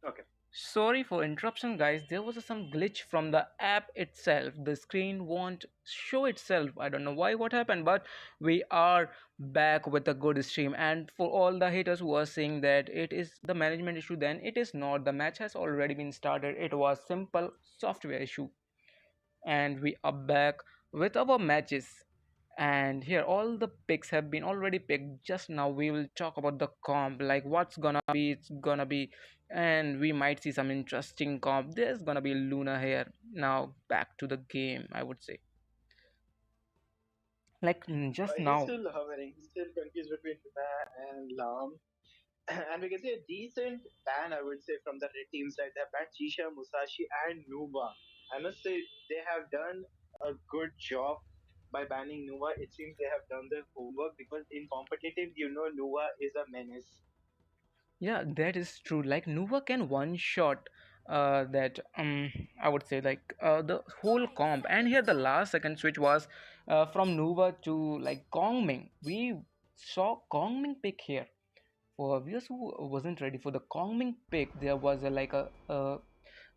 Okay. Sorry for interruption, guys. There was some glitch from the app itself. The screen won't show itself. I don't know why, what happened, but we are back with a good stream. And for all the haters who are saying that it is the management issue, then it is not. The match has already been started. It was simple software issue, and we are back with our matches. And here all the picks have been already picked. Just now we will talk about the comp, like what's gonna be, it's gonna be, and we might see some interesting comp. There's gonna be Luna here. Now back to the game, I would say. Like just He's now. still hovering. He's still confused between Luna and Lam. And we can see a decent ban, I would say, from the red team side. They have banned Chisha, Musashi, and Nuba. I must say, they have done a good job by banning Nuba. It seems they have done their homework because in competitive, Nuba is a menace. Yeah, that is true. Like Nuva can one shot that I would say like the whole comp. And here the last second switch was from Nuva to like Kongming. We saw Kongming pick here. For viewers who wasn't ready for the Kongming pick, there was a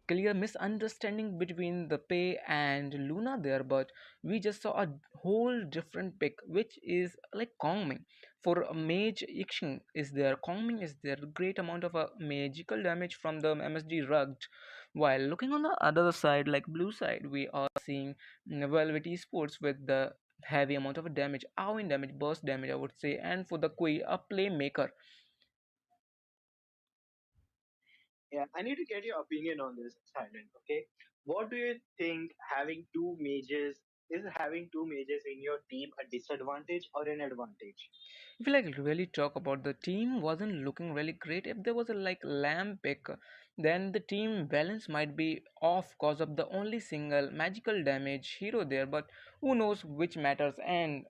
clear misunderstanding between the Pei and Luna there, but we just saw a whole different pick, which is like Kongming. For a mage, Ixing is there, Kongming is there, great amount of magical damage from the MSD rugged. While looking on the other side, like blue side, we are seeing Velvet Esports with the heavy amount of damage, in damage, burst damage, I would say, and for the Kui, a playmaker. Yeah, I need to get your opinion on this, Silent. Okay, what do you think having two majors in your team a disadvantage or an advantage? If you like really talk about the team wasn't looking really great, if there was a like lamb pick, then the team balance might be off cause of the only single magical damage hero there. But who knows which matters? And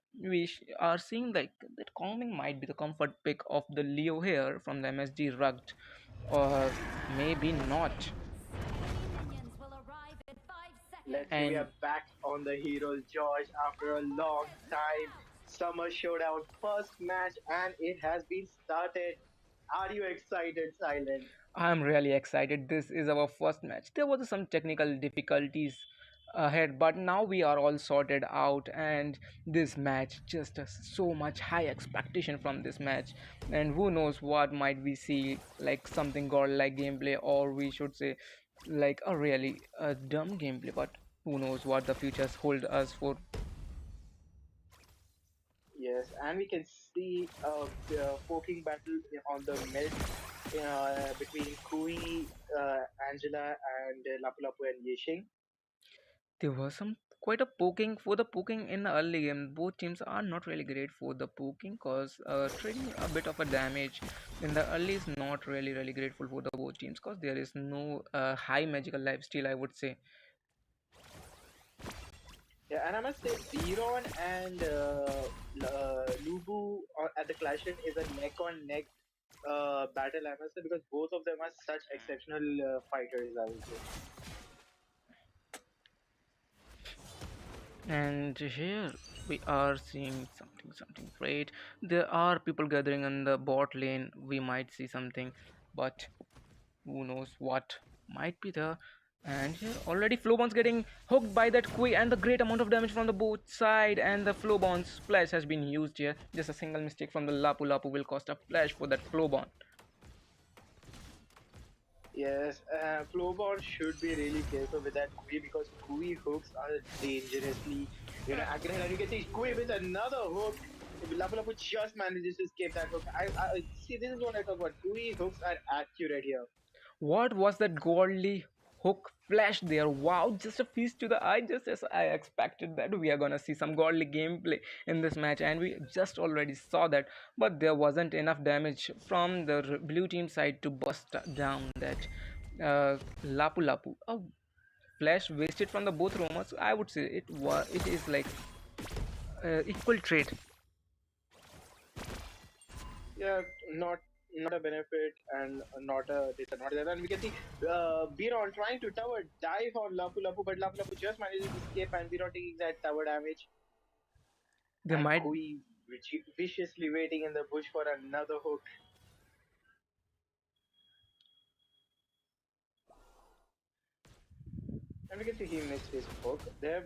are seeing like that Kongming might be the comfort pick of the Leo here from the MSD rugged, or maybe not. Let's see, we And are back on the Heroes George after a long time. Summer Showdown, first match, and it has been started. Are you excited, Silent? I'm really excited. This is our first match. There was some technical difficulties ahead, but now we are all sorted out. And this match just so much high expectation from this match. And who knows what might we see, like something godlike gameplay, or we should say, like a really dumb gameplay. But who knows what the futures hold us for. Yes, and we can see a poking battle on the mid between Kui, Angela, and Lapu Lapu and Yishing. There was some quite a poking for the poking in the early game. Both teams are not really great for the poking cause trading a bit of a damage in the early is not really grateful for the both teams cause there is no high magical lifesteal, I would say. Yeah, and I must say, Biron and Lubu at the Clashing is a neck on neck battle, I must say, because both of them are such exceptional fighters, I would say. And here we are seeing something great. There are people gathering in the bot lane. We might see something, but who knows what might be there. And here already Flowbounce getting hooked by that Kui and the great amount of damage from the both side, and the Flowbounce splash has been used here. Just a single mistake from the Lapu Lapu will cost a flash for that Flowbounce. Yes, Flowborn should be really careful with that Kui because Kui hooks are dangerously, accurate. And you can see Kui with another hook. Lapu Lapu just manages to escape that hook. I see. This is what I talk about. Kui hooks are accurate here. What was that godly hook flash there? Wow, just a feast to the eye, just as I expected that we are gonna see some godly gameplay in this match, and we just already saw that. But there wasn't enough damage from the blue team side to bust down that Lapu Lapu. A flash wasted from the both roamers. I would say it is like equal trade. Yeah, not a benefit and not a disadvantage. And we can see Biron trying to tower dive on Lapu Lapu, but Lapu Lapu just manages to escape and Biron taking that tower damage. They And might. Kui viciously waiting in the bush for another hook. And we can see he missed his hook there,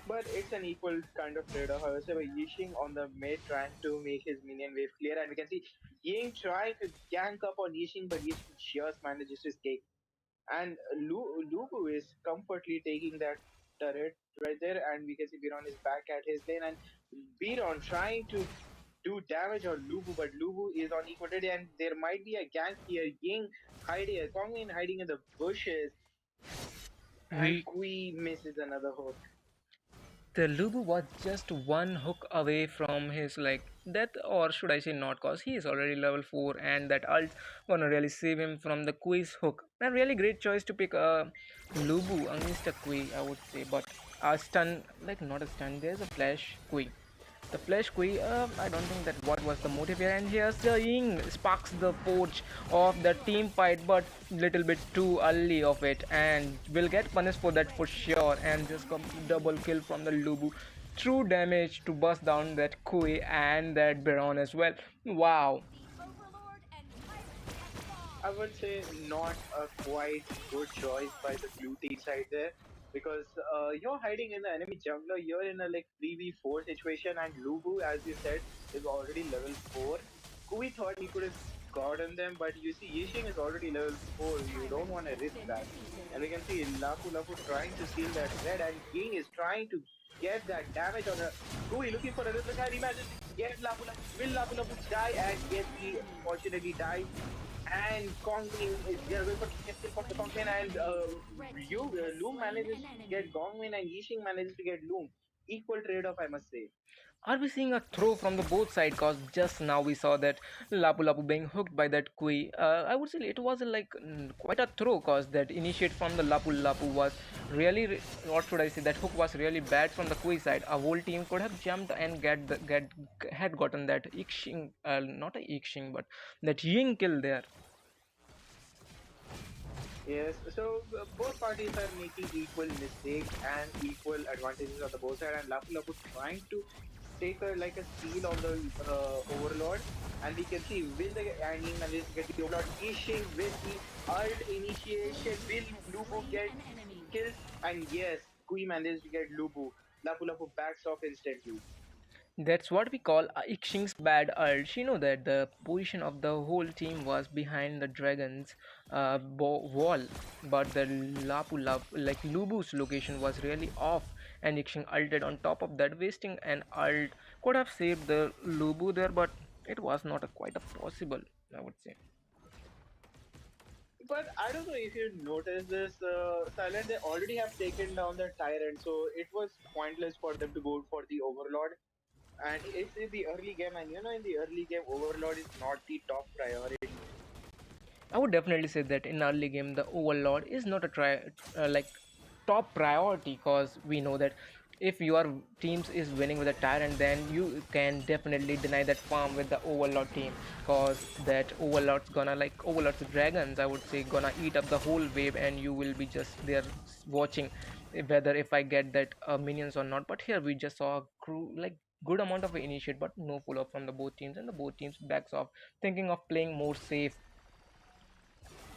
but it's an equal kind of trade-off. I would say by Yixing on the mid trying to make his minion wave clear, and we can see Ying trying to gank up on Yixing, but Yixing just manages to escape. And Lubu is comfortably taking that turret right there, and we can see Biron is back at his lane, and Biron trying to do damage on Lubu, but Lubu is on equal ready, and there might be a gank here. Ying hiding, Kongmin hiding in the bushes, and We Kui misses another hook. The Lubu was just one hook away from his like death, or should I say not, cause he is already level 4 and that ult gonna really save him from the quiz hook. A really great choice to pick a Lubu against a Kui, I would say, but a stun, like not a stun, there's a flash Kui. The Flash Kui, I don't think that what was the motive here. And here's the Ying sparks the forge of the team fight, but little bit too early of it, and will get punished for that for sure. And just come double kill from the Lubu. True damage to bust down that Kui and that Baron as well. Wow. I would say not a quite good choice by the blue team side there because you're hiding in the enemy jungler. You're in a like 3v4 situation, and Lubu, as you said, is already level 4. Kui thought he could have gotten them, but you see, Yixing is already level 4. You don't want to risk that. And we can see Lapu Lapu trying to steal that red, and Ying is trying to get that damage on a Kui, looking for another guy. He manages to get Lapu Lapu. Will Lapu Lapu die? And yes, he unfortunately dies, and Kongmin is they are going for kill from the Kongmin, and Loom manages to get Gongmin, and Yixing manages to get Loom. Equal trade off, I must say. Are we seeing a throw from the both side? Cause just now we saw that Lapu Lapu being hooked by that Kui. I would say it was like quite a throw. Cause that initiate from the Lapu Lapu was really, what should I say? That hook was really bad from the Kui side. A whole team could have jumped and get had gotten that Ixing, not a Ixing, but that Ying kill there. Yes, so both parties are making equal mistakes and equal advantages on the both side, and Lapu Lapu trying to take a like a steal on the Overlord, and we can see will the Ying manages to get the Overlord. Yixing with the ult initiation, will Lubu get killed? And yes, Kui manages to get Lubu. Lapu Lapu backs off instantly. That's what we call a Ixing's bad urge. You know that the position of the whole team was behind the dragon's wall, but the like Lubu's location was really off, and Ixing ulted on top of that, wasting an ult. Could have saved the Lubu there, but it was not a quite a possible, I would say. But I don't know if you noticed this, Silent. They already have taken down the tyrant, so it was pointless for them to go for the Overlord. And it's in the early game, and in the early game, Overlord is not the top priority. I would definitely say that in early game the Overlord is not a like top priority, because we know that if your teams is winning with a tyrant, then you can definitely deny that farm with the Overlord team, because that Overlord's dragons, I would say, gonna eat up the whole wave, and you will be just there watching whether if I get that minions or not. But here we just saw a crew like good amount of initiate, but no follow up from the both teams, and the both teams backs off, thinking of playing more safe,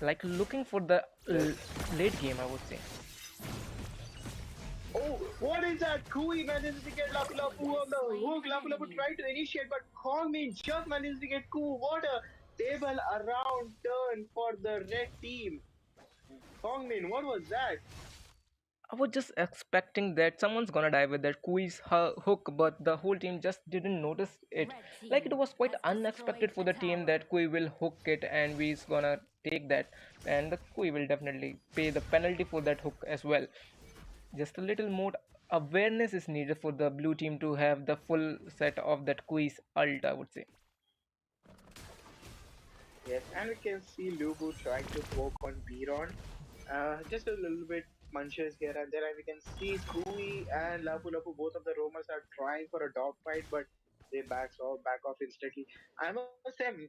like looking for the Yes. late game, I would say. Oh, what is that? Kui manages to get Lapu Lapu on the hook. Lapu Lapu tried to initiate, but Kongmin just managed to get Ku. What a table around turn for the red team. Kongmin, what was that? I was just expecting that someone's gonna die with that quiz hook, but the whole team just didn't notice it. Like it was quite unexpected for the team that Kui will hook it and we's gonna take that, and the Kui will definitely pay the penalty for that hook as well. Just a little more awareness is needed for the blue team to have the full set of that quiz ult, I would say. Yes, and we can see Lubu trying to poke on Biron. Just a little bit munches here and there, and we can see Kui and Lapu Lapu, both of the roamers are trying for a dog fight, but they back off instantly. I must say,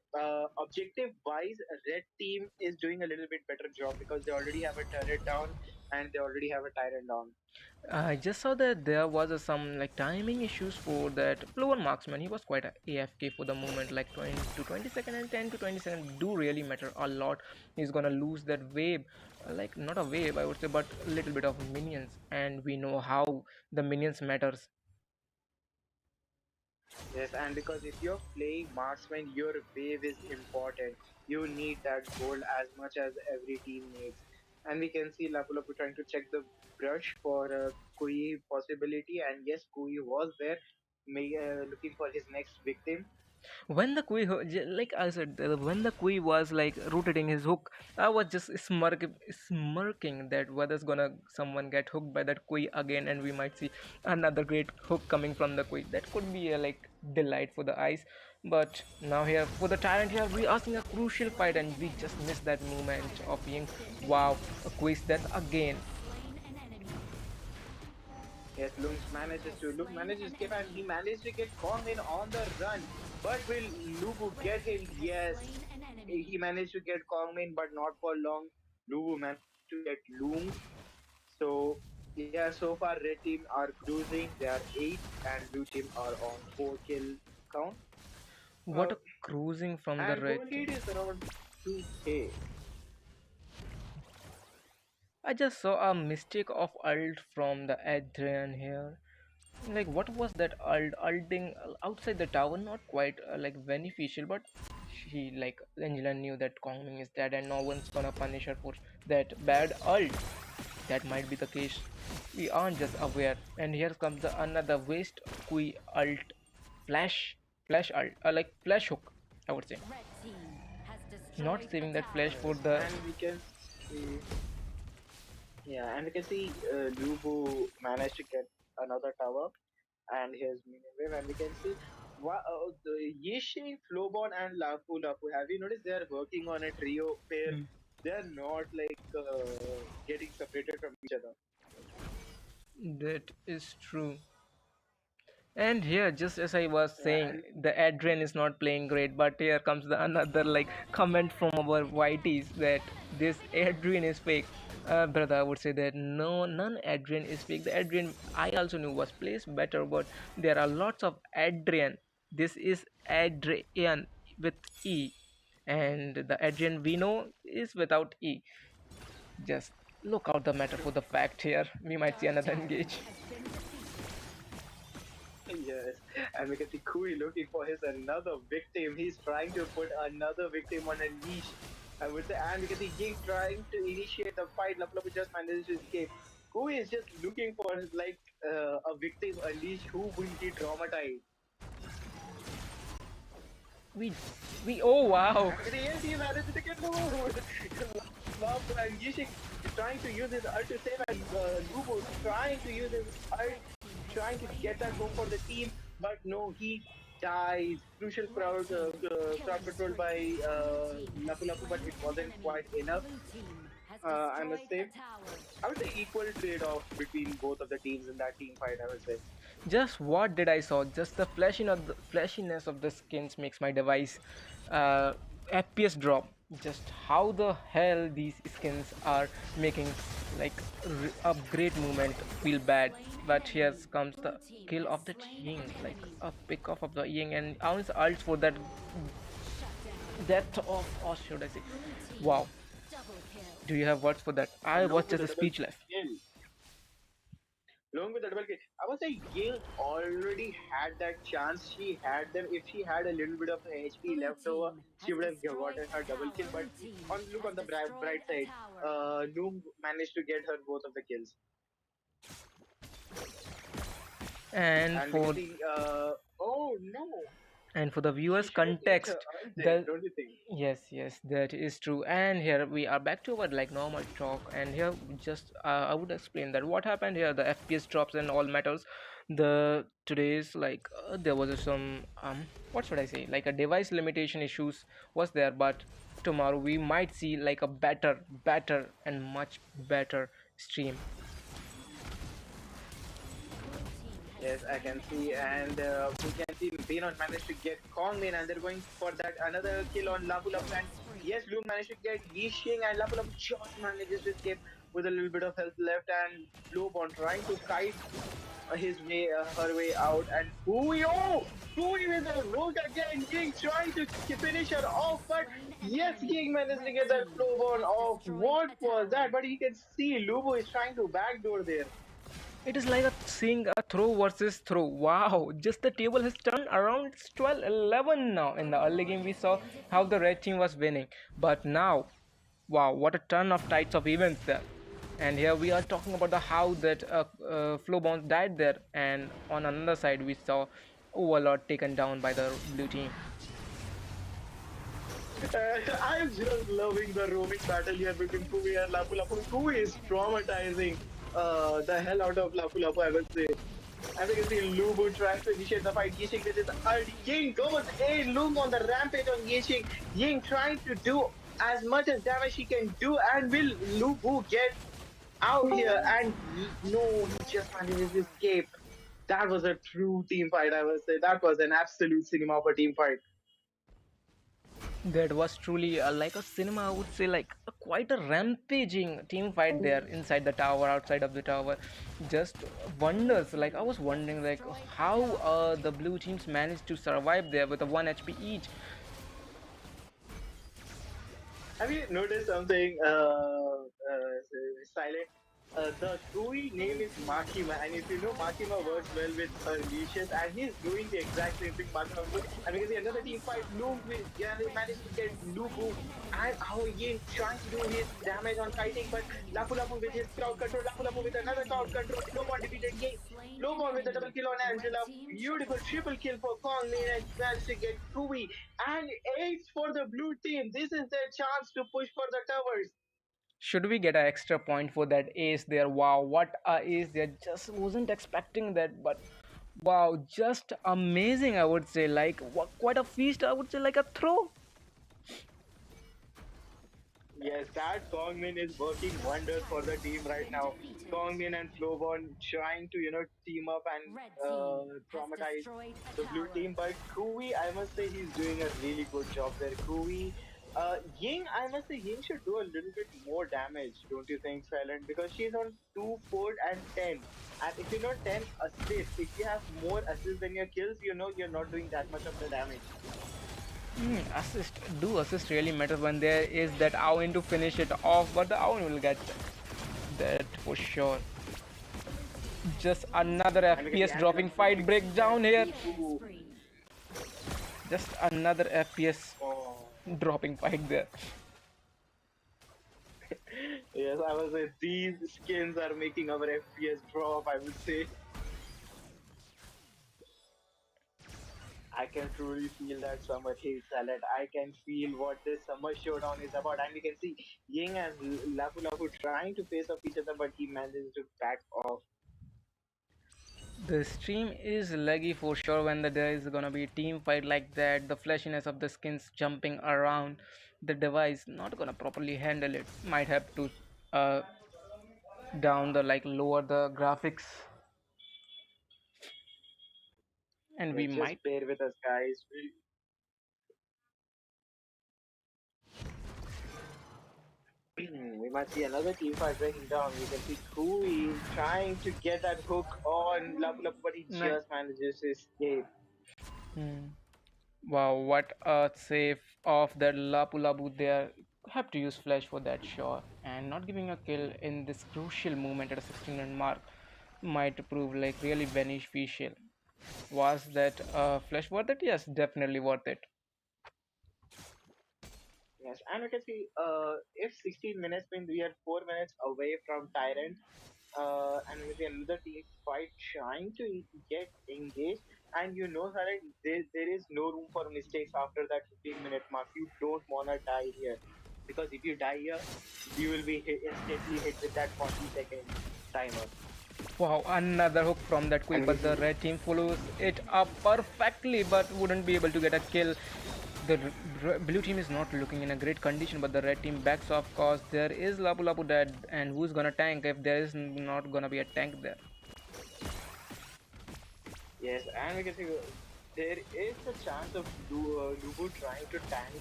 objective wise, red team is doing a little bit better job because they already have a turret down and they already have a tyrant down. I just saw that there was some like timing issues for that Flower Marksman. He was quite a AFK for the moment, like 20 to 20 second and 10 to 20 second do really matter a lot. He's gonna lose that wave, like not a wave I would say, but a little bit of minions, and we know how the minions matters. Yes, and because if you're playing marksman, your wave is important. You need that gold as much as every team needs. And we can see Lapu Lapu trying to check the brush for a Kui possibility, and yes, Kui was there, looking for his next victim. When the like I said, when the Kui was like rotating his hook, I was just smirking that whether's gonna someone get hooked by that Kui again, and we might see another great hook coming from the Kui. That could be a like delight for the eyes. But now here for the Tyrant here, we are seeing a crucial fight, and we just missed that moment of being wow, a Kui's death again. Yes, Luke manages to escape, and he managed to get Kong in on the run. But will Lubu get him? Yes, he managed to get Kong in, but not for long. Lubu managed to get loomed. So yeah, so far red team are cruising. They are 8, and blue team are on 4 kill count. What Uh, a cruising from the and red goal lead team. is around 2K. I just saw a mistake of ult from the Adrian here. Like, what was that ulting outside the tower? Not quite like beneficial, but she like Angela knew that Kongming is dead and no one's gonna punish her for that bad ult. That might be the case. We aren't just aware. And here comes the another waste Kui ult, flash, flash ult, like flash hook. I would say not saving that flash for Yes, the. and we can see yeah, and we can see Lubu managed to get another tower and his minion wave, and we can see the Yishi, Flowborn, and Lapu Lapu. Have you noticed they are working on a trio pair? Hmm, They are not like getting separated from each other. that is true. And here, just as I was Yeah, saying, and the Adrian is not playing great, but here comes the another like comment from our whiteys that this Adrian is fake. Brother, I would say that no, none Adrian is fake. The Adrian I also knew was placed better, but there are lots of Adrian. This is Adrian with E, and the Adrian we know is without E. Just look out the matter for the fact here. We might see another engage. yes, and we can see Kui looking for his another victim. He's trying to put another victim on a leash. I would say, and we can see Ying trying to initiate the fight. Lapu Lapu just manages to escape. Kui is just looking for like a victim, a leash who will he traumatize. We we oh wow. And yes, he managed to get moved. Love and Yishik is trying to use his ult to save, and Lubo is trying to use his ult, trying to get that home for the team, but no, he dies. Crucial crowd control by Lapu Lapu, but it wasn't quite enough. I must say, I would say equal trade-off between both of the teams in that team fight. I would say. Just what did I saw? Just the flashiness of the skins makes my device FPS drop. Just how the hell these skins are making like a great movement feel bad. But here comes the kill of the Ying, like a pick off of the Ying, and ounce ults for that depth of, or should I say, wow. Do you have words for that? I was Along with just the double speechless. kill, along with the double kill, I would say Ying already had that chance. She had them. If she had a little bit of HP left over, she would have gotten her double kill. But on look on the bright side, Noom managed to get her both of the kills, And and we can for see. Oh no, the she viewers should have used her context, ult there, the don't you think? yes, that is true. And here we are back to our like normal talk, and here just I would explain that what happened here, the FPS drops and all matters. The today's like there was some what should I say, like a device limitation issues was there, but tomorrow we might see like a better and much better stream. Yes, I can see, and we can see Benon managed to get Kong in, and they're going for that another kill on Lapu Lapu. And yes, Lu managed to get Yixing, and Lapu Lapu just manages to escape. with a little bit of health left, and Lobon trying to kite her way out, and Kui with a rogue again. Ying trying to finish her off, but yes, Ying managed to get that Lobon off. What was that? But you can see Lubo is trying to backdoor there. It is like seeing a throw versus throw. Wow, just the table has turned around. It's 12-11 now. In the early game, we saw how the red team was winning. But now, wow, what a turn of tides of events there. And here we are talking about the how that Flowbounce died there. And on another side, we saw Overlord taken down by the blue team. I'm just loving the roaming battle here between Kui and Lapu Lapu. Kui is traumatizing the hell out of Lapu Lapu, I would say. As you can see, Lubu trying to initiate the fight. Yixing with his Ying goes in. Lubu on the rampage on Yixing. Ying trying to do as much as damage he can do. And will Lubu get out here? And no, he just manages to escape. That was a true team fight, I would say. That was an absolute cinema of a team fight. That was truly like a cinema, I would say, like quite a rampaging team fight there inside the tower, outside of the tower. Just wonders. Like I was wondering, like how the blue teams managed to survive there with a 1 HP each. Have you noticed something, Silent? The Kui name is Makima, and if you know, Makima works well with leashes, and he's doing the exact same thing Makima was doing. And we can see another team fight, Luke will managed to get Lubu, and how Yin trying to do his damage on kiting, but Lapu Lapu with his crowd control, Lapu Lapu with another crowd control, Lomon defeated Yin, Lomon with a double kill on Angela, beautiful triple kill for Kong Lin, and managed to get Kui, and ace for the blue team. This is their chance to push for the towers. Should we get an extra point for that ace there? Wow, what a ace there! Just wasn't expecting that, but wow, just amazing, I would say. Like quite a feast, I would say, like a throw. Yes, that Kongmin is working wonders for the team right now. Kongmin and Flowborn trying to, team up and traumatize the blue team. But Kui, I must say, he's doing a really good job there. Kui, Ying, I must say, Ying should do a little bit more damage, don't you think, Silent? Because she's on 2, 4, and 10. And if you know 10 assists, if you have more assists than your kills, you're not doing that much of the damage. Assist. Do assist really matter when there is that Owen to finish it off, but the Owen will get that for sure. Just another And we can see FPS Angela dropping fight pushing breakdown here. Ooh. Just another FPS Oh. dropping fight there. Yes, I would say these skins are making our FPS drop, I would say. I can truly feel that summer heat salad. I can feel what this summer showdown is about. And we can see Ying and Lapu Lapu trying to face off each other, but he manages to back off. The stream is laggy for sure when there is gonna be a team fight like that. The flashiness of the skins jumping around, the device not gonna properly handle it. Might have to uh, down the like lower the graphics, and we Yes, just might. bear with us, guys. We might see another team fight breaking down. We can see Kui trying to get that hook on Lapu Lapu, but he Nah. just manages to escape. Hmm. Wow, what a save of that Lapu Lapu there. Have to use flash for that shot, and not giving a kill in this crucial moment at a 16 mark might prove like really beneficial. Was that flash worth it? Yes, definitely worth it. Yes, and we can see if 16 minutes means we are 4 minutes away from Tyrant, and we see another team fight trying to get engaged. And Sarah, there is no room for mistakes after that 15-minute mark. You don't want to die here. Because if you die here, you will be instantly hit with that 40-second timer. Wow, another hook from that quick, And we but the see, red team follows it up perfectly, but wouldn't be able to get a kill. The blue team is not looking in a great condition, but the red team backs off cause there is Lapu Lapu dead, and who's gonna tank if there is not gonna be a tank there? yes, and we can see. there is a chance of Lubu trying to tank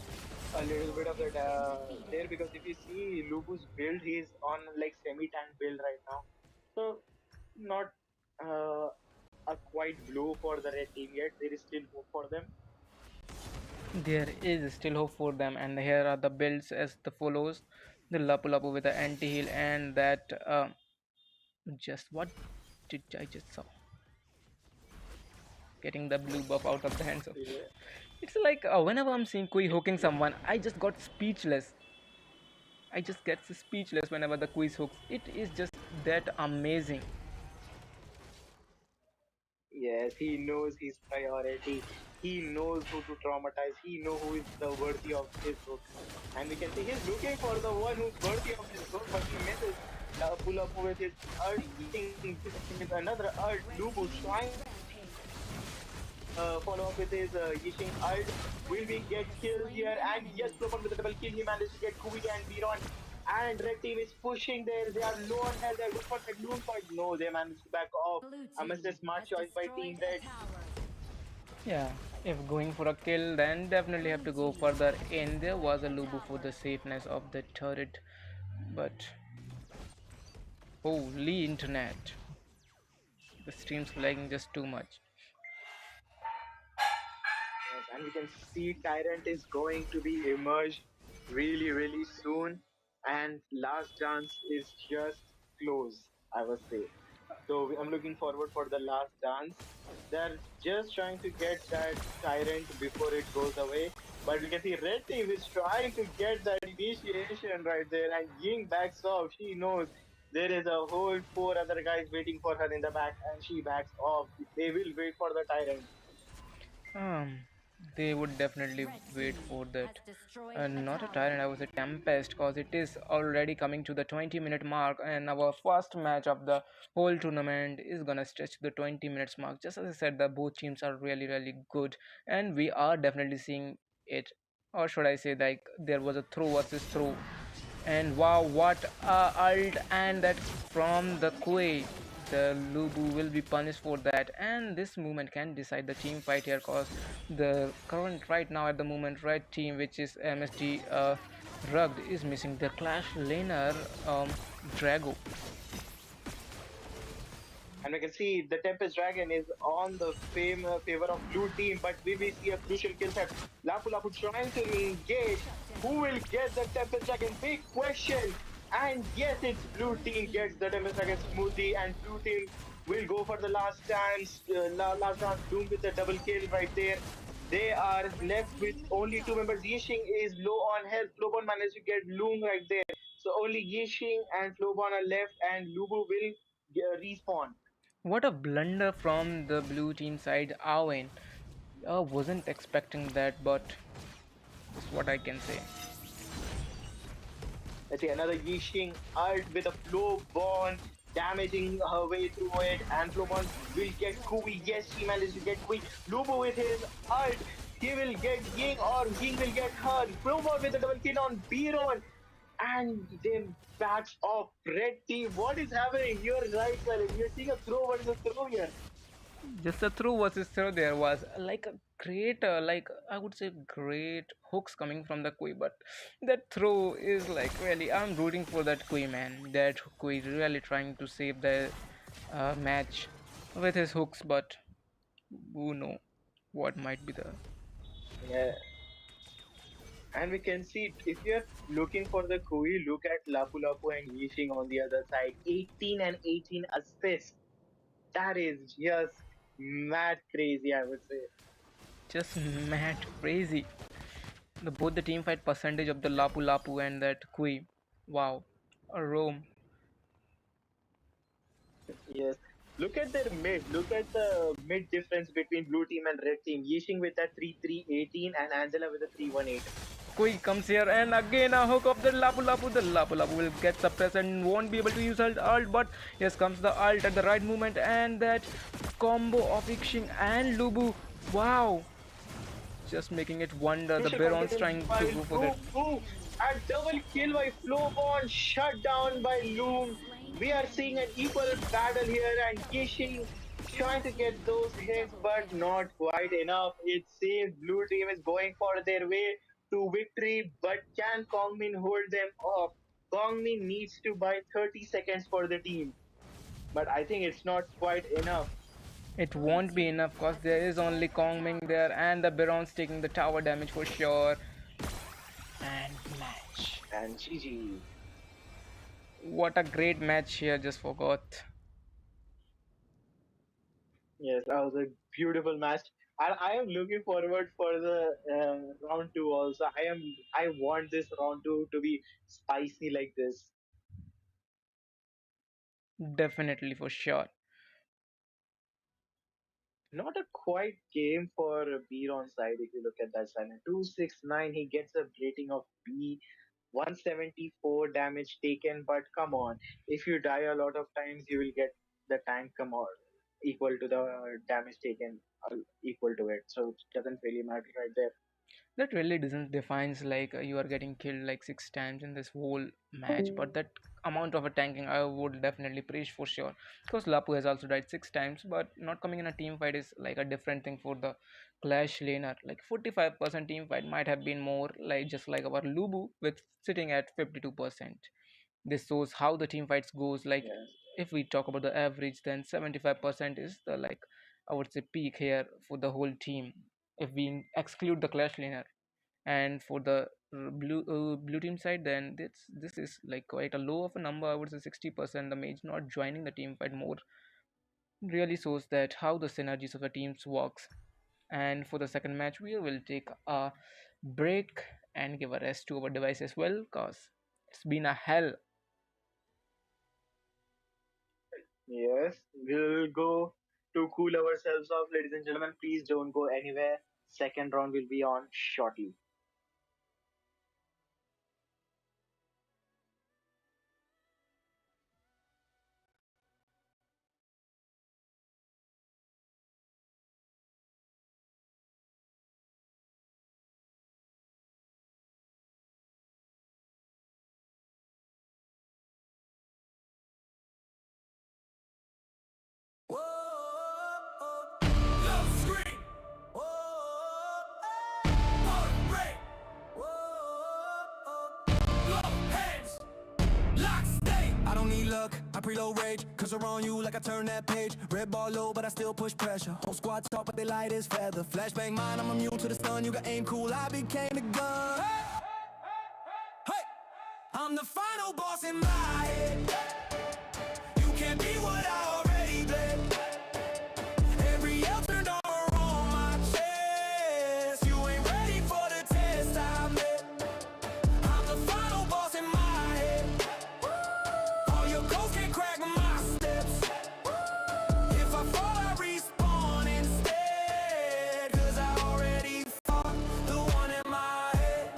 a little bit of that there, because if you see Lubu's build, he's on like semi-tank build right now. So not uh, a quite blow for the red team yet. There is still hope for them. There is still hope for them, and here are the builds as the follows: the Lapu Lapu with the anti-heal, and that just what did I just saw? Getting the blue buff out of the hands of. Yeah. It's like whenever I'm seeing Kui hooking someone, I just got speechless. I just get speechless whenever the quiz hooks. It is just that amazing. Yes, he knows his priority. He knows who to traumatize. He knows who is the worthy of his hook. And we can see he's looking for the one who's worthy of his hook, but he misses. Pull up with his ult, eating with another ult. Lubu trying to follow up with his Yishing ult. Will we get killed here? And yes, Flopon with a double kill. He managed to get Kui and Biron. And red team is pushing there. They are low on health. They're looking for that loon fight. No, they managed to back off. Blue I must say, team smart has choice by destroyed Team a Red. tower. Yeah, if going for a kill, then definitely have Blue to go team further has in. There was destroyed a a Lubu for the tower. safeness of the turret, but holy internet, the stream's lagging just too much. Yes, and we can see Tyrant is going to be emerged really, really soon. And last dance is just close, I would say. So I'm looking forward for the last dance. They're just trying to get that Tyrant before it goes away. But we can see Red Team is trying to get that initiation right there, and Ying backs off. She knows there is a whole four other guys waiting for her in the back, and she backs off. They will wait for the Tyrant. Um, they would definitely Red wait team for that. has destroyed a Not a tower. tyrant, I was a tempest, cause it is already coming to the 20-minute mark, and our first match of the whole tournament is gonna stretch the 20 minutes mark. Just as I said, the both teams are really really good, and we are definitely seeing it. Or should I say, like there was a throw versus throw, and wow, what a ult, and that from the Kue. The Lubu will be punished for that, and this movement can decide the team fight here, cause the current right now at the moment red team, which is MSD Rugged, is missing the Clash laner Drago. And we can see the Tempest Dragon is on the favor of blue team, but we will see a crucial kill set. Lapu Lapu trying to engage. Who will get the Tempest Dragon? Big question. And yes, it's blue team gets the Tempest Dragon smoothly, and blue team will go for the last chance. Last chance, Doom with the double kill right there. They are left with only two members. Yishing is low on health. Flobon managed to get Loom right there. So only Yishing and Flobon are left, and Lubu will respawn. What a blunder from the blue team side, Arwen. Wasn't expecting that, but that's what I can say. Let's see, another Yixing ult with a flow born, damaging her way through it, and Flowbon will get Kui. Yes, she managed to get Kui. Lubu with his ult, he will get Ying, or Ying will get her. Flowbon with a double kill on Biron, and then backs off red team. What is happening? You're right, Salim. You're seeing a throw versus throw here. Just the throw versus throw there was like a great, like I would say, great hooks coming from the Kui, but that throw is like really, I'm rooting for that Kui man. That Kui really trying to save the match with his hooks, but who know what might be the. Yeah. And we can see if you're looking for the Kui, look at Lapu Lapu and Yixing on the other side. 18 and 18 assists. That is just mad crazy, I would say. Just mad crazy. The both the team fight percentage of the Lapu Lapu and that Kui. Wow, a Rome. Yes. Look at their mid. Look at the mid difference between blue team and red team. Yixing with that 3-3-18 and Angela with a 3-1-8. Kui comes here and again a hook of the Lapu Lapu. The Lapu Lapu will get suppressed and won't be able to use ult, but yes comes the ult at the right moment, and that combo of Ixing and Lubu. Wow, just making it wonder. The Crucial point Baron's taken trying by to go for that. Lubu. And double kill by Flowborn. Shut down by Loom. We are seeing an equal battle here, and Yixing trying to get those hits, but not quite enough. It seems blue team is going for their way to victory, but can Kongmin hold them off? Kongmin needs to buy 30 seconds for the team, but I think it's not quite enough. It won't be enough cause there is only Kongming there and the Baron's taking the tower damage for sure. And match. And GG. What a great match here, just forgot. Yes, that was a beautiful match. And I am looking forward for the round two also. I want this round two to be spicy like this. Definitely for sure. Not a quite game for Beer on side if you look at that side. 269, he gets a rating of B, 174 damage taken, but come on, if you die a lot of times, you will get the tank come out equal to the damage taken, equal to it. So it doesn't really matter right there. That really doesn't defines like you are getting killed like 6 times in this whole match, but that amount of a tanking I would definitely praise for sure. Because Lapu has also died 6 times, but not coming in a team fight is like a different thing for the Clash laner. Like 45% team fight might have been more like just like our Lubu with sitting at 52%. This shows how the team fights goes. Like Yes. if we talk about the average, then 75% is the like I would say peak here for the whole team if we exclude the Clash laner. And for the blue team side, then this is like quite a low of a number. I would say 60%. The mage not joining the team fight more really shows that how the synergies of the teams works. And for the second match, we will take a break and give a rest to our device as well, cause it's been a hell. Yes, we'll go to cool ourselves off, ladies and gentlemen. Please don't go anywhere. Second round will be on shortly. I preload rage, cause around you like I turn that page. Red ball low, but I still push pressure. Whole squad talk, but they light as feather. Flashbang mine, I'm immune to the stun. You got aim cool, I became the gun. Hey, I'm the final boss in my head. You can't be what I already bled. Every L turned armor on my chest. You ain't ready for the test I met. I'm the final boss in my head. All your ghosts can't crack my steps. If I fall, I respawn instead. Cause I already fought the one in my head.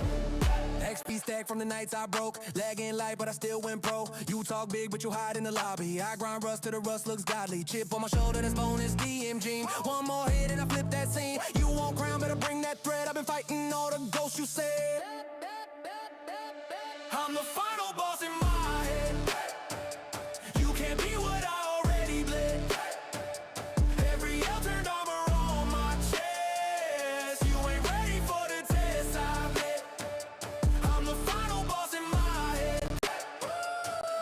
XP stack from the nights I broke. Lagging light, but I still went pro. You talk big, but you hide in the lobby. I grind rust till the rust looks godly. Chip on my shoulder, that's bonus DMG. One more hit and I flip that scene. You won't crown, better bring that thread. I've been fighting all the ghosts you said. I'm the final boss in my head. You can't be what I already bled. Every L turned armor on my chest. You ain't ready for the test I met. I'm the final boss in my head.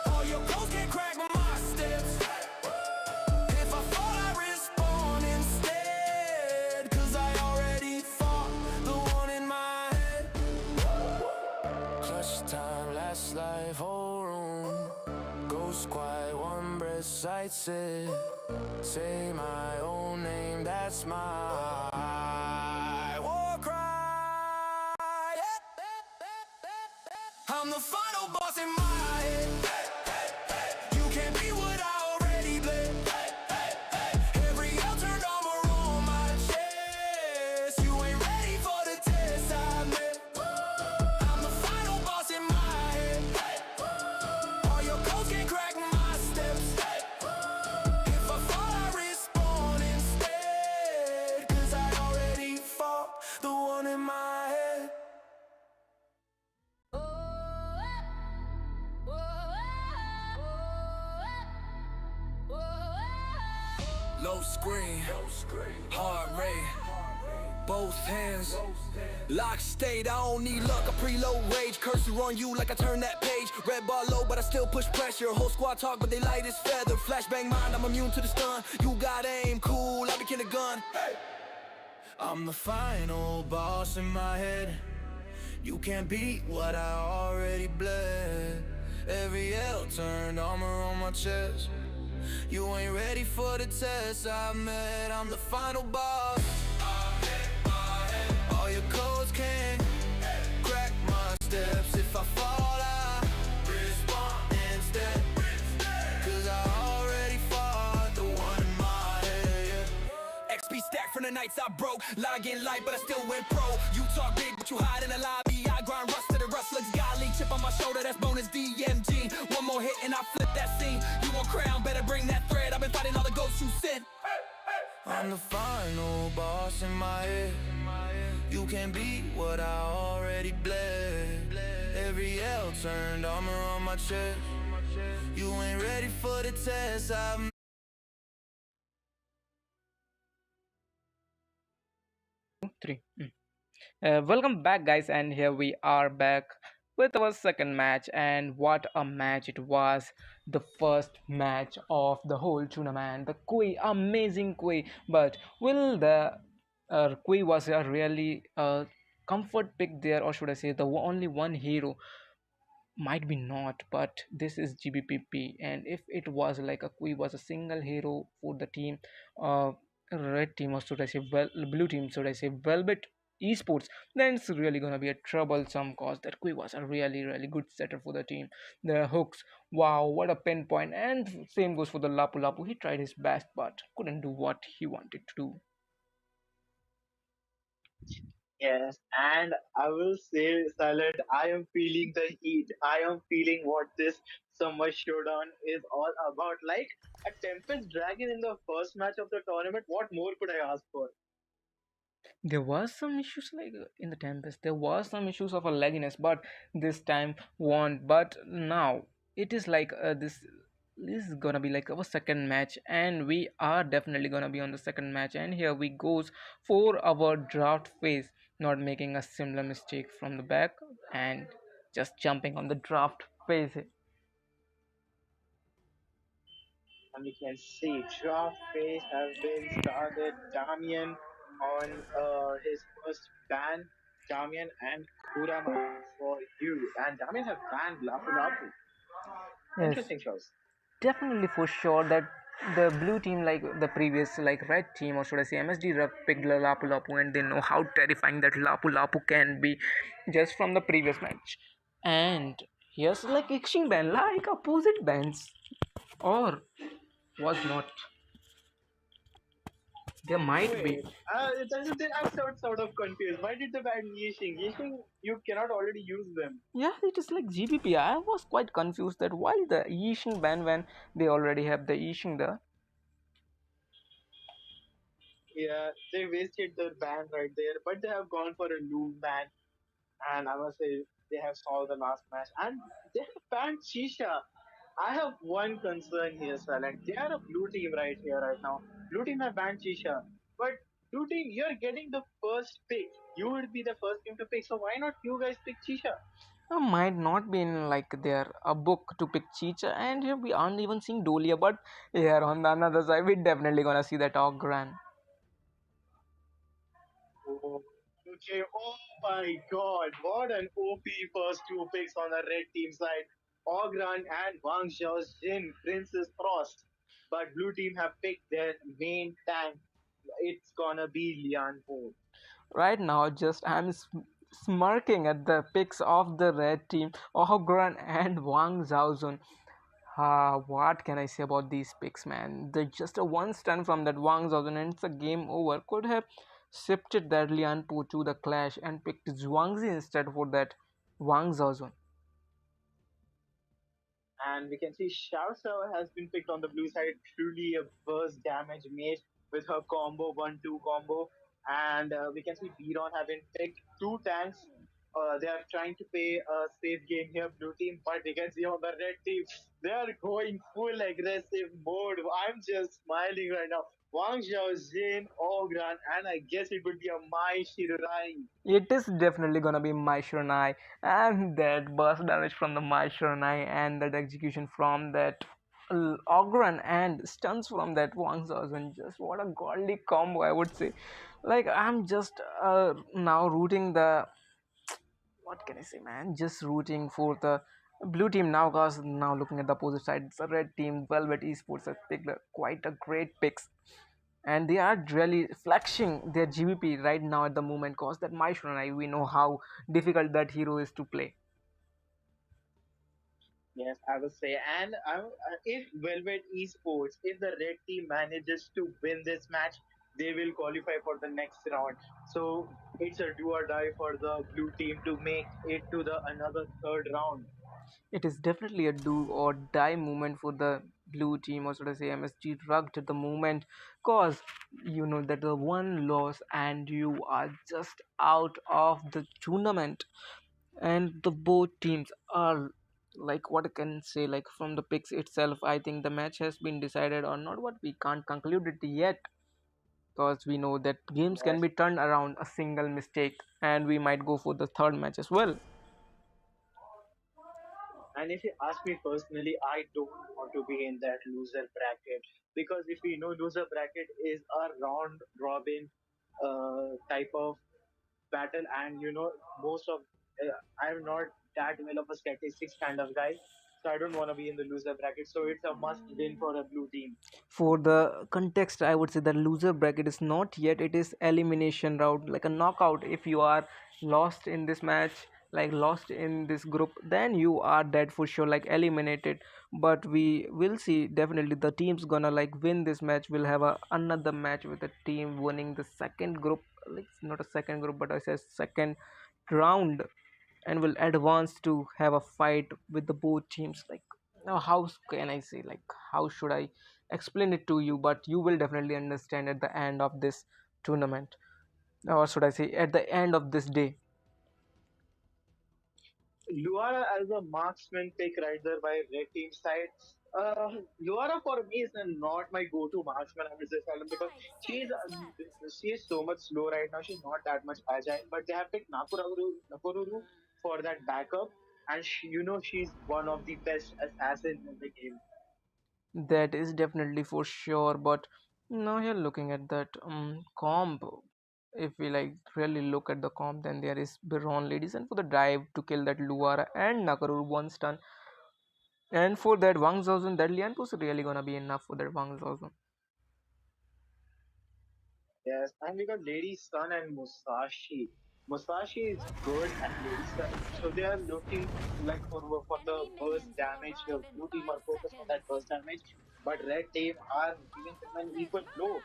All your ghosts can't crack my steps. If I fall, I respawn instead. Cause I already fought the one in my head. Clutch time, last life, whole room. Ghost quiet, one breath, sights it. Say my own name, that's my war cry. I'm the final boss in my head. You can't be what I already bled. Every L turned armor on my chest. You ain't ready for the test I met. I'm the final boss in my head. All your ghosts can't crack my steps. If I fall, I respawn instead. Cause I already Low screen, heart rate, both hands. Lock state, I don't need luck, I preload rage. Cursor on you like I turn that page. Red bar low, but I still push pressure. Whole squad talk, but they light as feather. Flashbang mind, I'm immune to the stun. You got aim, cool, I became a gun. I'm the final boss in my head. You can't beat what I already bled. Every L turned armor on my chest. You ain't ready for the test I met. I'm the final boss. All your codes can't crack my steps. If I fall, I respond instead. Cause I already fought the one in my head, yeah. XP stack from the nights I broke. Log in light, but I still went pro. You talk big, but you hide in the lobby. I grind rust to the rust looks godly. Chip on my shoulder, that's bonus DMG. One more hit and I flip that scene. You want crown, better bring that thread. I've been fighting all the ghosts you sent. I'm the final boss in my head. You can't beat what I already bled. Every L turned armor on my chest. You ain't ready for the test I've. 3. Welcome back, guys, and here we are back with our second match. And what a match it was! The first match of the whole tournament, the Kui, amazing Kui. But will the Kui was a really comfort pick there, or should I say, the only one hero? Might be not, but this is GBPP, and if it was like a Kui was a single hero for the team, uh red team, or should I say blue team, should I say Velvet Esports, then it's really gonna be a troublesome cause. That Kui was a really good setter for the team. The hooks, wow, what a pinpoint. And same goes for the Lapu Lapu. He tried his best but couldn't do what he wanted to do. Yes, and I will say, Salad, I am feeling the heat. I am feeling what this Summer Showdown is all about. Like a Tempest Dragon in the first match of the tournament. What more could I ask for? There was some issues like in the Tempest. There was some issues of a lagginess, but this time won. But now it is like this is gonna be like our second match, and we are definitely gonna be on the second match. And here we goes for our draft phase, not making a similar mistake from the back and just jumping on the draft phase. And we can see draft phase has been started. Damian on his first ban. Damian and Kurama for you. And Damian have banned Lapu Lapu. Yes, Interesting choice. definitely for sure that the blue team, like the previous like red team, or should I say MSD rep picked Lapu Lapu, and they know how terrifying that Lapu Lapu can be just from the previous match. And here's like Ixing ban, like opposite bans, or was not. There might be. Wait, I'm sort of confused. Why did they ban Yixing? Yixing, you cannot already use them. Yeah, it is like GBP. I was quite confused that why the Yixing ban when they already have the Yixing there. Yeah, they wasted their ban right there, but they have gone for a loop ban, and I must say they have solved the last match, and they have banned Shisha. I have one concern here, Silent. They are a blue team right here, right now. Blue team have banned Shisha, but blue team, you're getting the first pick. You would be the first team to pick, so why not you guys pick Shisha? Might not be in like there a book to pick Chicha, and here we aren't even seeing Dolia, but here on the another side, we're definitely gonna see that Ogran. Oh, okay. Oh my God! What an OP first two picks on the red team side. Ogran and Wang Xiaojin, Princess Frost. But blue team have picked their main tank. It's gonna be Lian Ho. Right now, just I'm smirking at the picks of the red team, Ogran and Wang Zhaozun. What can I say about these picks, man? They're just a one stun from that Wang Zhaozun, and it's a game over. Could have shifted that Lian Po to the clash and picked Zhuangzi instead for that Wang Zhaozun. And we can see Xiao Xiao has been picked on the blue side. Truly a burst damage made with her combo 1-2 combo. And we can see Biron have been picked two tanks. They are trying to play a safe game here, blue team, but we can see on the red team, they are going full aggressive mode. I'm just smiling right now. Wang Xiaojin, Ogran, and I guess it would be a Mai Shirai. It is definitely gonna be my Shiranai, and that burst damage from the my Shiranai and that execution from that Ogren and stuns from that Wang Zhaozhen. Just what a godly combo, I would say. Like I'm just now rooting the, what can I say, man? Just rooting for the blue team now, cause now looking at the opposite side, it's a red team. Velvet Esports has picked quite a great picks, and they are really flexing their GBP right now at the moment. Cause that Maestro, we know how difficult that hero is to play. Yes, I would say. And if Velvet Esports, if the red team manages to win this match, they will qualify for the next round. So it's a do or die for the blue team to make it to the another third round. It is definitely a do or die moment for the blue team, or should I say MSG rugged at the moment, cause you know that the one loss and you are just out of the tournament, and the both teams are, like, what I can say, like from the picks itself, I think the match has been decided or not. What we can't conclude it yet, because we know that games can Yes. be turned around a single mistake, and we might go for the third match as well. And if you ask me personally, I don't want to be in that loser bracket because if we know loser bracket is a round robin type of battle, and most of I'm not that well of a statistics kind of guy, so I don't want to be in the loser bracket. So it's a must win for a blue team. For the context, I would say the loser bracket is not yet, it is elimination round, like a knockout. If you are lost in this match, like lost in this group, then you are dead for sure, like eliminated. But we will see, definitely the team's gonna like win this match, will have another match with the team winning the second group, like not a second group, but I said second round, and will advance to have a fight with the both teams. Like, now how can I say, like how should I explain it to you, but you will definitely understand at the end of this tournament, or should I say at the end of this day. Luara as a marksman pick right there by red team side. Luara for me is not my go-to marksman. I would say Salem, because she is so much slow right now. She's not that much agile. But they have picked Nakoruru for that backup, and she's one of the best assassins in the game. That is definitely for sure, but now you're looking at that comp. If we like really look at the comp, then there is Biron ladies, and for the drive to kill that Luara and Nakarur one stun, and for that Wang Zhaozun, that Lian was really gonna be enough for that Wang Zhaozun. Yes, and we got Lady Sun and Musashi. Musashi is good, and Lady Sun. So they are looking like for the burst damage. The blue team are focused on that burst damage, but red team are giving them an equal blow.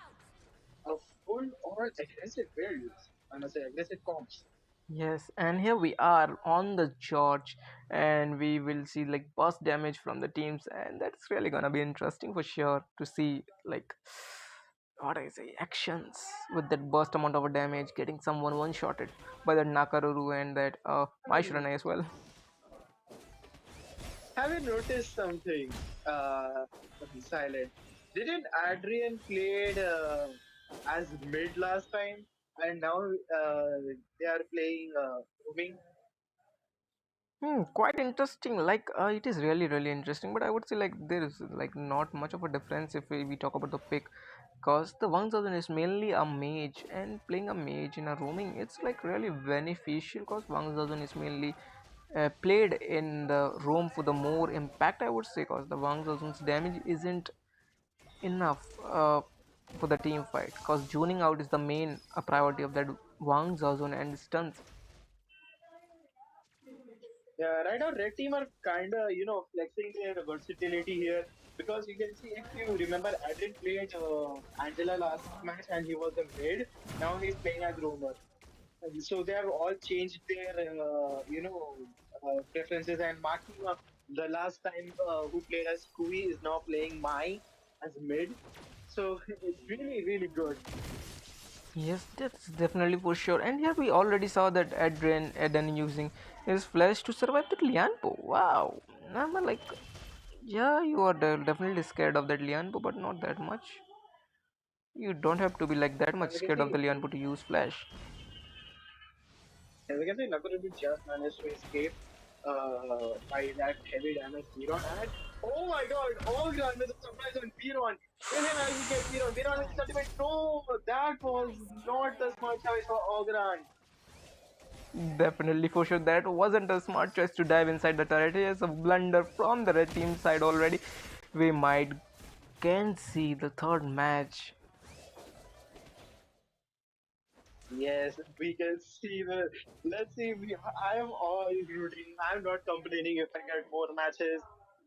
A full on aggressive build. I must say aggressive comps. Yes, and here we are on the George, and we will see like burst damage from the teams, and that's really gonna be interesting for sure to see, like, what I say, actions with that burst amount of damage, getting someone one shotted by that Nakaruru and that Maishurana as well. Have you noticed something? Silent. Didn't Adrian played as mid last time, and now they are playing roaming? Quite interesting. Like, it is really, really interesting. But I would say like there is like not much of a difference if we talk about the pick, because the 1000 is mainly a mage, and playing a mage in a roaming, it's like really beneficial, because 1000 is mainly played in the roam for the more impact, I would say, because the 1000's damage isn't enough for the team fight, because tuning out is the main priority of that 1000 and stuns. Yeah, right now red team are kind of flexing their versatility here, because you can see, if you remember, Adrian played Angela last match and he was a mid. Now he's playing as roamer. And so they have all changed their preferences. And Maki, the last time who played as Kui, is now playing Mai as mid. So it's really really good. Yes, that's definitely for sure. And here we already saw that Eden using his flesh to survive that Lianpo. Wow. I'm like, yeah, you are definitely scared of that Lianpo, but not that much. You don't have to be like that much And we can scared of see the Lianpo to use flash. And we can say Nakurubu just managed to escape by that heavy damage Viron. And oh my god, Olgan with a surprise on Viron. Will he manage to get Viron? Viron with his ultimate. No, that was not the smart choice for Ogran. Definitely for sure that wasn't a smart choice to dive inside the turret. Here's a blunder from the red team side already. We might can see the third match. Yes, we can see the. Let's see. I am all rooting. I'm not complaining if I get more matches.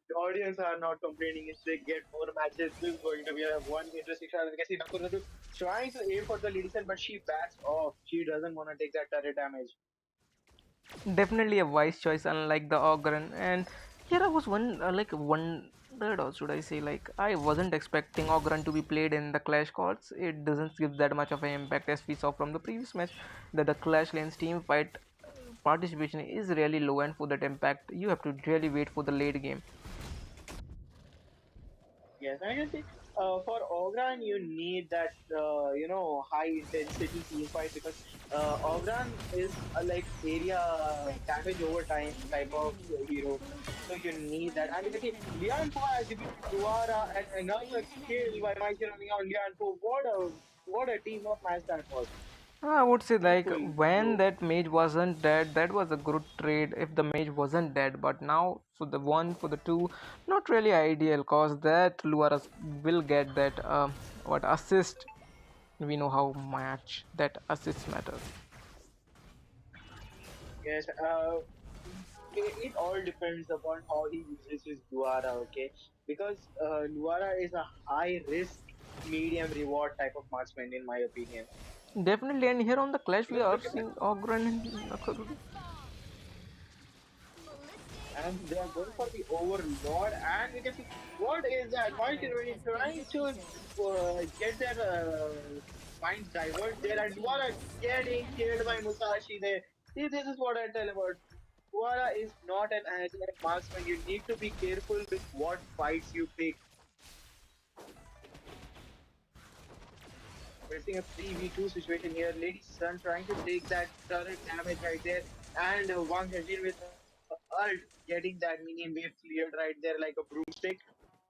The audience are not complaining if they get more matches. This is going to be a one interesting shot. We can see Nakurubu trying to aim for the Lidison, but she backs off. She doesn't want to take that turret damage. Definitely a wise choice, unlike the Ogren. And here I was wondered, or should I say, like I wasn't expecting Ogren to be played in the Clash cards. It doesn't give that much of an impact as we saw from the previous match. That the Clash Lanes team fight participation is really low, and for that impact, you have to really wait for the late game. Yes, and I can see for Ogran you need that high intensity team fight because Ogran is a like area damage over time type of hero. So you need that. And you can see Lian Po has defeated Duara and another kill by Michael on Lian Po. What a team of match that was. I would say like Beautiful, when bro. that mage wasn't dead, that was a good trade if the mage wasn't dead. But now for the one, for the two, not really ideal cause that Luaras will get that what assist. We know how much that assist matters. Yes, it all depends upon how he uses his Luara, okay? Because Luara is a high risk, medium reward type of marksman, in my opinion. Definitely, and here on the clash we Because are look at that. seeing Ogren and Nakaruru. And they are going for the Overlord, and we can see what is that? Why is he trying to get their minds divert there? And Luara getting killed by Musashi there. See, this is what I tell about. Luara is not an agile marksman. You need to be careful with what fights you pick. Facing a 3v2 situation here. Lady Sun trying to take that turret damage right there. And Wang Hajin with ult getting that minion wave cleared right there like a broomstick.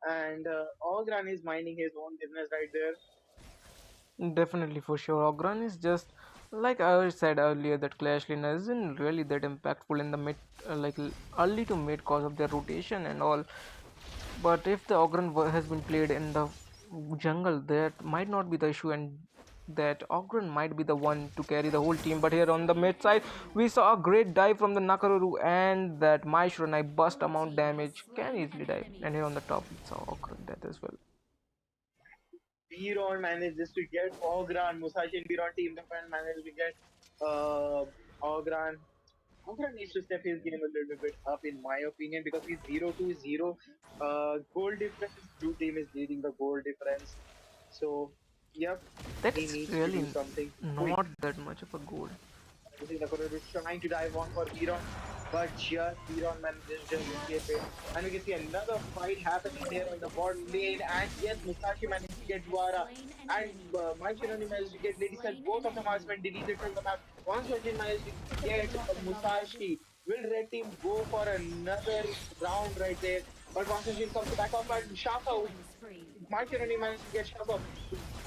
And Ogran is minding his own business right there. Definitely for sure. Ogren is just like I said earlier that Clash Lane isn't really that impactful in the mid, early to mid cause of their rotation and all. But if the Ogren has been played in the jungle, that might not be the issue, and that Ogren might be the one to carry the whole team. But here on the mid side, we saw a great dive from the Nakaruru, and that Maishronai burst amount damage can easily dive. And here on the top, we saw Ogren death as well. Biron manages to get Ogran. Musashi and Biron teamed up and managed to get Ogran. Ogran needs to step his game a little bit up, in my opinion, because he's 0-0. Goal difference. Blue team is leading the goal difference. So, yep, That he is needs to really do something quick. not that much of a goal. This is Nakoru trying to dive on for Biron, but just Biron manages to just escape it. And we can see another fight happening here on the bottom lane. And yes, Musashi managed to get Dwara. And Mike Shironi managed to get Lady Sun. Both of the marksmen deleted from the map. Once Vajin managed to get Musashi. Will Red Team go for another round right there? But once Vajin comes back up and Shaka, Mike Shironi managed to get Shaka.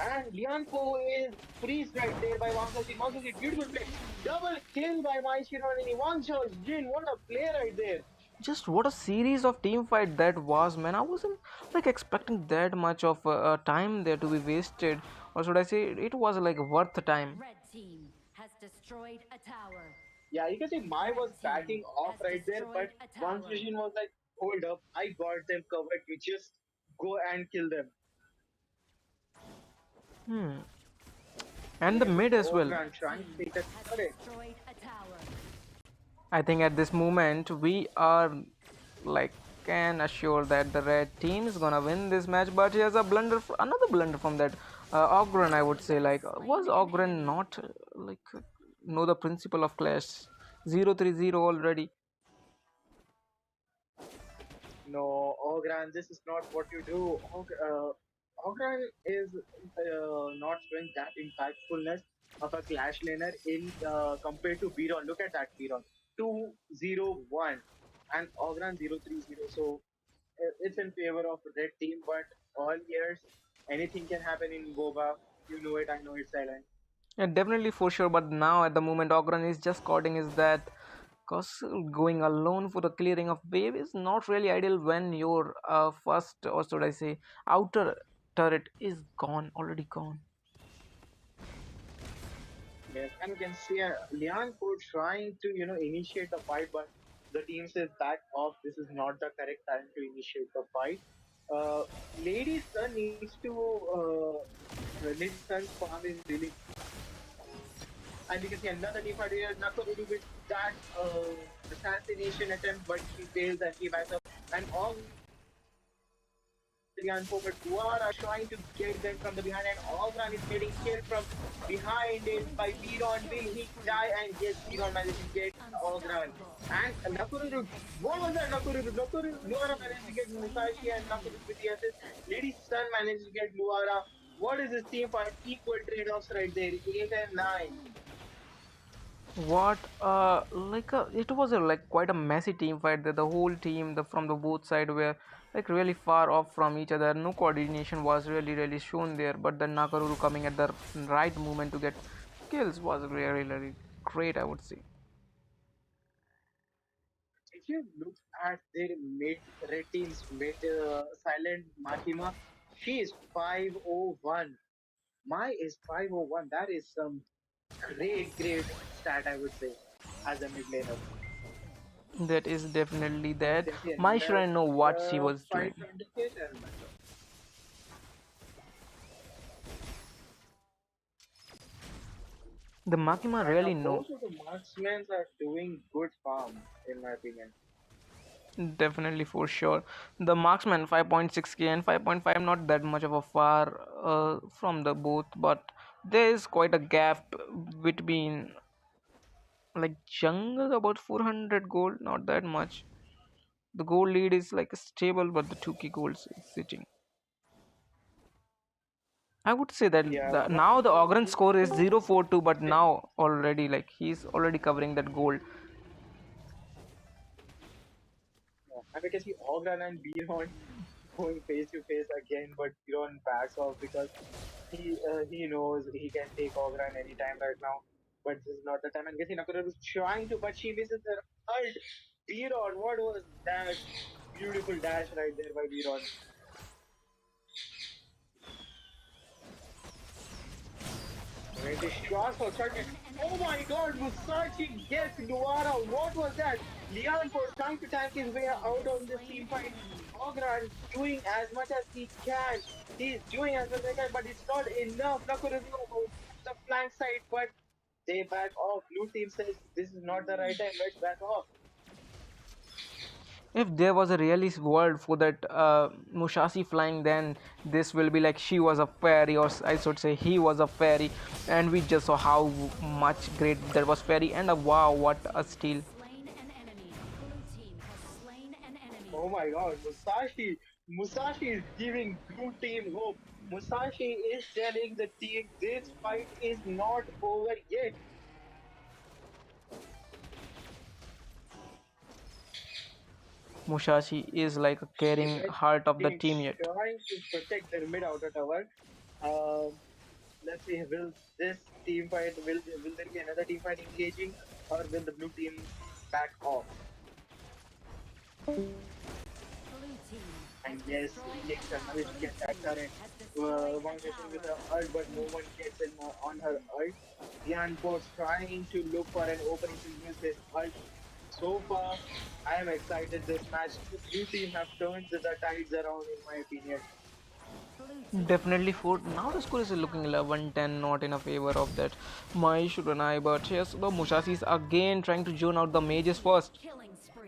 And Lianpo is freeze right there by Wang Soji. Wang Soji, beautiful play. Double kill by Mai Shiranini. Wang Jin, what a play right there. Just what a series of team fight that was, man. I wasn't like expecting that much of time there to be wasted, or should I say, it was like worth the time. Red team has destroyed a tower. Yeah, you can see Mai Red was team backing off has right there, but destroyed a Wang tower. Jin was like, hold up, I got them covered. You just go and kill them. Hmm. And And you the can see mid as well. Ogran trying to take that Has turret. destroyed a tower. I think at this moment we are like can assure that the red team is gonna win this match. But here's a blunder, another blunder from that Ogren, I would say, like, was Ogren not know the principle of clash? 0-3-0 already. No, Ogran, this is not what you do. Ogran is not showing that impactfulness of a Clash laner in compared to Biron. Look at that Biron, 2-0-1 and Ogran 0-3-0. So it's in favor of red team, but all years anything can happen in Boba. You know it, I know it, Silent. Yeah, definitely for sure. But now at the moment, Ogren is just cording is that because going alone for the clearing of wave is not really ideal when your first, or should I say, outer turret is gone, already gone. Yes, and you can see Lian Code trying to, initiate the fight, but the team says back off. This is not the correct time to initiate the fight. Uh, Lady Sun needs to, Lady Sun's farm is really, and you can see another team fight here. Nakoru with that assassination attempt, but he fails and he backs up. And all but Guara trying to get them from the behind, and Ogran is getting killed from behind it by Biron. Will he die? And yes, Biron managed to get Ogran. And Nakuru, what was that? Nakuru, Luara managed to get Musashi and Nakuru with the assist. Lady Sun managed to get Luara. What is this team fight? Equal trade-offs right there, 8 and 9. What it was a like quite a messy team fight there. The whole team, the from the both side were like really far off from each other. No coordination was really shown there. But the Nakaruru coming at the right moment to get kills was really great, I would say. If you look at their mid red team's mid silent Makima, she is 501. My is 501. That is some great stat, I would say, as a mid laner. That is definitely And you that. can see My should I another know what she was fight doing. from the case and The Makima right now really know. both of the marksmen are doing good farm, in my opinion. Definitely for sure. The marksman 5.6k and 5.5 not that much of a far from the both, but there is quite a gap between like jungle about 400 gold, not that much. The gold lead is like stable, but the 2k gold is sitting. I would say that Yeah, now the Ogren score is now 042, but now already like he's already covering that gold. and we can see Ogran and Beyond going face to face again, but Beyond backs off because he knows he can take Ogran anytime right now. But this is not the time. And Gessi Nakura is trying to, but she misses her ult. Biron, what was that beautiful dash right there by Biron? When the shots were started, oh my god, Musashi gets Luara. What was that? Leon was trying to tank his way out on this team fight. Ogran doing as much as he can. He's doing as much as he can, but it's not enough. Nakuru the flank side, but they back off. Blue team says this is not the right time. Let's back off. If there was a realist world for that Musashi flying, then this will be like she was a fairy, or I should say he was a fairy, and we just saw how much great that was fairy, and wow, what a steal! Oh my god, Musashi! Musashi is giving blue team hope. Musashi is telling the team this fight is not over yet. Musashi is like a caring Red heart of the team team yet. trying to protect their mid outer tower. Um, let's see, will this team fight, will there be another team fight engaging, or will the blue team back off? And yes, Elixir managed to get that turret. One mission with her ult, but no one gets in on her ult. Dian Boat's trying to look for an opening to use this ult. So far, I am excited this match. The blue team have turned the tides around, in my opinion. Definitely for now the score is looking 11-10, not in a favor of that my I. But yes, the Musashi is again trying to zone out the mages first,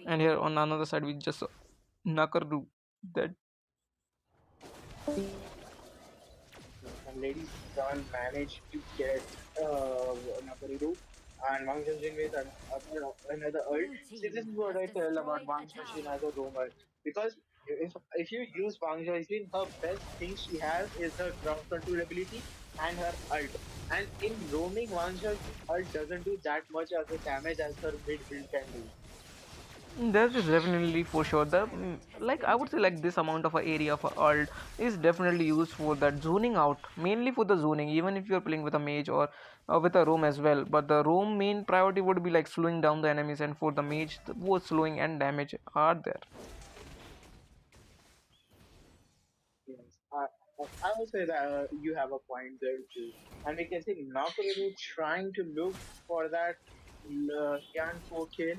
and here on another side we just saw Nakaru that Ladies John managed to get Nakariru and Wang Junjin with another ult. Blue See, this team is what has I tell about destroyed a Wang Junjin tower. as a roamer. Because if you use Wang Junjin, her best thing she has is her ground control ability and her ult. And in roaming, Wang Junjin ult doesn't do that much as a damage as her mid build can do. That is definitely for sure. The Turret has like I been would say like this defeated. amount of a area of a alt is definitely used for that zoning out, mainly for the zoning. Even if you're playing with a mage or with a roam as well, but the roam main priority would be like slowing down the enemies, and for the mage, both slowing and damage are there. Yes, I would say that you have a point there too. And we can see Nakuru trying to look for that Yan Po kill.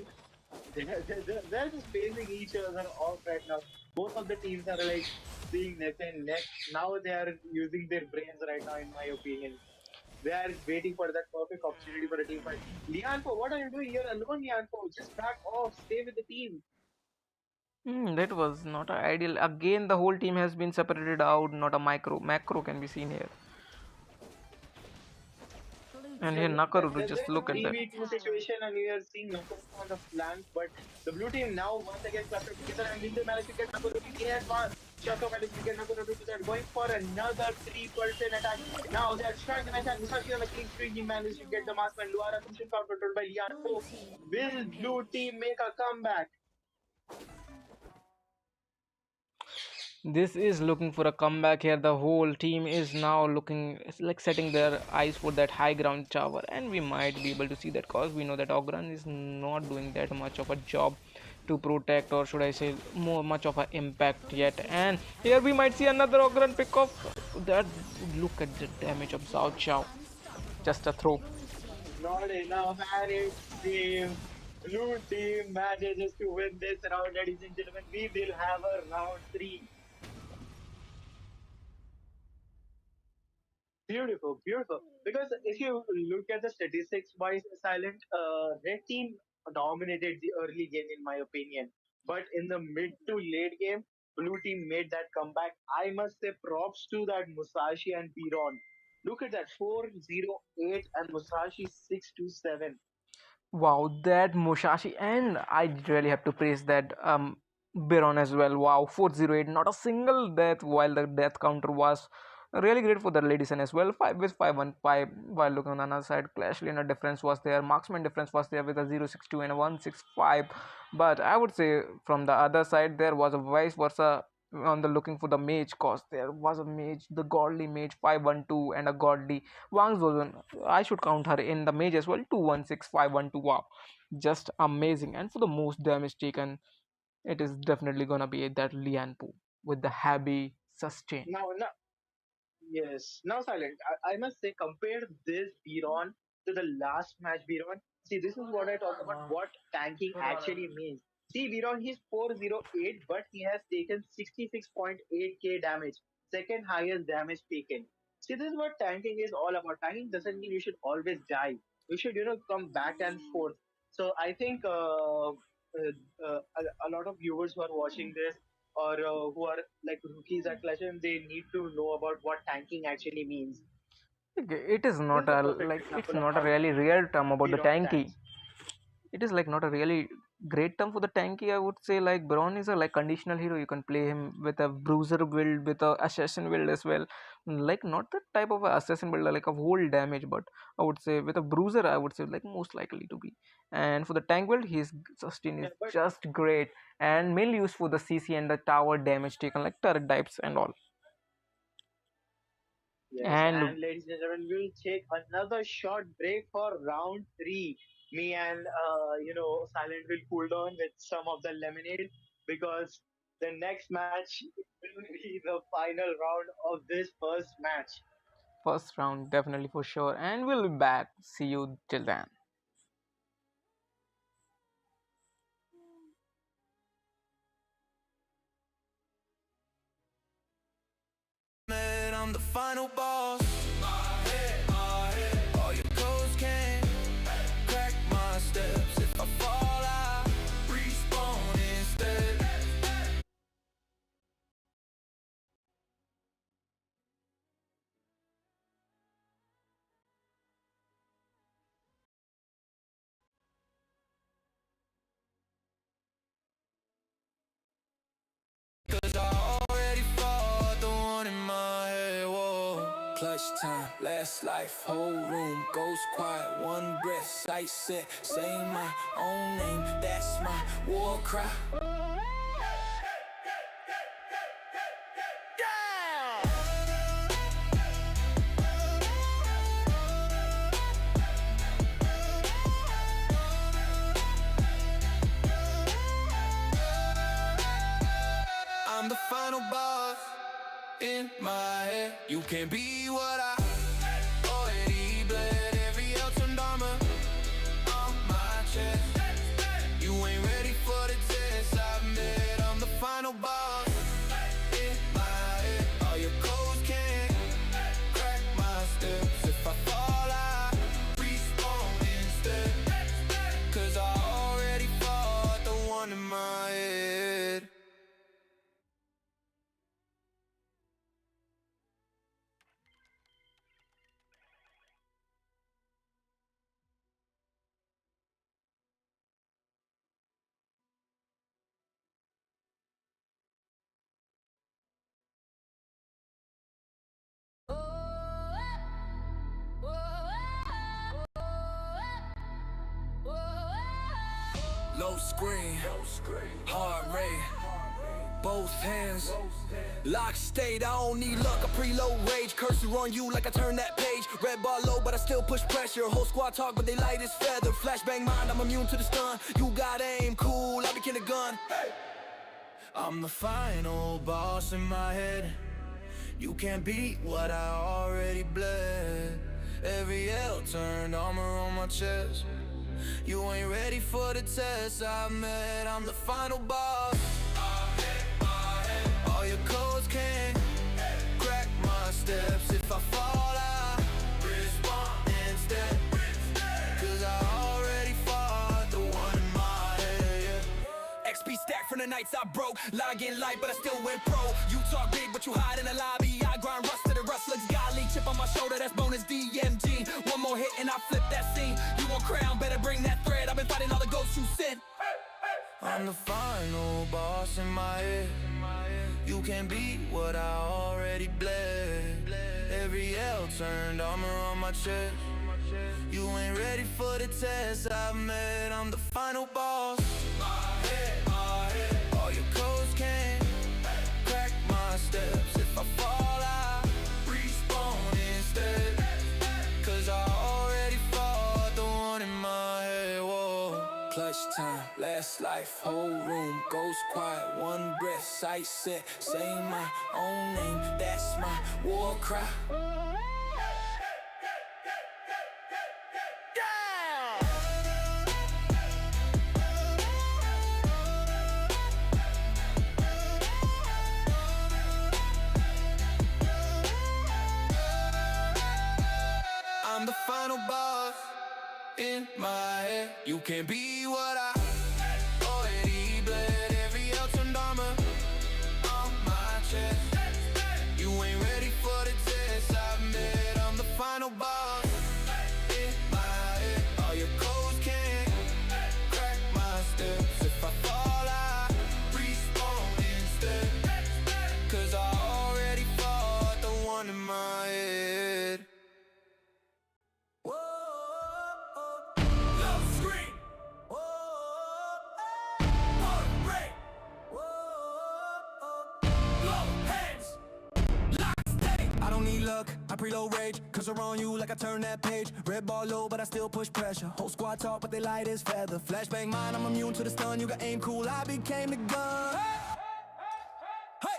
They're just facing each other off right now. Both of the teams are like being neck and neck. Now they are using their brains right now, in my opinion. They are waiting for that perfect opportunity for a team fight. Lianpo, what are you doing? You're alone, Lianpo. Just back off. Stay with the team. That was not ideal. Again, the whole team has been separated out. Not a macro can be seen here. Blue And here There, team has Nakaru, just there's a look at destroyed that. a 3v2 tower. situation, and we are seeing Nakuru on the flank, but the blue team now once again clustered together, and will they manage to get Nakuru? They advance. Shako managed to get Nakuru to that, going for another 3% attack. Now they are trying to match, and Musashi on the killing spree. He managed to get the marksman. Luara Crucial found controlled by Blue Lianpo. team Will blue rampage. team make a comeback? This is looking for a comeback here. The whole team is now looking, it's like setting their eyes for that high ground tower, and we might be able to see that cause we know that Ogran is not doing that much of a job to protect, or should I say, more much of an impact yet. And here we might see another Ogran pick off. That look at the damage of Zhao Chao. Just a Unstoppable. throw. Blue team Not enough, and it seems blue team manages to win this round, ladies and gentlemen. We will have a round three. Beautiful, beautiful. Because if you look at the statistics wise, Silent, red team dominated the early game, in my opinion. But in the mid to late game, blue team made that comeback. I must say props to that Musashi and Piron. Look at that 408 and Musashi 627. Wow, that Mushashi, and I really have to praise that Biron as well. Wow, 408, not a single death, while the death counter was really great for the ladies and as well. 5 with 515, while looking on the other side, Clash Liner difference was there, marksman difference was there with a 062 and a 165. But I would say from the other side, there was a vice versa on the looking for the mage, cause there was a mage, the godly mage 512, and a godly Wang's version. I should count her in the mage as well. 216512. Wow, just amazing. And for the most damage taken, it is definitely gonna be that Lian Pu with the heavy sustain. Now, yes. Now, Silent, I must say, compare this Biron to the last match Biron. See, this is what I talk about what tanking actually means. See, Biron, he's 408, but he has taken 66.8k damage, second highest damage taken. See, this is what tanking is all about. Tanking doesn't mean you should always die. You should, come back and forth. So I think a lot of viewers who are watching this or who are like rookies at Clash, and they need to know about what tanking actually means. Okay, it is This not is a a perfect like it's example of not a how really real term about the Biron tanky. tanks. It is like not a really great term for the tanky. I would say like Braun is a like conditional hero. You can play him with a bruiser build, with a assassin build as well. Like not that type of a assassin build like a whole damage, but I would say with a bruiser, I would say like most likely to be. And for the tank build, his sustain Yeah, is but just great and mainly used for the CC and the tower damage taken like turret dives and all. yes, And and ladies and gentlemen, we'll take another short break for round three. Me and Silent will cool down with some of the lemonade because the next match will be the final round of this first match. first round definitely for sure. And we'll be back. See you till then. I'm the final boss. All your codes can crack my steps. If I fall, I respawn instead. Clutch time, last life, whole room goes quiet. One breath, sight set, say my own name. That's my war cry. I'm the final boss in my head. You can't be what I already bled. Every L turned armor on my chest. You ain't ready for the test I've met. I'm the final boss in my head. All your codes can't crack my steps. If I fall, I respawn instead. Cause I already fought the one in my head. Low screen, hard rate, both hands, lock state. I don't need luck, I preload rage. Cursor on you like I turn that page. Red bar low, but I still push pressure. Whole squad talk, but they light as feather. Flashbang mind, I'm immune to the stun. You got aim, cool, I became a gun. I'm the final boss in my head. You can't beat what I already bled. Every L turned armor on my chest. You ain't ready for the test I've met. I'm the final boss. All your codes can't crack my steps. If I fall, I respond instead. Cause I already fought the one in my head. XP stack from the nights I broke. Log in light, but I still went pro. You talk big, but you hide in the lobby. I grind rust to the rust looks godly. Chip on my shoulder, that's bonus DMG. One more hit and I flip that scene. You want crown, better bring that thread. I've been fighting all the ghosts you sent. I'm the final boss in my head. You can't beat what I already bled. Every L turned armor on my chest. You ain't ready for the test I've met. I'm the final boss. All your codes can't crack my steps. If I fall, I respawn instead. Cause I already fought the one in my head. Whoa. Clutch time, last life, whole room goes quiet. One breath, sight set, say my own name. That's my war cry. I'm the final boss in my head. You can't be what I already bled. Every L turned armor on my chest. You ain't ready for the test I've met. I'm the final boss in my head. All your codes can't crack my steps. If I fall, I respawn instead. Cause I already fought the one in my head. I preload rage, cursor on you like I turn that page. Red bar low, but I still push pressure. Whole squad talk, but they light as feather. Flashbang mine, I'm immune to the stun. You got aim, cool, I became the gun. Hey,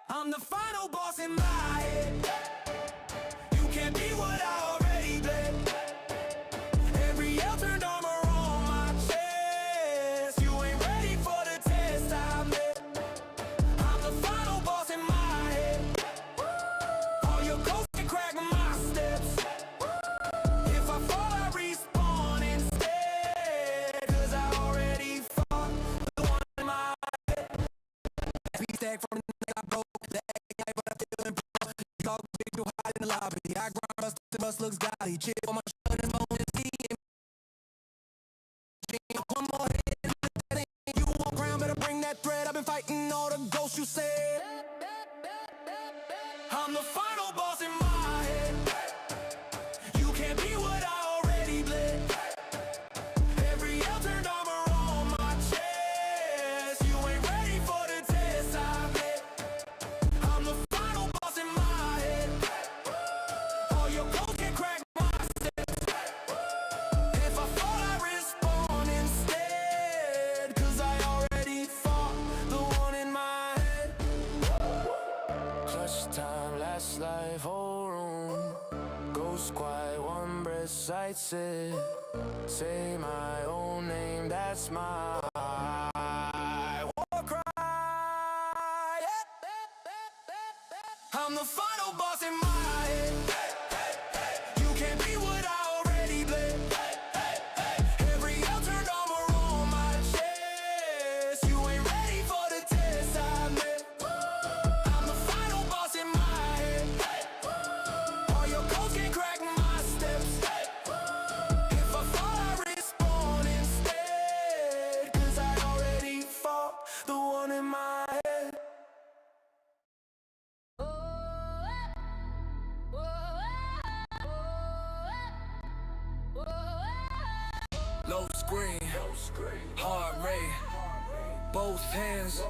I'm the final boss in my head. You can't be what I already bled. Every L turned armor on my chest. You ain't ready for the test I met. I'm the final boss in my head. All your ghosts can crack my steps. If I fall, I respawn instead. Cause I already fought the one in my head. XP stack from the night I broke. Lag, but I still improve. Talk big, you hide in the lobby. I grind rust, the bus looks godly. Chip on my shoulder, bonus DMG. One more hit and that ain't you won't crown, better bring that thread. I've been fighting all the ghosts you said. I'm the final boss in my head. close, quiet, one breath, sights it. Say my own name, that's my war cry. I'm the final boss in my head. You can't be what I already bled. Every altered armor on my chest. You ain't ready for the test I met. I'm the final boss in my head. All your codes can crack my steps. If I fall, I respawn instead. 'Cause I already fought the one in my head. Low screen, heart rate, both hands,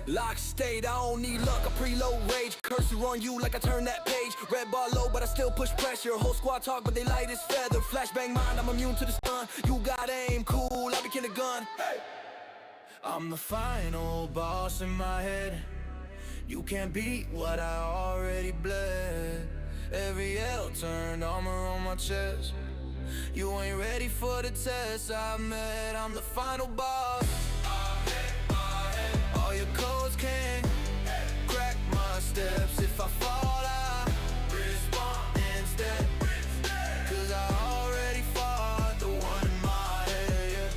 lock state. I don't need luck, I preload rage. Cursor on you like I turn that page. Red bar low, but I still push pressure. Whole squad talk, but they light as feather. Flashbang mind, I'm immune to the stun. You got aim, cool, I be killing gun. I'm the final boss in my head. You can't beat what I already bled. Every L turned armor on my chest. You ain't ready for the test I met. I'm the final boss. All your codes can't crack my steps. If I fall, I respawn instead. 'Cause I already fought the one in my head.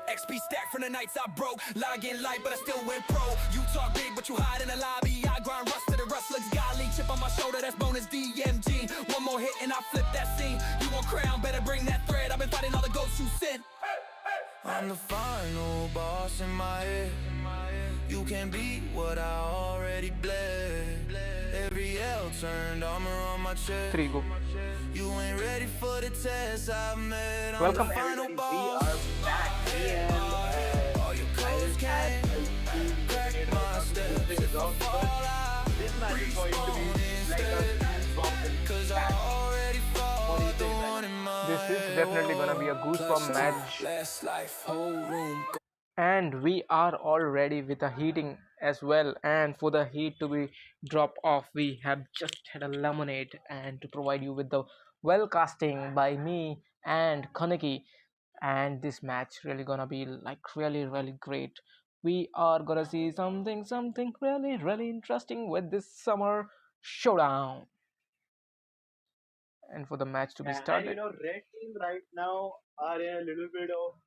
XP stack from the nights I broke. Log in light, but I still went pro. You talk big, but you hide in the lobby. I grind rust to the rust looks godly. Chip on my shoulder, that's bonus DMG. One more hit and I flip that scene. You want crown, better bring that thread. I've been fighting all the ghosts you sent. I'm the final boss in my head. You can't beat what I already bled. Every L turned armor on my chest. 3 go. You ain't ready for the test I met. I'm Welcome. the final Everybody, we boss. are back and All your I codes just had can't crack my steps. If I fall, I this match is going to be like a goosebump 'cause I match. already What do you fought the say, one Simon? in my This is head. definitely gonna be a goosebump match, Last life, whole room. and we are all ready with the heating as well. And for the heat to be drop off, we have just had a lemonade, and to provide you with the well casting by me and Kaneki. And this match really gonna be like really great. We are gonna see something really interesting with this summer showdown. And for the match to be Yeah, and started, red team right now are in a little bit of.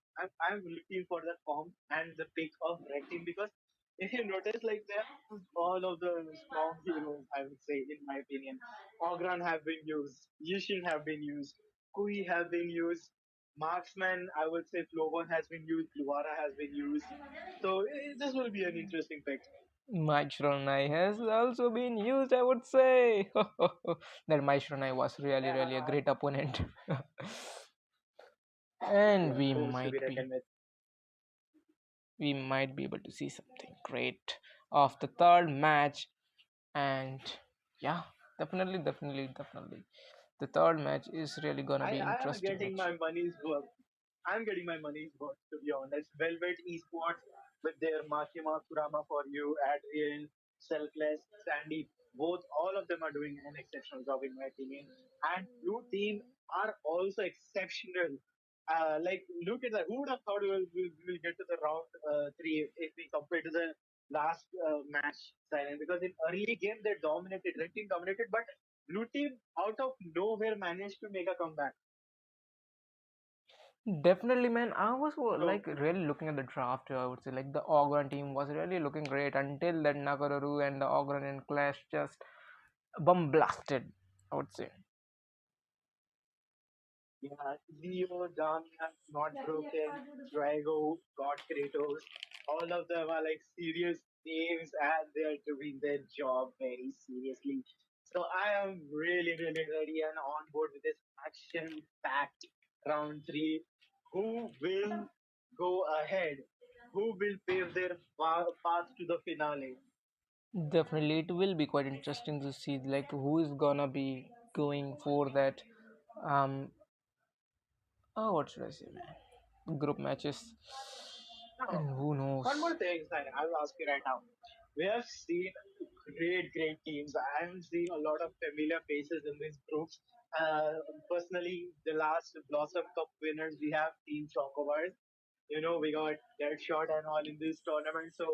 I'm looking for the form and the pick of red team because if you notice, like they have used all of the strong heroes, I would say, in my opinion. Ogran have been used, Yushin have been used, Kui have been used, Marksman, I would say, Flovan has been used, Luara has been used. So this will be an interesting pick. Maichronai has also been used, I would say. That Maichronai was really a Yeah, great opponent. And yeah, force to be reckoned with. we might be able to see something great of the third match. And yeah, definitely the third match is really gonna be I am interesting getting match. my money's worth. I'm getting my money's worth, to be honest. Velvet Esports with their Makima Kurama for you, Adrian, Selfless, Sandy, both, all of them are doing an exceptional job in my opinion. And Blue Team are also exceptional. Like, look at that. Who would have thought we will get to the round three if we compare to the last match, Silent? Because in early game they dominated, Red Team dominated, but Blue Team out of nowhere managed to make a comeback. Definitely, man. I was So like really looking at the draft here. I would say like the Ogren team was really looking great until that Nagararu and the Ogren and Clash just bomb blasted, I would say. yeah, Leo, Damian, Not Broken, Drago, God Kratos, all of them are like serious names and they are doing their job very seriously. So I am really ready and on board with this action-packed round three. Who will go ahead? Who will pave their path to the finale? Definitely, it will be quite interesting to see like who is gonna be going for that. Um, what should I say, man? Group matches, Now, and who knows? one more thing, Sai, I'll ask you right now. We have seen great teams. I am seeing a lot of familiar faces in these groups. Uh, Personally, the last Blossom Cup winners, we have Team Chocobars. We got Deadshot and all in this tournament. So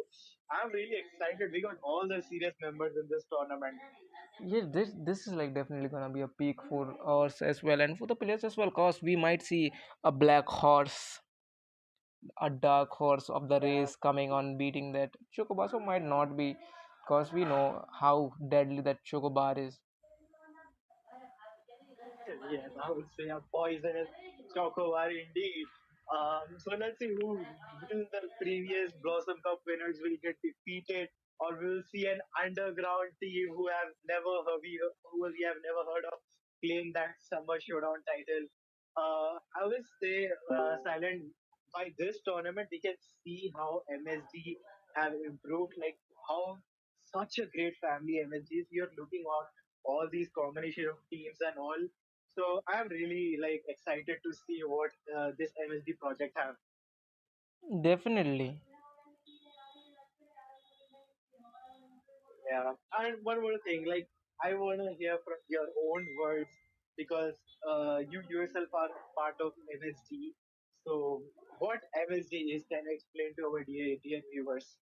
I'm really excited. We got all the serious members in this tournament. Yeah, this is like definitely gonna be a peak for us as well, and for the players as well. Cause we might see a black horse, a dark horse of the Yeah, race coming on beating that Chocobar. So might not be, cause we know how deadly that Chocobar is. yes, I would say a poisonous chocobar indeed. So let's see who will the previous Blossom Cup winners will get defeated, or we'll see an underground team who we have never heard of claim that Summer Showdown title. I would say, Silent, by this tournament we can see how MSD have improved, like how such a great family MSD is. You're looking at all these combination of teams and all, so I'm really like excited to see what this MSD project have. Definitely. Yeah, and one more thing, like I want to hear from your own words because you yourself are part of MSD. So, what MSD is? Can you explain to our dear viewers?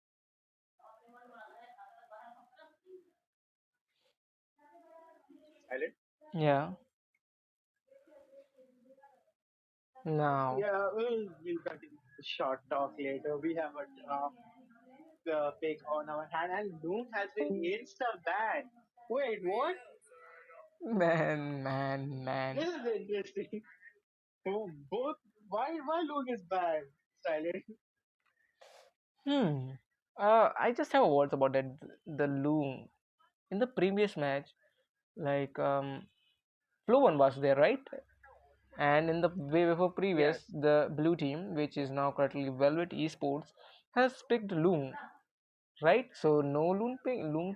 Silent. Yeah. Now. Yeah, we'll continue the short talk later. We have a draft pick on our hand, and Loom has been insta banned. Wait, what? Man, man, man. This is interesting. Both. Why Loom is banned? Silent. Hmm. I just have words about that. The loom in the previous match, like Flow one was there, right? And in the way before Yes. previous, the blue team, which is now currently Velvet Esports, has picked Loom, right? So no Loom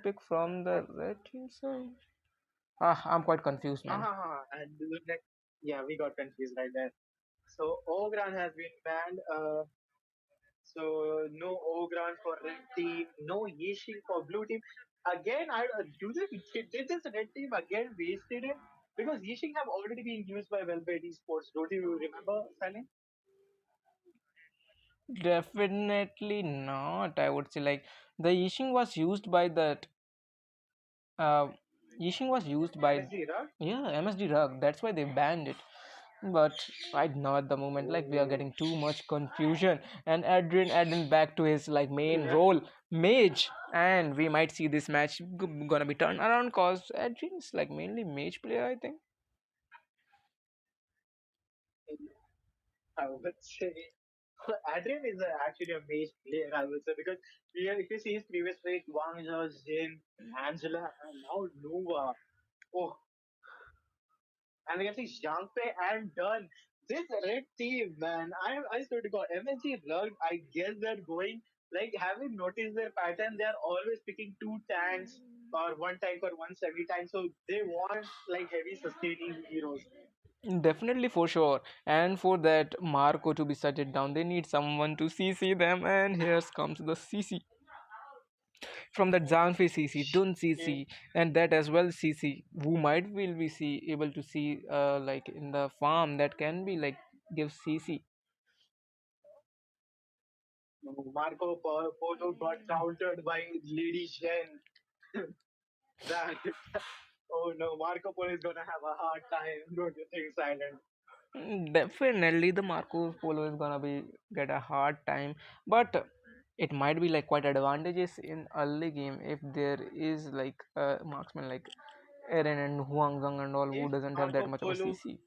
pick from the red team side. Ah, I'm quite confused, man. And yeah, we got confused right there. So Ogran has been banned. So no Ogran for red team, no Yishing for blue team. Again, I do they did this red team again wasted it because Yishing have already been used by Velvet Esports. Don't you remember, Silent? Definitely not. I would say like the Yishing was used by that. Uh, Yishing was used by MSD, right? yeah MSD Rug. That's why they banned it. But right now at the moment, like we are Oh, getting too much confusion, and Adrian adding back to his like main yeah. role, mage, and we might see this match gonna be turned around cause Adrian's like mainly mage player, I think. I would say Adrian is actually a mage player, I would say, because if you see his previous play, Wang Zhao, Jin, Angela, and now Nova. Oh, and we can see Zhang Fei and Dunn. This red team, man, I swear to God, MSG rugged. I guess they're going, like, have you noticed their pattern? They're always picking two tanks or one tank or one semi tank. So they want, like, heavy sustaining heroes. Definitely for sure. And for that Marco to be shutted down, they need someone to CC them. And here comes the CC from that Zanfi CC, Dun CC, and that as well CC. Who might will we see able to see like in the farm that can be like give CC. Polo got countered by Lady Shen. that oh no, Marco Polo is gonna have a hard time. Don't you think, Silent? Definitely, the Marco Polo is gonna be get a hard time, but it might be like quite advantageous in early game if there is like a marksman like Eren and Huang Zhang and all who If doesn't have that Marco much of a Polo, CC.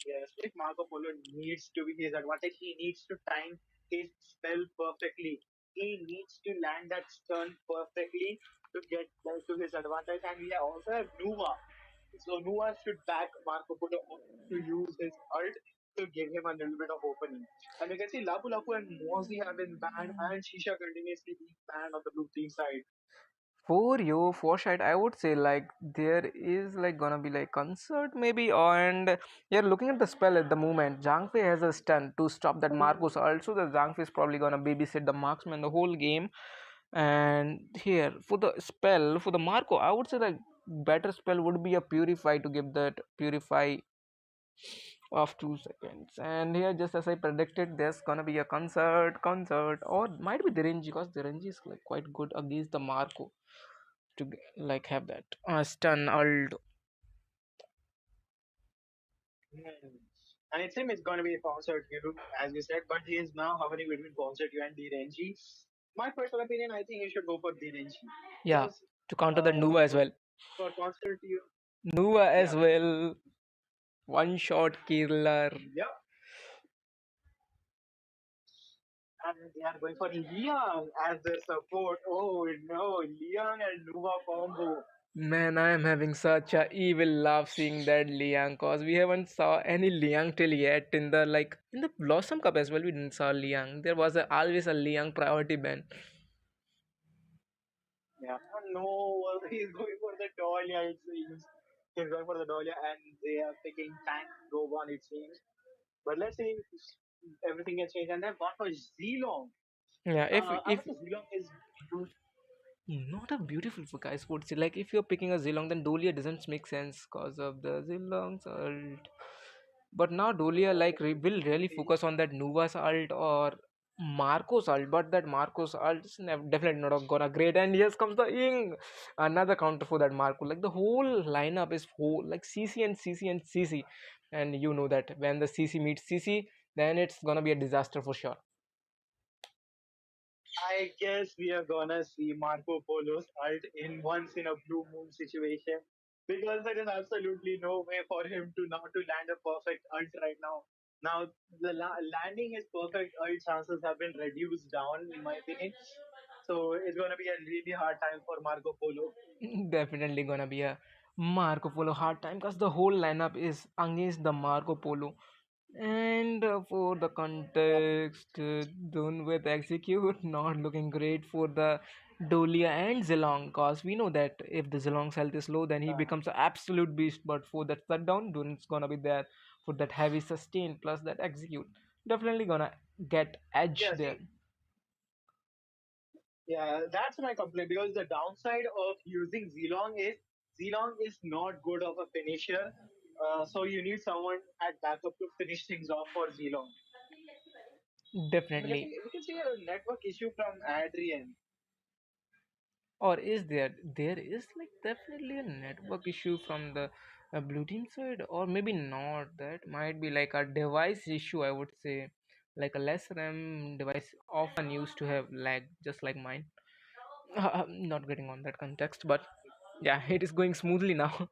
yes, if Marco Polo needs to be his advantage, he needs to time his spell perfectly. He needs to land that stun perfectly to get to his advantage. And we also have Nuva. So Nuva should back Marco Polo up to use his ult to give him a little bit of opening. And you can see Lapu Lapu and Mozi have been banned, and Shisha continuously being banned on the blue team side. For your foresight, I would say like there is like gonna be like concert maybe, and you're looking at the spell at the moment. Zhang Fei has a stun to stop that Marcus. Also, the Zhang Fei is probably gonna babysit the marksman the whole game. And here for the spell for the Marco, I would say like better spell would be a purify to give that purify of 2 seconds. And here, just as I predicted, there's gonna be a concert, or might be Direnji because Direnji is like quite good against the Marco to like have that stun ult. Hmm. And it seems it's going to be a concert, as you said, but he is now hovering between concert you and DNG. My personal opinion, I think you should go for DNG Yeah, because to counter the Nuva as uh, well. for concert you, Nuva yeah, as well. One shot killer. yeah, and they are going for Liang as their support. Oh no, Liang and Nuva combo. Man, I am having such a evil laugh seeing that Liang cause we haven't saw any Liang till yet in the in the Blossom Cup as well. We didn't saw Liang. There was always a Liang priority ban. Yeah, no, he's going for the Dahlia, it seems. He's going for the Dahlia, and they are picking Tank Go on, it seems. But let's see if everything can change. And they've gone for Zilong. Yeah, I if would say Zilong is good. not a beautiful for guys would say like if you're picking a Zilong then Dolia doesn't make sense cause of the Zilong's ult. But now Dolia will really Exactly. focus on that Nuva's ult or Marco's ult, but that Marco's ult is definitely not gonna great. And here comes the Ing, another counter for that Marco. Like the whole lineup is whole like CC and CC and CC, and you know that when the CC meets CC, then it's gonna be a disaster for sure. I guess we are gonna see Marco Polo's ult in once in a blue moon situation because there is absolutely no way for him to now to land a perfect ult right now. Now the landing his perfect ult chances have been reduced down in my opinion. So it's gonna be a really hard time for Marco Polo. Definitely gonna be a Marco Polo hard time because the whole lineup is against the Marco Polo. And for the Yeah, context, done with execute, not looking great for the Dolia and Zilong because we know that if the Zilong's health is low, then he yeah, becomes an absolute beast. But for that shutdown, Dun's gonna be there for that heavy sustain plus that execute. Definitely gonna get edge yeah. there. See, yeah, that's my complaint because the downside of using Zilong is not good of a finisher. So you need someone at backup to finish things off for Zilong. And Definitely. we can see a network issue from Adrian. Or is there is like definitely a network issue from the blue team side, or maybe not. That might be like a device issue, I would say, like a less RAM device often used to have lag just like mine. Not getting on that context, but yeah, it is going smoothly now.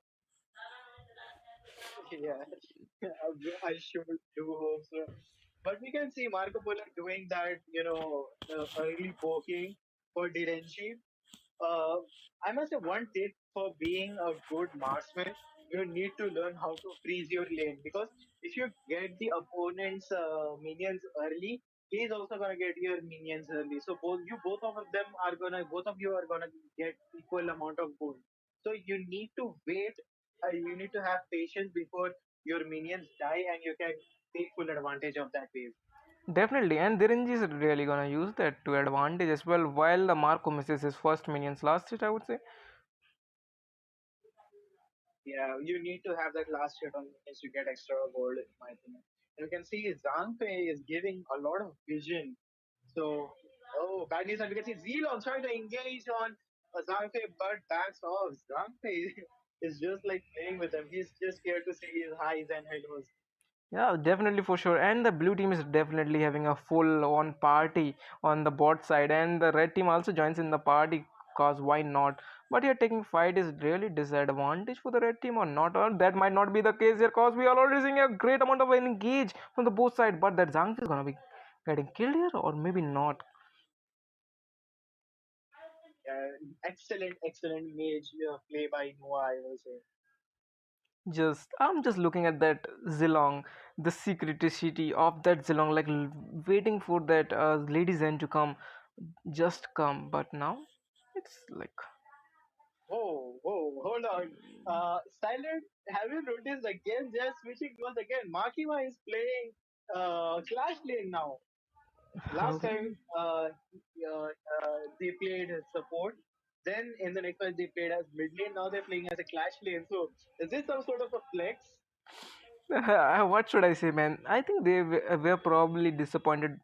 Yeah, I should do hope so. But we can see Marco Polo doing that, early poking for Direnchi. Uh, I must say one tip for being a good marksman, you need to learn how to freeze your lane because if you get the opponent's minions early, he's also gonna get your minions early. So both of you are gonna get equal amount of gold. So you need to wait. You need to have patience before your minions die, and you can take full advantage of that wave. Definitely, and Direnji is really gonna use that to advantage as well. While the Marco misses his first minions last hit, I would say. Yeah, you need to have that last hit on minions to get extra gold, in my opinion. And you can see Zhangfei is giving a lot of vision. So, oh, bad news. And we can see Zilong trying to engage on Zhangfei, but backs off. Zhangfei is just like playing with him. He's just scared to see his highs and hellos. Yeah, definitely for sure. And the blue team is definitely having a full on party on the bot side, and the red team also joins in the party cause why not? But here taking fight is really disadvantage for the red team or not? Or that might not be the case here cause we are already seeing a great amount of engage from the both side. But that Zhang is gonna be getting killed here or maybe not. Excellent mage play by Noah, I will say. Just I'm just looking at that Zilong, the secreticity of that Zilong, like waiting for that Lady Zen to come, just come. But now it's like Whoa, whoa, hold on. Silent, have you noticed again? Just switching once again. Makima is playing Clash Lane now. Last okay, time they played support. Then in the next match they played as mid lane. Now they're playing as a clash lane. So is this some sort of a flex? What should I say, man? I think they were probably disappointed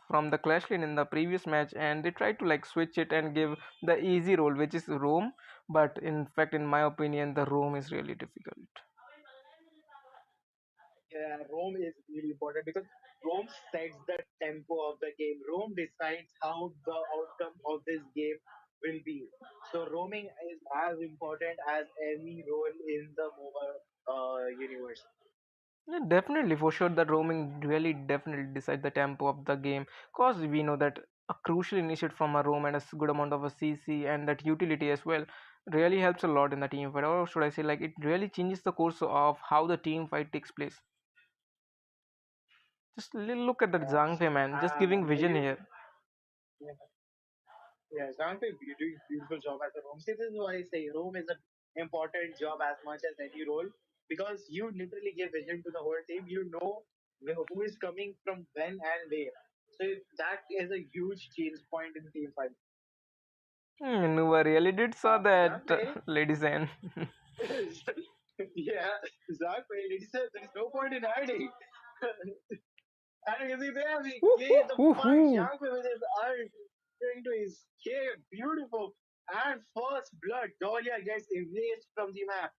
from the Clash Lane in the previous match, and they tried to like switch it and give the easy role, which is Roam. But in fact, in my opinion, the Roam is really difficult. Yeah, Rome is really important because Rome sets the tempo of the game. Rome decides how the outcome of this game will be. So roaming is as important as any role in the MOBA universe. Yeah, definitely, for sure, the roaming really definitely decide the tempo of the game. Cause we know that a crucial initiate from a roam and a good amount of a CC and that utility as well really helps a lot in the team fight. Or should I say, like it really changes the course of how the team fight takes place. Just look at the Yes. Zhangfei man, just giving vision You, here. yeah, yeah, Zhangfei doing beautiful job as a Rome. See, this is why I say Rome is an important job as much as any role because you literally give vision to the whole team. You know who is coming from when and where. So that is a huge change point in team fight. Nuva really did saw that, Zhangfei, ladies and yeah, Zhangfei, he said there is no point in hiding. And you can see there we play the fight. Woohoo! Zhangfei with his art going to his cave. Beautiful. And first blood, Dahlia gets erased from the map.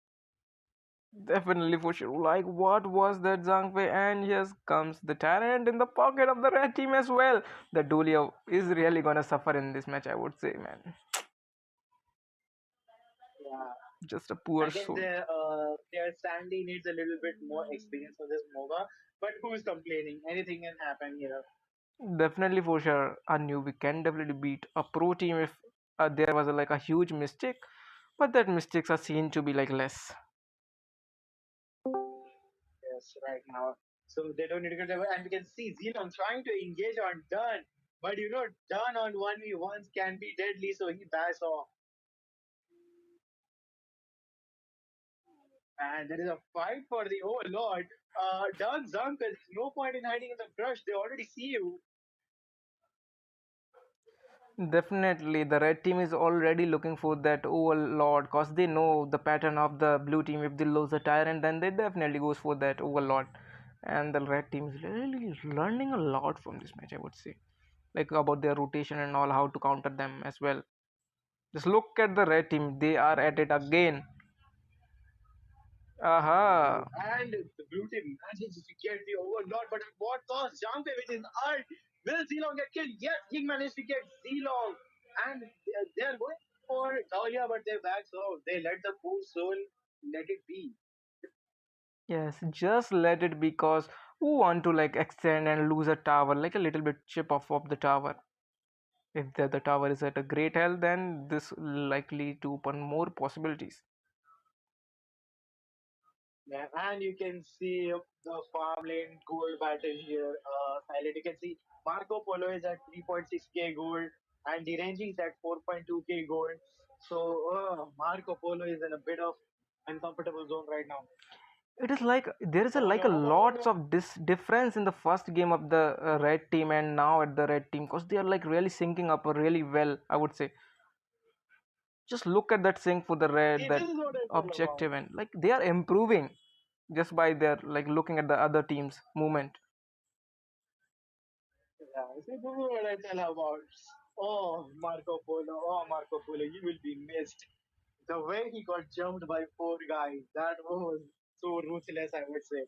Definitely for sure. Like, what was that Zhangfei? And yes, comes the Tyrant in the pocket of the red team as well. The Dulia is really gonna suffer in this match, I would say, man. Yeah. Just a poor I guess soul. their Sandy needs a little bit more experience for this MOBA. But who's complaining? Anything can happen here. Definitely for sure, a newbie can definitely beat a pro team if there was like a huge mistake, but that mistakes are seen to be like less. Yes, right now. So they don't need to get away. And we can see Xenon trying to engage on Dun. But you know, Dun on 1v1s can be deadly, so he backs off. And there is a fight for the Overlord. Dun Zunk, there's no point in hiding in the brush. They already see you. Definitely, the red team is already looking for that overlord because they know the pattern of the blue team. If they lose a tyrant, then they definitely goes for that overlord. And the red team is really learning a lot from this match, I would say, like about their rotation and all, how to counter them as well. Just look at the red team; they are at it again. Aha! And the blue team manages to get the Overlord, but at what cost? Jampe with his ult. Will Zilong get killed? Yes, he managed to get Zilong. And they're going for Dahlia, but they back so they let the poor soul let it be. Yes, just let it be, cause who want to like extend and lose a tower, like a little bit chip off of the tower. If the tower is at a great health, then this likely to open more possibilities. Yeah, and you can see the farmland gold battle here. Silent. You can see Marco Polo is at 3.6k gold, and the ranging is at 4.2k gold. So Marco Polo is in a bit of uncomfortable zone right now. It is like there is a Oh like a no! Oh lots no! of this difference in the first game of the red team and now at the red team, because they are like really syncing up really well, I would say. Just look at that sync for the red, See, this that is what I tell about. objective, and like they are improving just by their like looking at the other team's movement. Yeah, see, this is what I tell about. Oh, Marco Polo! Oh, Marco Polo! You will be missed. The way he got jumped by four guys, that was so ruthless, I would say.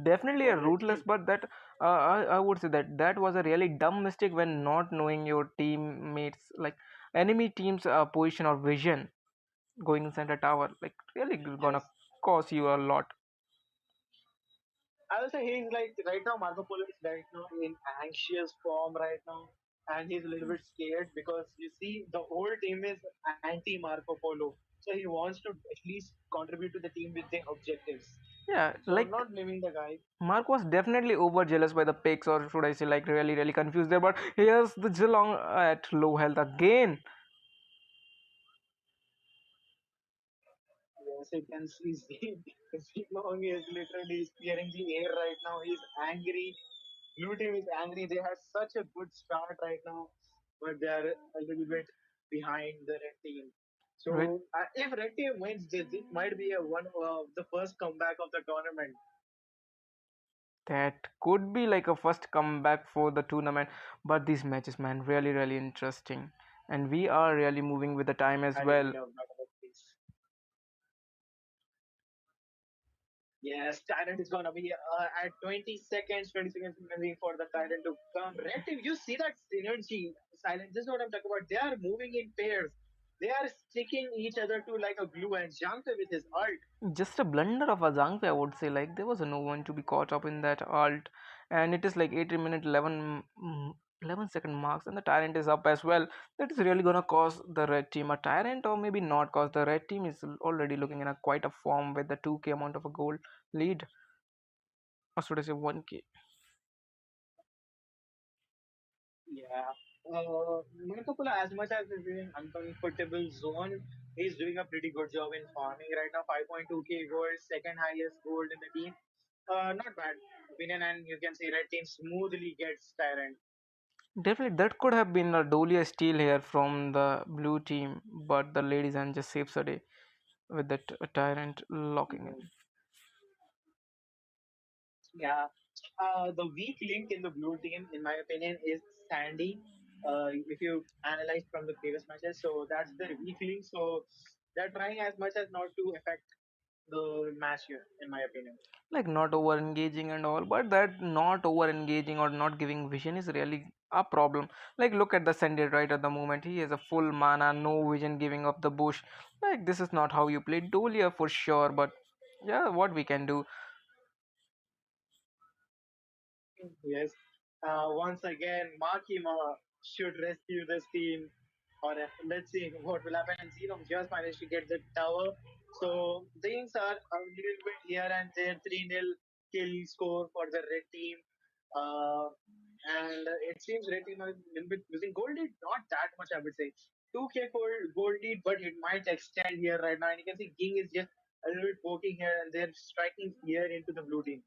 Definitely a But rootless, but that I would say that that was a really dumb mistake when not knowing your teammates, like enemy team's position or vision going inside a tower, like really gonna yes, cost you a lot. I would say he's like right now. Marco Polo is right now in anxious form right now, and he's a little bit scared because you see the whole team is anti Marco Polo, so he wants to at least contribute to the team with their objectives. Yeah, So I'm like not blaming the guy. Mark was definitely over jealous by the picks, or should I say, like really confused there. But here's the Geelong at low health again. Yes, you can see Zilong is literally spearing the air right now. He's angry. Blue team is angry. They had such a good start right now, but they are a little bit behind the red team. Right. So if Red Team wins this might be a one of the first comeback of the tournament. That could be like a first comeback for the tournament, but these matches, man, really, really interesting. And we are really moving with the time as I really well. love that about this. Yes, Tyrant is gonna be at 20 seconds. 20 seconds remaining for the Tyrant to come. Red Team, you see that synergy? Silent. This is what I'm talking about. They are moving in pairs. They are sticking each other to like a glue. And Jante with his ult. Just a blunder of Azangpe, I would say. Like there was no one to be caught up in that alt, and it is like 80 minute 11 second marks, and the tyrant is up as well. That is really gonna cause the red team a tyrant, or maybe not, cause the red team is already looking in a quite a form with the 2k amount of a goal lead, or should I say 1k. Yeah. Marco as much as he's in uncomfortable zone, he's doing a pretty good job in farming right now. 5.2k gold, second highest gold in the team. Not bad opinion, and you can see red team smoothly gets Tyrant. Definitely, that could have been a Dolia steal here from the blue team, but the ladies and just saves the day with that tyrant locking in. Yeah. The weak link in the blue team, in my opinion, is Sandy. If you analyze from the previous matches, so that's their weak link. So they're trying as much as not to affect the match here, in my opinion. Like not over engaging and all, but that not over engaging or not giving vision is really a problem. Like look at the Sended right at the moment, he has a full mana, no vision, giving up the bush. Like this is not how you play Dolia for sure, but yeah, what we can do. Yes. Once again, Makima should rescue this team. Or let's see what will happen. And Xenom just managed to get the tower. So things are a little bit here and there. 3-0 kill score for the red team. Uh, and it seems red team are a little bit losing. Gold lead, not that much, I would say. 2k for gold lead, but it might extend here right now. And you can see King is just a little bit poking here and they're striking here into the blue team.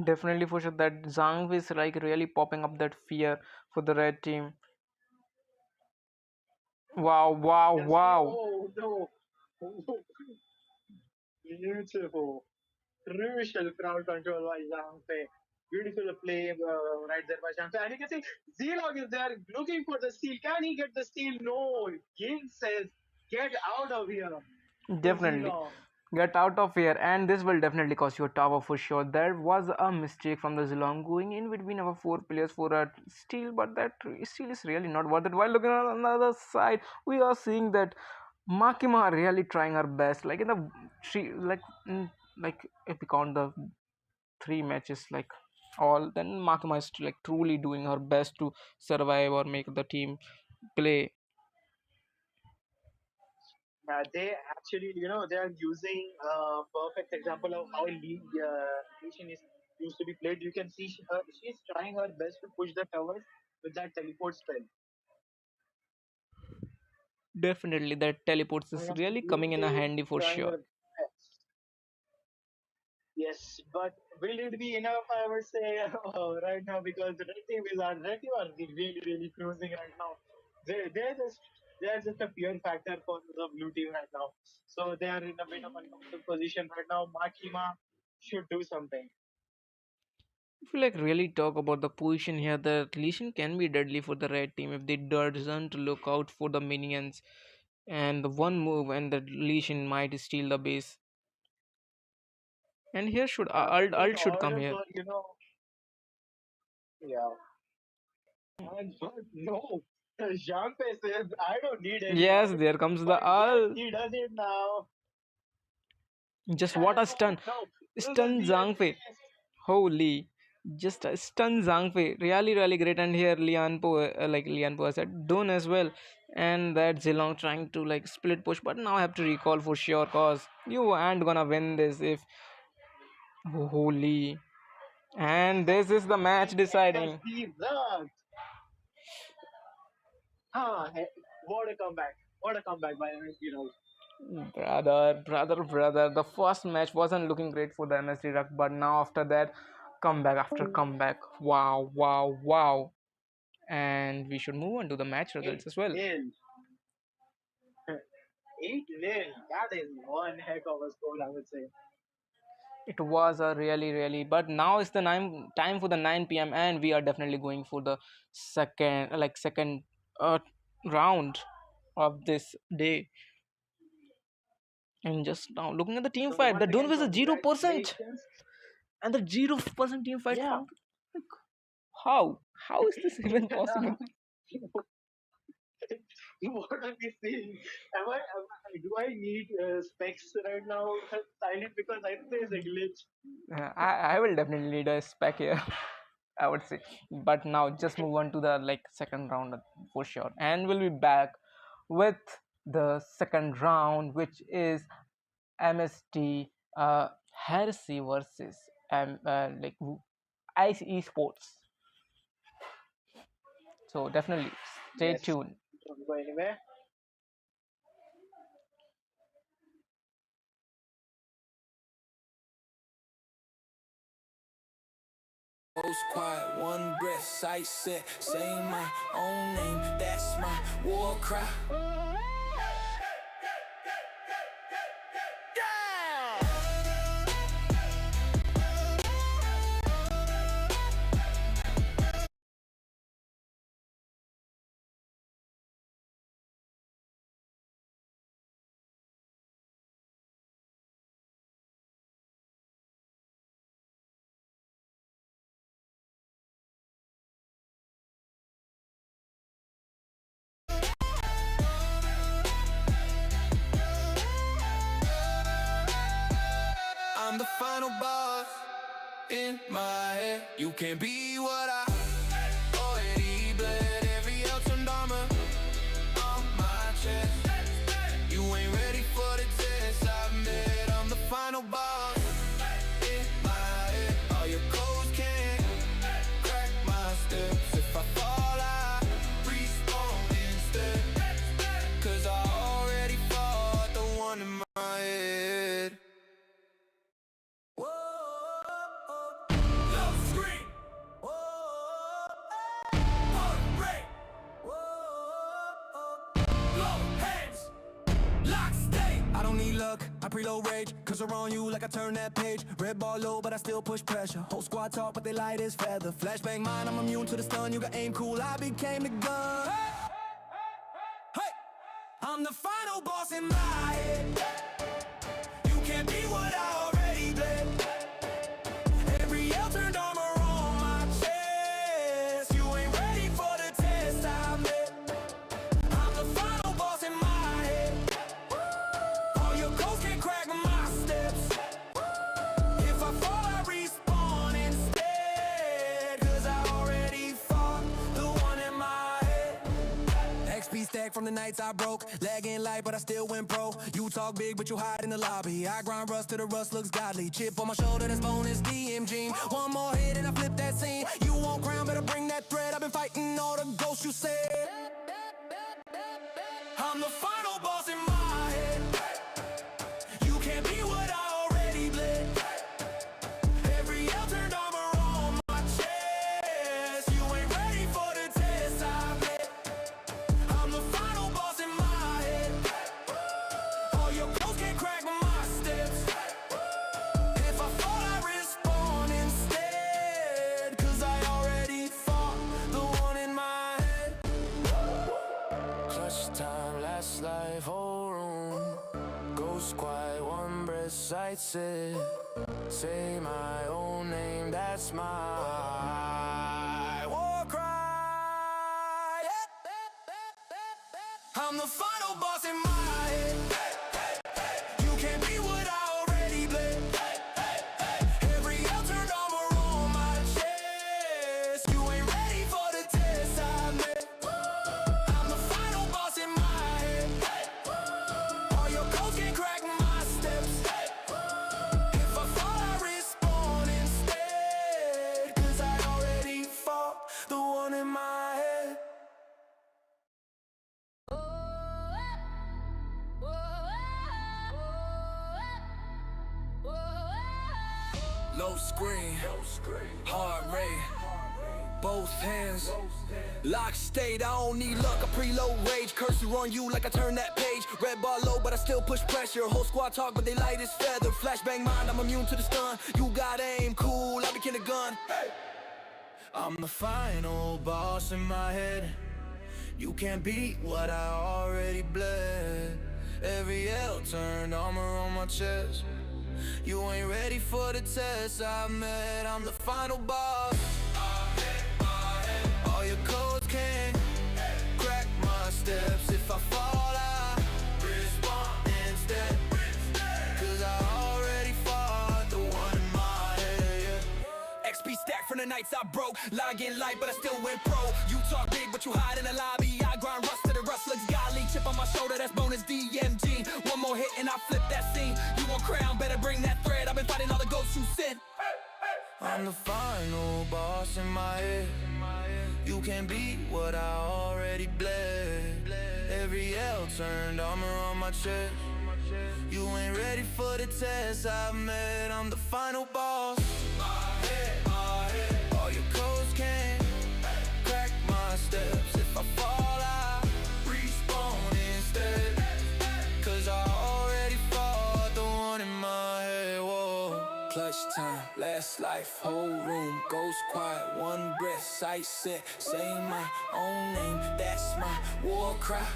Definitely for sure that Zhang is like really popping up that fear for the red team. Wow, wow, You can see, wow. oh no, beautiful, crucial crowd control by Zhangfei. Beautiful play right there by Zhangfei. And you can see Zilog is there looking for the steal. Can he get the steal? No. Ying says, get out of here to Definitely. Zilong. Get out of here, and this will definitely cost you a tower for sure. There was a mistake from the Zilong going in between our four players for a steal, but that steal is really not worth it. While looking on another side, we are seeing that Makima are really trying her best. Like in the three, like if we count the three matches, like all, then Makima is like truly doing her best to survive or make the team play. They actually, they are using a perfect example of how Legion is used to be played. You can see she's trying her best to push the towers with that teleport spell. Definitely, that teleports is And really blue coming in a team handy for trying sure. her best. Yes, but will it be enough? I would say right now because the red team are really really cruising right now. They're just a fear factor for the blue team right now. So they are in a bit of uncomfortable position right now. Makima should do something. If we like really talk about the position here, the lesion can be deadly for the red team if they doesn't look out for the minions. And the one move and the lesion might steal the base. And here should In ult should come order here. for yeah, and but no, Jean-Pierre says I don't need any Yes, art, there comes the but yes, ult. he does it now. Just what And a stun! oh no, this is a Stun DH Zhangfei. test. Holy, just a stun Zhangfei. Really, really great. And here Lian Po said, Done as well. And that Zilong trying to like split push, but now I have to recall for sure, cause you ain't gonna win this if holy. And this is the match And deciding. MSD sucks. What a comeback. What a comeback by MSD now. Brother. The first match wasn't looking great for the MSD Ruck, but now after that, comeback after comeback. Wow, wow, wow. And we should move on to the match results as well. 8-0. 8-0. That is one heck of a score, I would say. It was a really, but now it's the time for the 9 p.m. and we are definitely going for the second uh, round of this day. And just now looking at the team So fight, the once Dune again, was a 0%, congratulations. and the 0% team fight Yeah. found. Like, how is this even possible? What are we seeing? Do I need specs right now silent because I think there's a glitch. I will definitely need a spec here. I would say. But now just move on to the second round for sure. And we'll be back with the second round, which is MSD Heresy versus Ice Esports. So definitely stay Yes. tuned. Don't go anywhere. Most quiet, one breath, sight set, say my own name, that's my war cry. I'm the final boss in my head. You can't be what I already bled. Every L turned armor on my chest. You ain't ready for the test I met. I'm the final boss in my head. All your codes can't crack my steps. If I fall, I respawn instead. Cause I already fought the one in my head. Love scream. Heart rate. Blow hands. Lock stay. I don't need luck, I preload rage. Cause around you like I turn that page. Red bar low, but I still push pressure. Whole squad talk, but they light as feather. Flashbang mine, I'm immune to the stun. You got aim cool, I became the gun. Hey, I'm the final boss in my head. You can't be what I already bled. Every L turned armor on my chest. You ain't ready for the test I met. I'm the final boss in my head. All your codes can't crack my steps. If I fall, I respawn instead. Cause I already fought the one in my head. XP stack from the nights I broke. Lagging light, but I still went pro. You talk big, but you hide in the lobby. I grind rust till the rust looks godly. Chip on my shoulder, that's bonus DMG. One more hit and I flip that scene. You won't crown, better bring that thread. I've been fighting all the ghosts you said. I'm the final boss in my head. You can't be what I already bled. Every L turned armor on my chest. You ain't ready for the test I met. I'm the final boss in my head. All your clothes can't crack my steps. If I fall, I respawn instead. Cause I already fought the one in my head. Clutch time, last life, whole room. Ghost quiet, one breath, sight set. Say my own name, that's my war cry. I'm the final boss in my head. You can't be what I already bled. Every L turned armor on my chest. You ain't ready for the test I met. I'm the final boss in my head. All your codes can't crack my steps. If I fall, I respawn instead. Cause I already fought the one in my head. Low screen, heart rate, both hands. Lock state, I don't need luck, I preload rage. Cursor on you like I turn that page. Red bar low, but I still push pressure. Whole squad talk, but they light as feather. Flashbang mind, I'm immune to the stun. You got aim, cool, I became a gun. I'm the final boss in my head. You can't beat what I already bled. Every L turned armor on my chest. You ain't ready for the test I met. I'm the final boss. All your codes can't crack my steps. If I fall, I respond instead. Cause I already fought the one in my head, yeah. XP stack from the nights I broke. Log in light, but I still went pro. You talk big, but you hide in the lobby. I grind rust to the rust looks godly. Chip on my shoulder, that's bonus DMG. One more hit and I flip that scene. You want crown, better bring that thread. I've been fighting all the ghosts you sent. I'm the final boss in my head. You can't beat what I already bled. Every L turned armor on my chest. You ain't ready for the test I've met. I'm the final boss. All your codes can't crack my steps. If I fall, I respawn instead. Cause I already fought the one in my head. Whoa. Clutch time, last life, whole room goes quiet. One breath, sight set, say my own name, that's my war cry.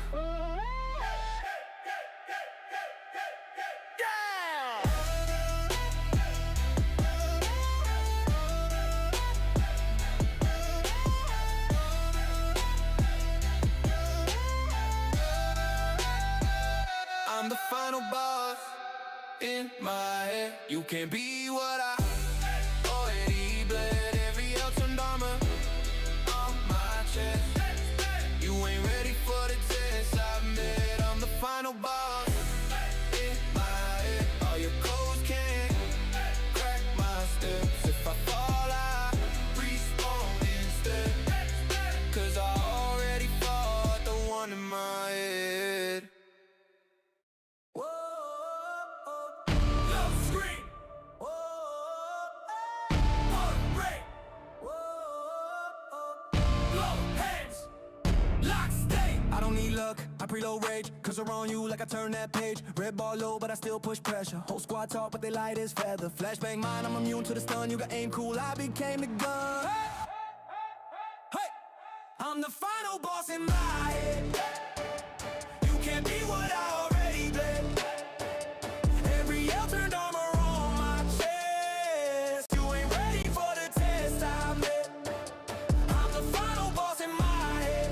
I'm the final boss in my head. You can't be what I already bled. Every L turned armor on my chest. You ain't ready for the test I've met. I'm the final boss in my head. All your codes can't crack my steps. If I fall, I respawn instead. Cause I already fought the one in my head. I preload rage, cause around you like I turn that page. Red bar low, but I still push pressure. Whole squad talk, but they light as feather. Flashbang mine, I'm immune to the stun. You got aim, cool, I became the gun. Hey, I'm the final boss in my head. You can't be what I already bled. Every L turned armor on my chest. You ain't ready for the test I met. I'm the final boss in my head.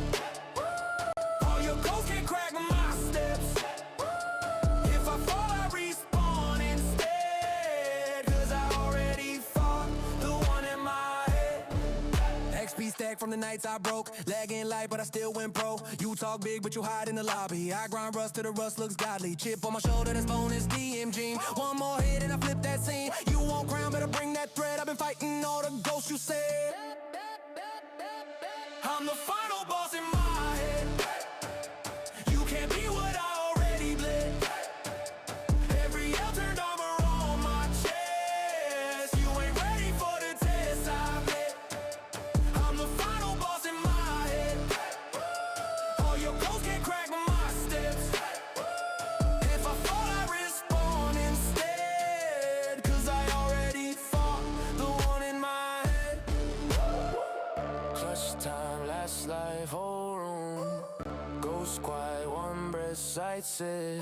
All your codes can't crack my steps. If I fall, I respawn instead. Cause I already fought the one in my head. XP stack from the nights I broke. Lagging light, but I still went pro. You talk big, but you hide in the lobby. I grind rust till the rust looks godly. Chip on my shoulder, that's bonus DMG. One more hit and I flip that scene. You want crown, better bring that thread. I've been fighting all the ghosts you said. I'm the final boss in my head. You can't be what I already bled. Every L turned armor on my chest. You ain't ready for the test I met. I'm the final boss in my head. All your codes can't crack my steps. If I fall, I respawn instead. Cause I already fought the one in my head. Clutch time, last life, whole room goes quiet, one breath, sight set.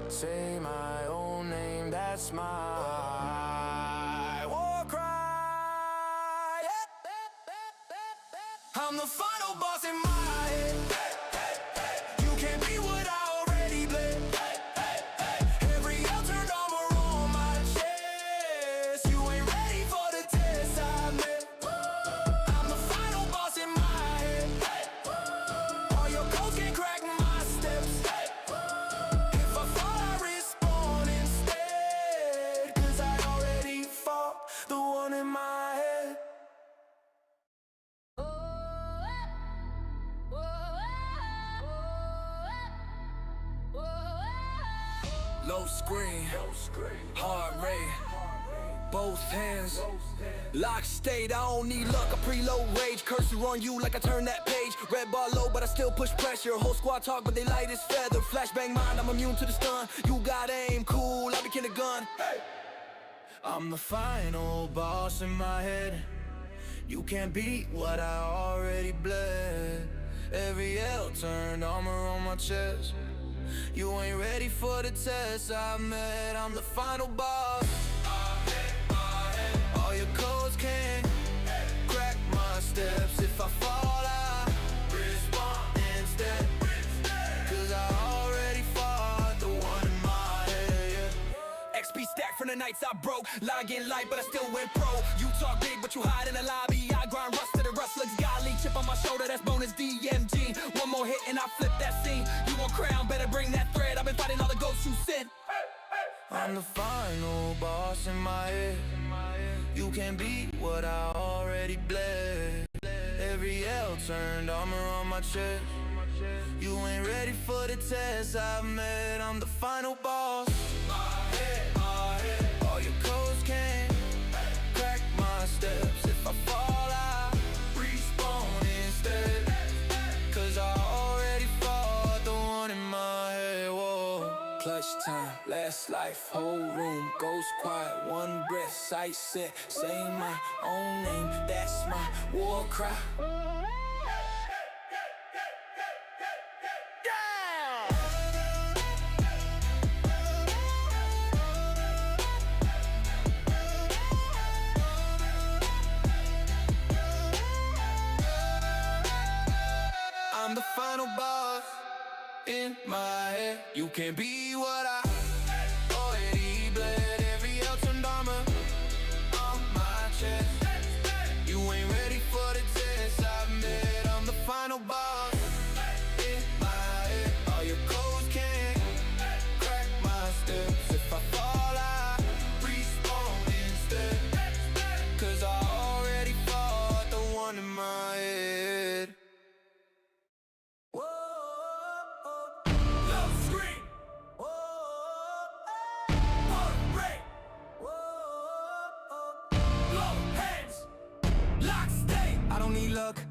Say my own name, that's my war cry. I'm the final boss in my head. You can't be what I already bled. Every L turned armor on my chest. You ain't ready for the test I met. I'm the final boss in my head. All your codes can't crack my steps. If I fall, I respawn instead. Cause I already fought the one in my head. Low screen, hard rate. both hands. Lock state, I don't need luck, I preload rage. Cursor on you like I turn that page. Red bar low, but I still push pressure. Whole squad talk, but they light as feather. Flashbang mind, I'm immune to the stun. You got aim, cool, I became a gun. I'm the final boss in my head. You can't beat what I already bled. Every L turned armor on my chest. You ain't ready for the test I met. I'm the final boss. All your codes can't crack my steps. If I fall, I respond instead. Cause I already fought the one in my head. XP stack from the nights I broke. Log in light, but I still went pro. You talk big, but you hide in the lobby. I grind rust to the rust looks godly. Chip on my shoulder, that's bonus DMG. One more hit and I flip that scene. You want crown, better bring that thread. I've been fighting all the ghosts you sent. I'm the final boss in my head. You can't beat what I already bled. Every L turned armor on my chest. You ain't ready for the test I've met. I'm the final boss. All your codes can't crack my steps. If I fall, I respawn instead. Cause I already fought the one in my head. Whoa. Clutch time, last life, whole room goes quiet. One breath, sight set, say my own name, that's my war cry. I'm the final boss in my head. You can't be what I already bled. Every L turned armor on my chest. You ain't ready for the test I met. I'm the final boss in my head. All your codes can't crack my steps. If I fall, I respawn instead. Cause I already fought the one in my head.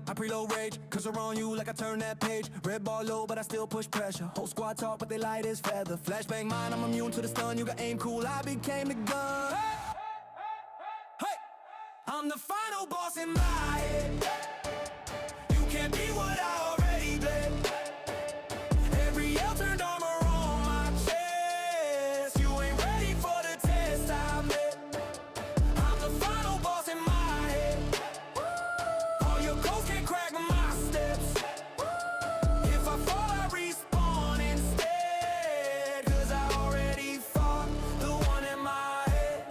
I preload rage, cause around you like I turn that page. Red bar low, but I still push pressure. Whole squad talk, but they light as feather. Flashbang mine, I'm immune to the stun. You got aim, cool, I became the gun. Hey, I'm the final boss in my head. You can't be what I already bled. Every L turned armor on my chest. You ain't ready for the test I met. I'm the final boss in my head. All your codes can't crack my steps. If I fall, I respawn instead. Cause I already fought the one in my head.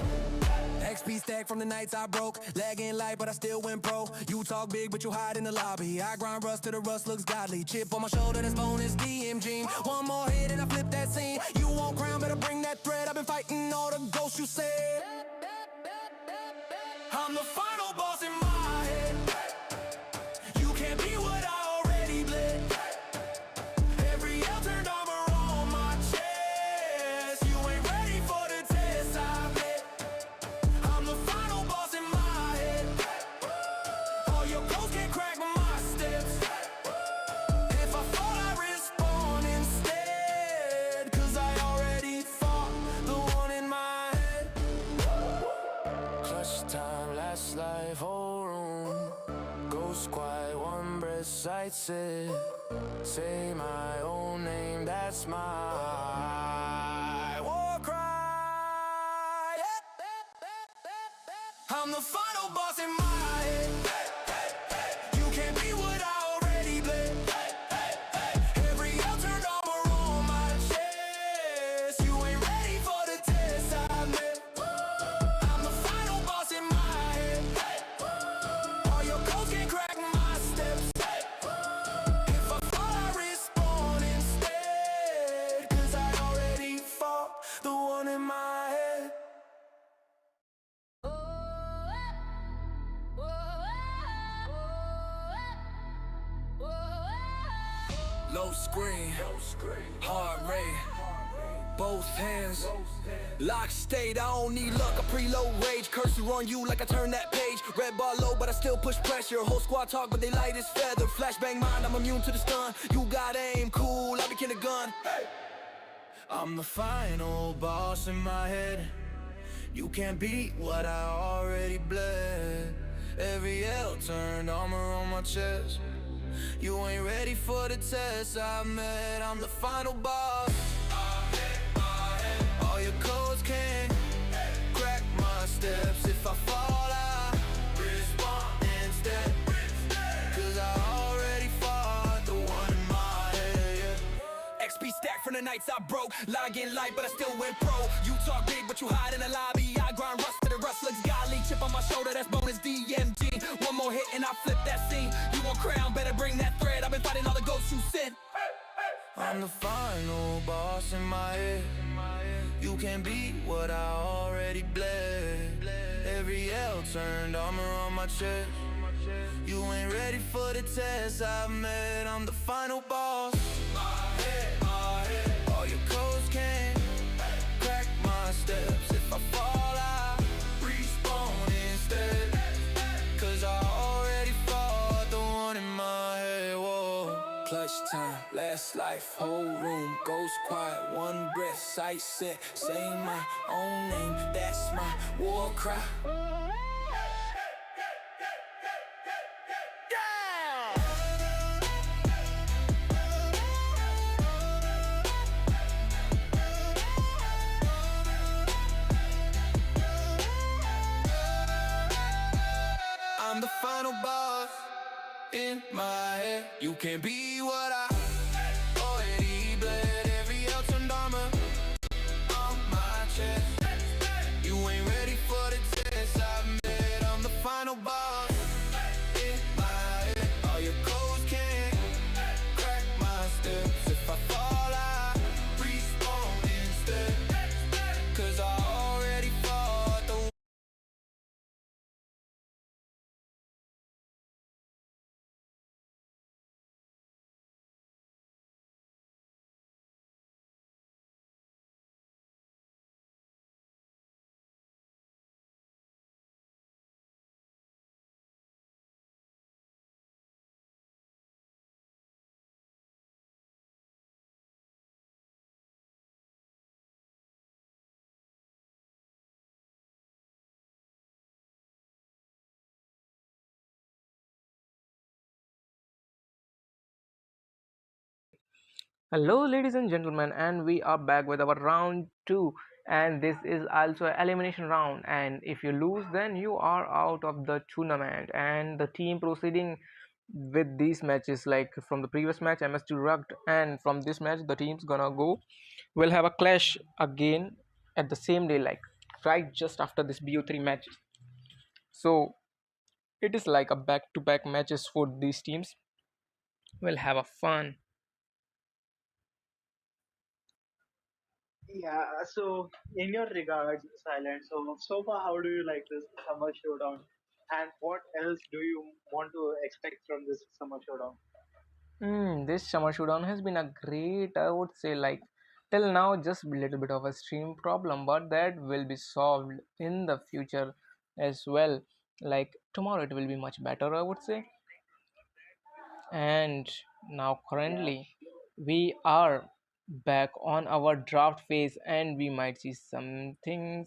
XP stack from the nights I broke. Lagging light, but I still went pro. You talk big, but you hide in the lobby. I grind rust till the rust looks godly. Chip on my shoulder, that's bonus DMG. One more hit and I flip that scene. You want crown, better bring that thread. I've been fighting all the ghosts you said. I'm the final boss in my head. You can't be what I already bled. Every L turned armor on my chest. You ain't ready for the test I met. I'm the final boss in my head. All your codes can't crack my steps. If I fall, I respawn instead. Cause I already fought the one in my head. Clutch time, last life, whole room goes quiet, one breath, sight set. Say my own name, that's my war cry. I'm the final boss in my head. You can't be what I already bled. Every L turned armor on my chest. You ain't ready for the test I met. I'm the final boss in my head. All your codes can't crack my steps. If I fall, I respawn instead. Cause I already fought the one in my head. Low screen, heart rate, both hands. Lock state, I don't need luck, I preload rage. Cursor on you like I turn that page. Red bar low, but I still push pressure. Whole squad talk, but they light as feather. Flashbang mind, I'm immune to the stun. You got aim, cool, I became a gun. I'm the final boss in my head. You can't beat what I already bled. Every L turned armor on my chest. You ain't ready for the test I met. I'm the final boss. All your codes can't crack my steps. If I fall, I respond instead. Cause I already fought the one in my head, yeah. XP stack from the nights I broke. Log in light, but I still went pro. You talk big, but you hide in the lobby. I grind rust to the rust looks godly. Chip on my shoulder, that's bonus DMG. One more hit and I flip that scene. You want crown, better bring that thread. I've been fighting all the ghosts you sent. I'm the final boss in my head. You can't beat what I already bled. Every L turned armor on my chest. You ain't ready for the test I've met. I'm the final boss. All your codes can't crack my steps. If I fall, I respawn instead. Cause I already fought the one in my head. Whoa. Clutch time, last life, whole room goes quiet. One breath, sight set, say my own name. That's my war cry. I'm the final boss in my head. You can't be what I already bled. Every L turned armor on my chest. You ain't ready for the test I've met. I'm the final boss in my head. All your codes can't crack my steps. If I fall, I respawn instead. Cause I already fought the Hello, ladies and gentlemen, and we are back with our round two. And this is also an elimination round. And if you lose, then you are out of the tournament. And the team proceeding with these matches, like from the previous match, MSD rugged, and from this match, the team's gonna go. We'll have a clash again at the same day, like right just after this BO3 match. So it is like a back-to-back matches for these teams. We'll have a fun. Yeah, so in your regards, Silent, so far, how do you like this summer showdown? And what else do you want to expect from this summer showdown? This summer showdown has been a great, I would say, like till now, just a little bit of a stream problem, but that will be solved in the future as well. Like tomorrow, it will be much better, I would say. And now, Yeah, currently, we are back on our draft phase, and we might see something.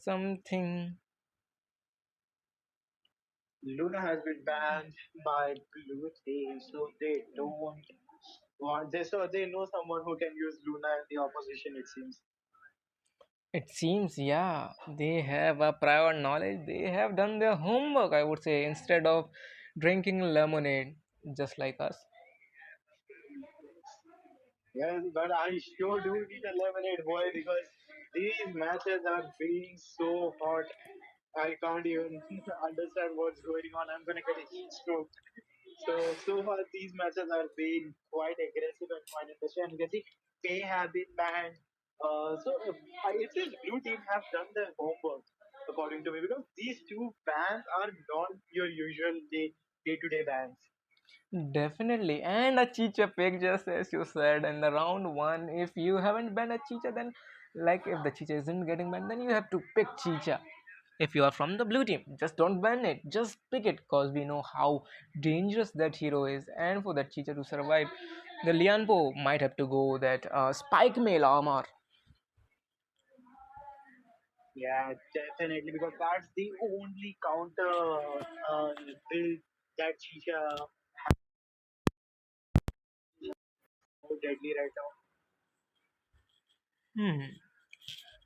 Luna has been banned by blue team, so they don't want they so they know someone who can use Luna in the opposition. It seems. It seems, yeah, they have a prior knowledge. They have done their homework, I would say, instead of drinking lemonade, just like us. Yes, but I sure do need a lemonade boy because these matches are being so hot. I can't even understand what's going on. I'm gonna get a heat stroke. So far these matches are being quite aggressive and quite interesting. And you can see they have been banned. It seems blue team have done their homework according to me because these two bans are not your usual day to day bans. Definitely, and a chicha pick, just as you said in the round one. If you haven't been a chicha, then Like if the Chicha isn't getting banned, then you have to pick Chicha. If you are from the blue team, just don't ban it. Just pick it, cause we know how dangerous that hero is, and for that Chicha to survive, the Lianpo might have to go that spike mail armor. Yeah, definitely, because that's the only counter build that Shisha so deadly right now. Hmm.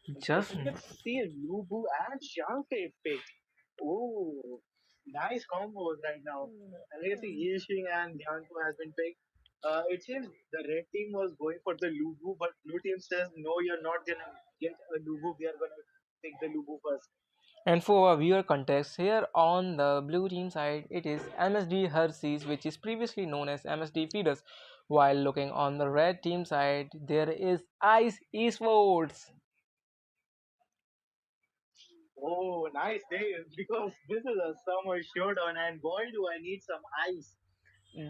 Because Just we can see Lubu and Shanghai picked. Oh, nice combos right now. And we can see Yishing and Dianko has been picked. It seems the red team was going for the Lubu, but blue team says, no, you're not gonna get a Lubu. We are gonna pick the Lubu first. And for our viewer context, here on the blue team side, it is MSD Hershey's, which is previously known as MSD Feeders. While looking on the red team side, there is Ice Esports. Oh, nice day, because this is a summer showdown, and boy, do I need some ice.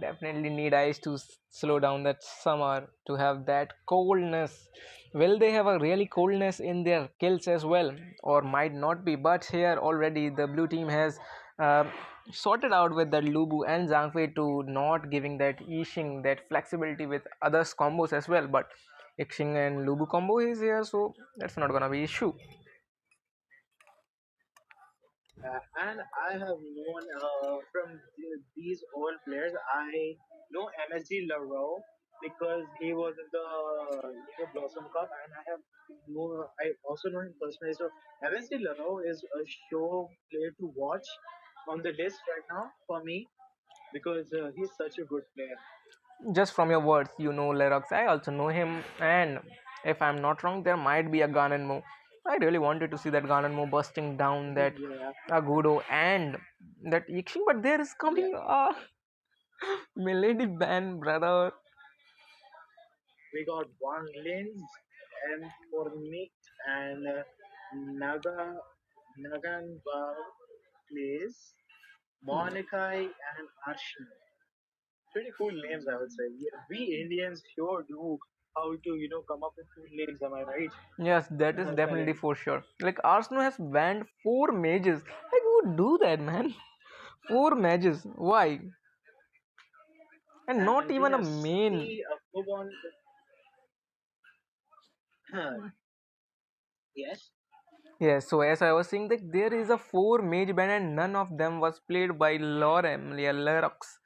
Definitely need ice to slow down that summer to have that coldness. Will they have a really coldness in their kills as well, or might not be? But here already the blue team has uh, sorted out with the Lubu and Zhangfei to not giving that Yixing that flexibility with others combos as well. But Yixing and Lubu combo is here, so that's not gonna be issue. And I have known from these old players, I know MSD Larrow because he was in the Blossom Cup, and I also know him personally. So MSD Larrow is a show player to watch on the list right now for me because he's such a good player. Just from your words, you know Lerox. I also know him, and if I'm not wrong, there might be a Ganon move. I really wanted to see that Ganon move busting down that Yeah, Agudo and that Yixing, but there is yeah. coming a Milady ban, brother. We got Wang Lins and Formic and Nagan Place, Monakai and Arshna. Pretty cool names, I would say. We Indians sure do how to, come up with cool names. Am I right? Yes, that is definitely Correct. for sure. Like Arsenal has banned four mages. Like who would do that, man? Four mages. Why? And not And we even a have main. C Pokemon. Yes. Yes, so as I was saying that there is a four mage ban and none of them was played by Lorem, Lerox.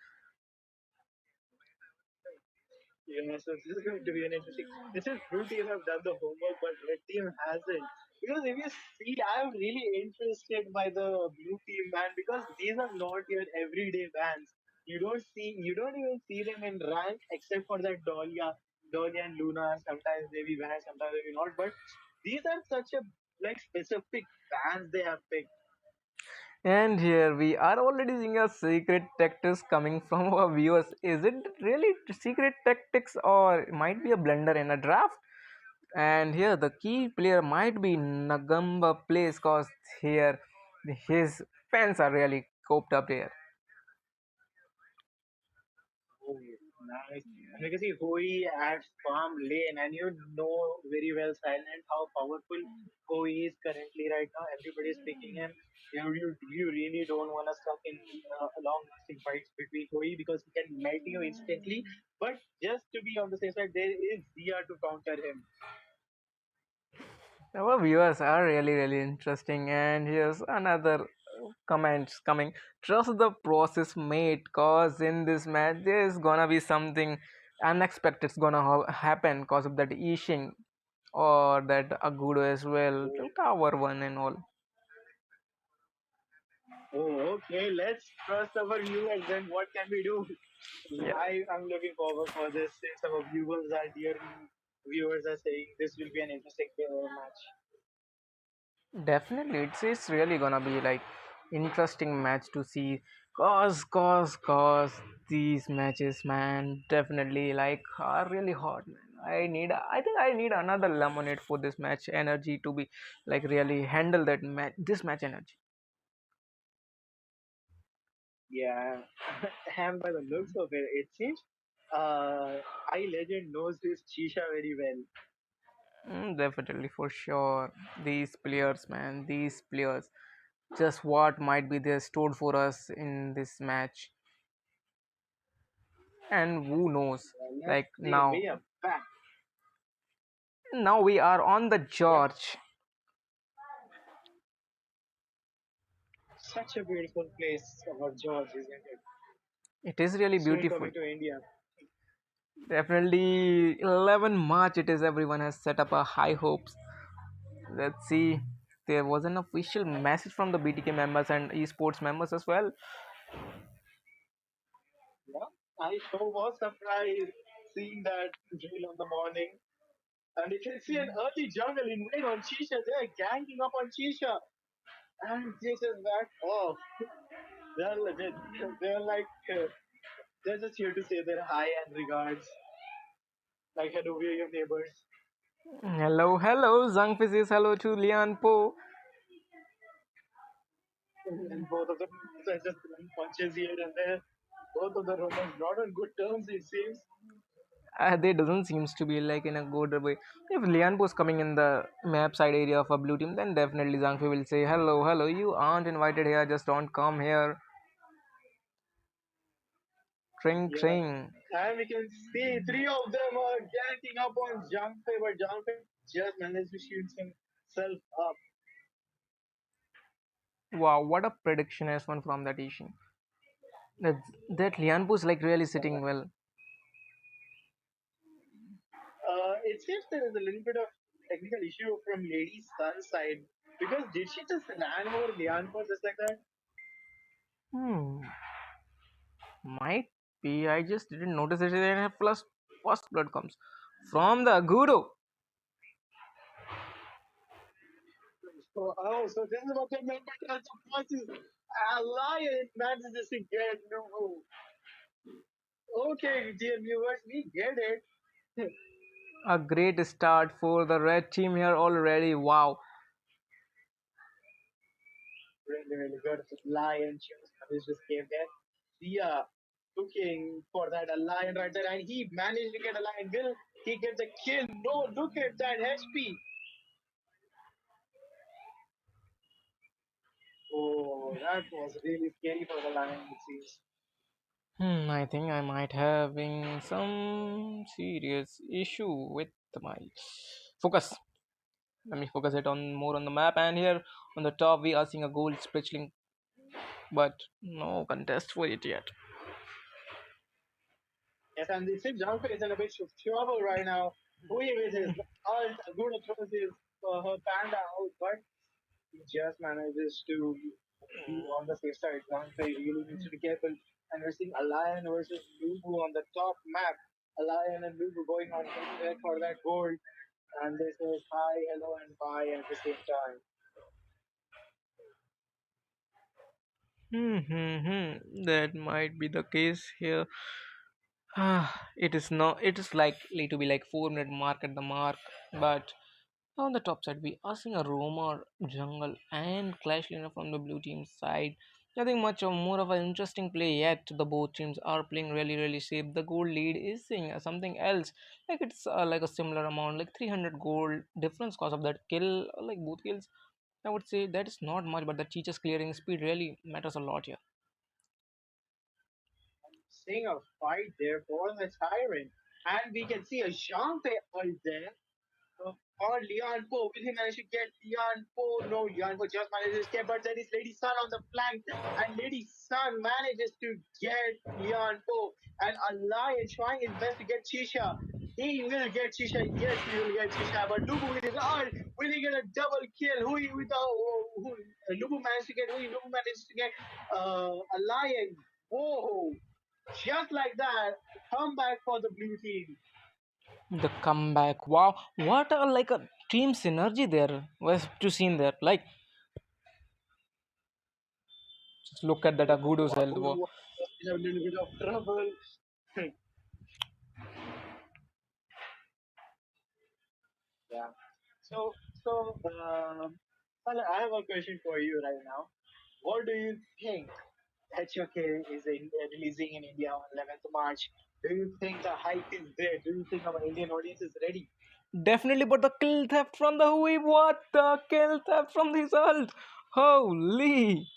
Yeah, so this is going to be an interesting. This is blue team have done the homework, but red team hasn't. Because if you see, I'm really interested by the blue team ban because these are not your everyday bans. You don't even see them in rank except for that Dahlia and Luna. Sometimes they be banned, sometimes they be not. But these are such a like specific bans they have picked. And here we are already seeing a secret tactics coming from our viewers. Is it really secret tactics or it might be a blunder in a draft? And here the key player might be Nagamba plays cause here his fans are really coped up here. Oh, nice. And you can see Hoi at Farm Lane, and you know very well, Silent, how powerful Hoi is currently right now. Everybody is picking him. You really don't want to stuck in long lasting fights between Hoi because he can melt you instantly. But just to be on the safe side, there is Zia to counter him. Our viewers are really interesting, and here's another comments coming. Trust the process, mate, cause in this match there is gonna be something unexpected gonna happen cause of that Ishing or that Agudo as well, Oh, Tower One and all. okay. Let's trust our viewers. Then what can we do? Yeah, I'm looking forward for this since our viewers are saying this will be an interesting match. definitely. It's really gonna be like interesting match to see. Cause these matches, man, definitely like are really hot, man. I think I need another lemonade for this match energy to be like really handle that match this match energy. Yeah, and by the looks of it seems uh, I Legend knows his Chisha very well. Definitely, for sure. These players, man, these players. Just what might be there stored for us in this match, and who knows? Let's Like see, now, we are back. now we are on the Yep, George. such a beautiful place, our George, isn't it? It is really Soon beautiful. coming to India. Definitely 11 March. It is. Everyone has set up a high hopes. Let's see. There was an official message from the BTK members and esports members as well. Yeah, I so was surprised seeing that drill on the morning. And you can see an early jungle invade on Chisha. They're ganging up on Chisha. And this is that. Oh, they're, they're, they're like, they're just here to say their hi and regards. Like, hello, we're your neighbors. Hello, hello. Zhangfi says hello to Lian Po. And both of them are just throwing punches here and there. Both of the Romans not on good terms, it seems. They doesn't seems to be like in a good way. If Lian Po is coming in the map side area of a blue team, then definitely Zhangfi will say hello, hello. You aren't invited here. Just don't come here. Tring, Yeah. tring. And we can see three of them are ganging up on Jiangfei, but Jiangfei just managed to shoot himself up. Wow, what a prediction as one from that Asian. That that Lian Po is like really sitting well. It seems there is a little bit of technical issue from Lady Sun's side because did she just ran over Lianpo just like that? Hmm, might be. I just didn't notice it. Then first blood comes from the Guru. So this is what they meant by touch of forces. A lion manages to get Nubu. Okay, dear viewers, we get it. A great start for the red team here already. Wow. Really, really good. Lion chose managed to escape there. Sia looking for that a lion right there, and he managed to get a lion. Will he get the kill? No, look at that HP. Oh, that was really scary for the lion, it seems. I think I might having some serious issue with my focus. Let me focus it on more on the map, and here on the top we are seeing a gold spritchling, but no contest for it yet. Yes, and it seems Janko is in a bit of trouble right now. Hui with his ult, Guna throws his her panda out, but he just manages to be on the safe side. Janko really needs to be careful. And we're seeing a lion versus Lubu on the top map. A lion and Lubu going on head to head for that gold. And this is hi, hello, and bye at the same time. That might be the case here. It is not. It is likely to be like 4 minute mark at the mark, but on the top side we are seeing a Roma jungle and Clash Lina from the blue team side. Nothing much of more of an interesting play yet. The both teams are playing really safe. The gold lead is seeing something else. Like it's like a similar amount, like 300 gold difference cause of that kill. Like both kills, I would say that is not much, but the teacher's clearing speed really matters a lot here. Seeing a fight there for the tyrant. And we can see a Janko ult there. Or Leon Poe. Will he manage to get Leon Poe? No, Leon Poe just manages to escape, but there is Lady Sun on the flank, and Lady Sun manages to get Leon Poe. And a lion trying his best to get Chisha. He will get Chisha. Yes, he will get Chisha. But Lubu with his ult, will he get a double kill? Hui with the Lubu managed to get Hui. Lubu managed to get a lion. Whoa! Just like that, comeback for the blue team. The comeback, wow, what a like a team synergy there was to seen there. Like just look at that Agudo's Oh, health. Agudo was in a little bit of trouble. Yeah. So, well, I have a question for you right now. What do you think? HoK is releasing in India on 11th March. Do you think the hype is there? Do you think our Indian audience is ready? Definitely, but the kill theft from the Hui, what the kill theft from the result? Holy!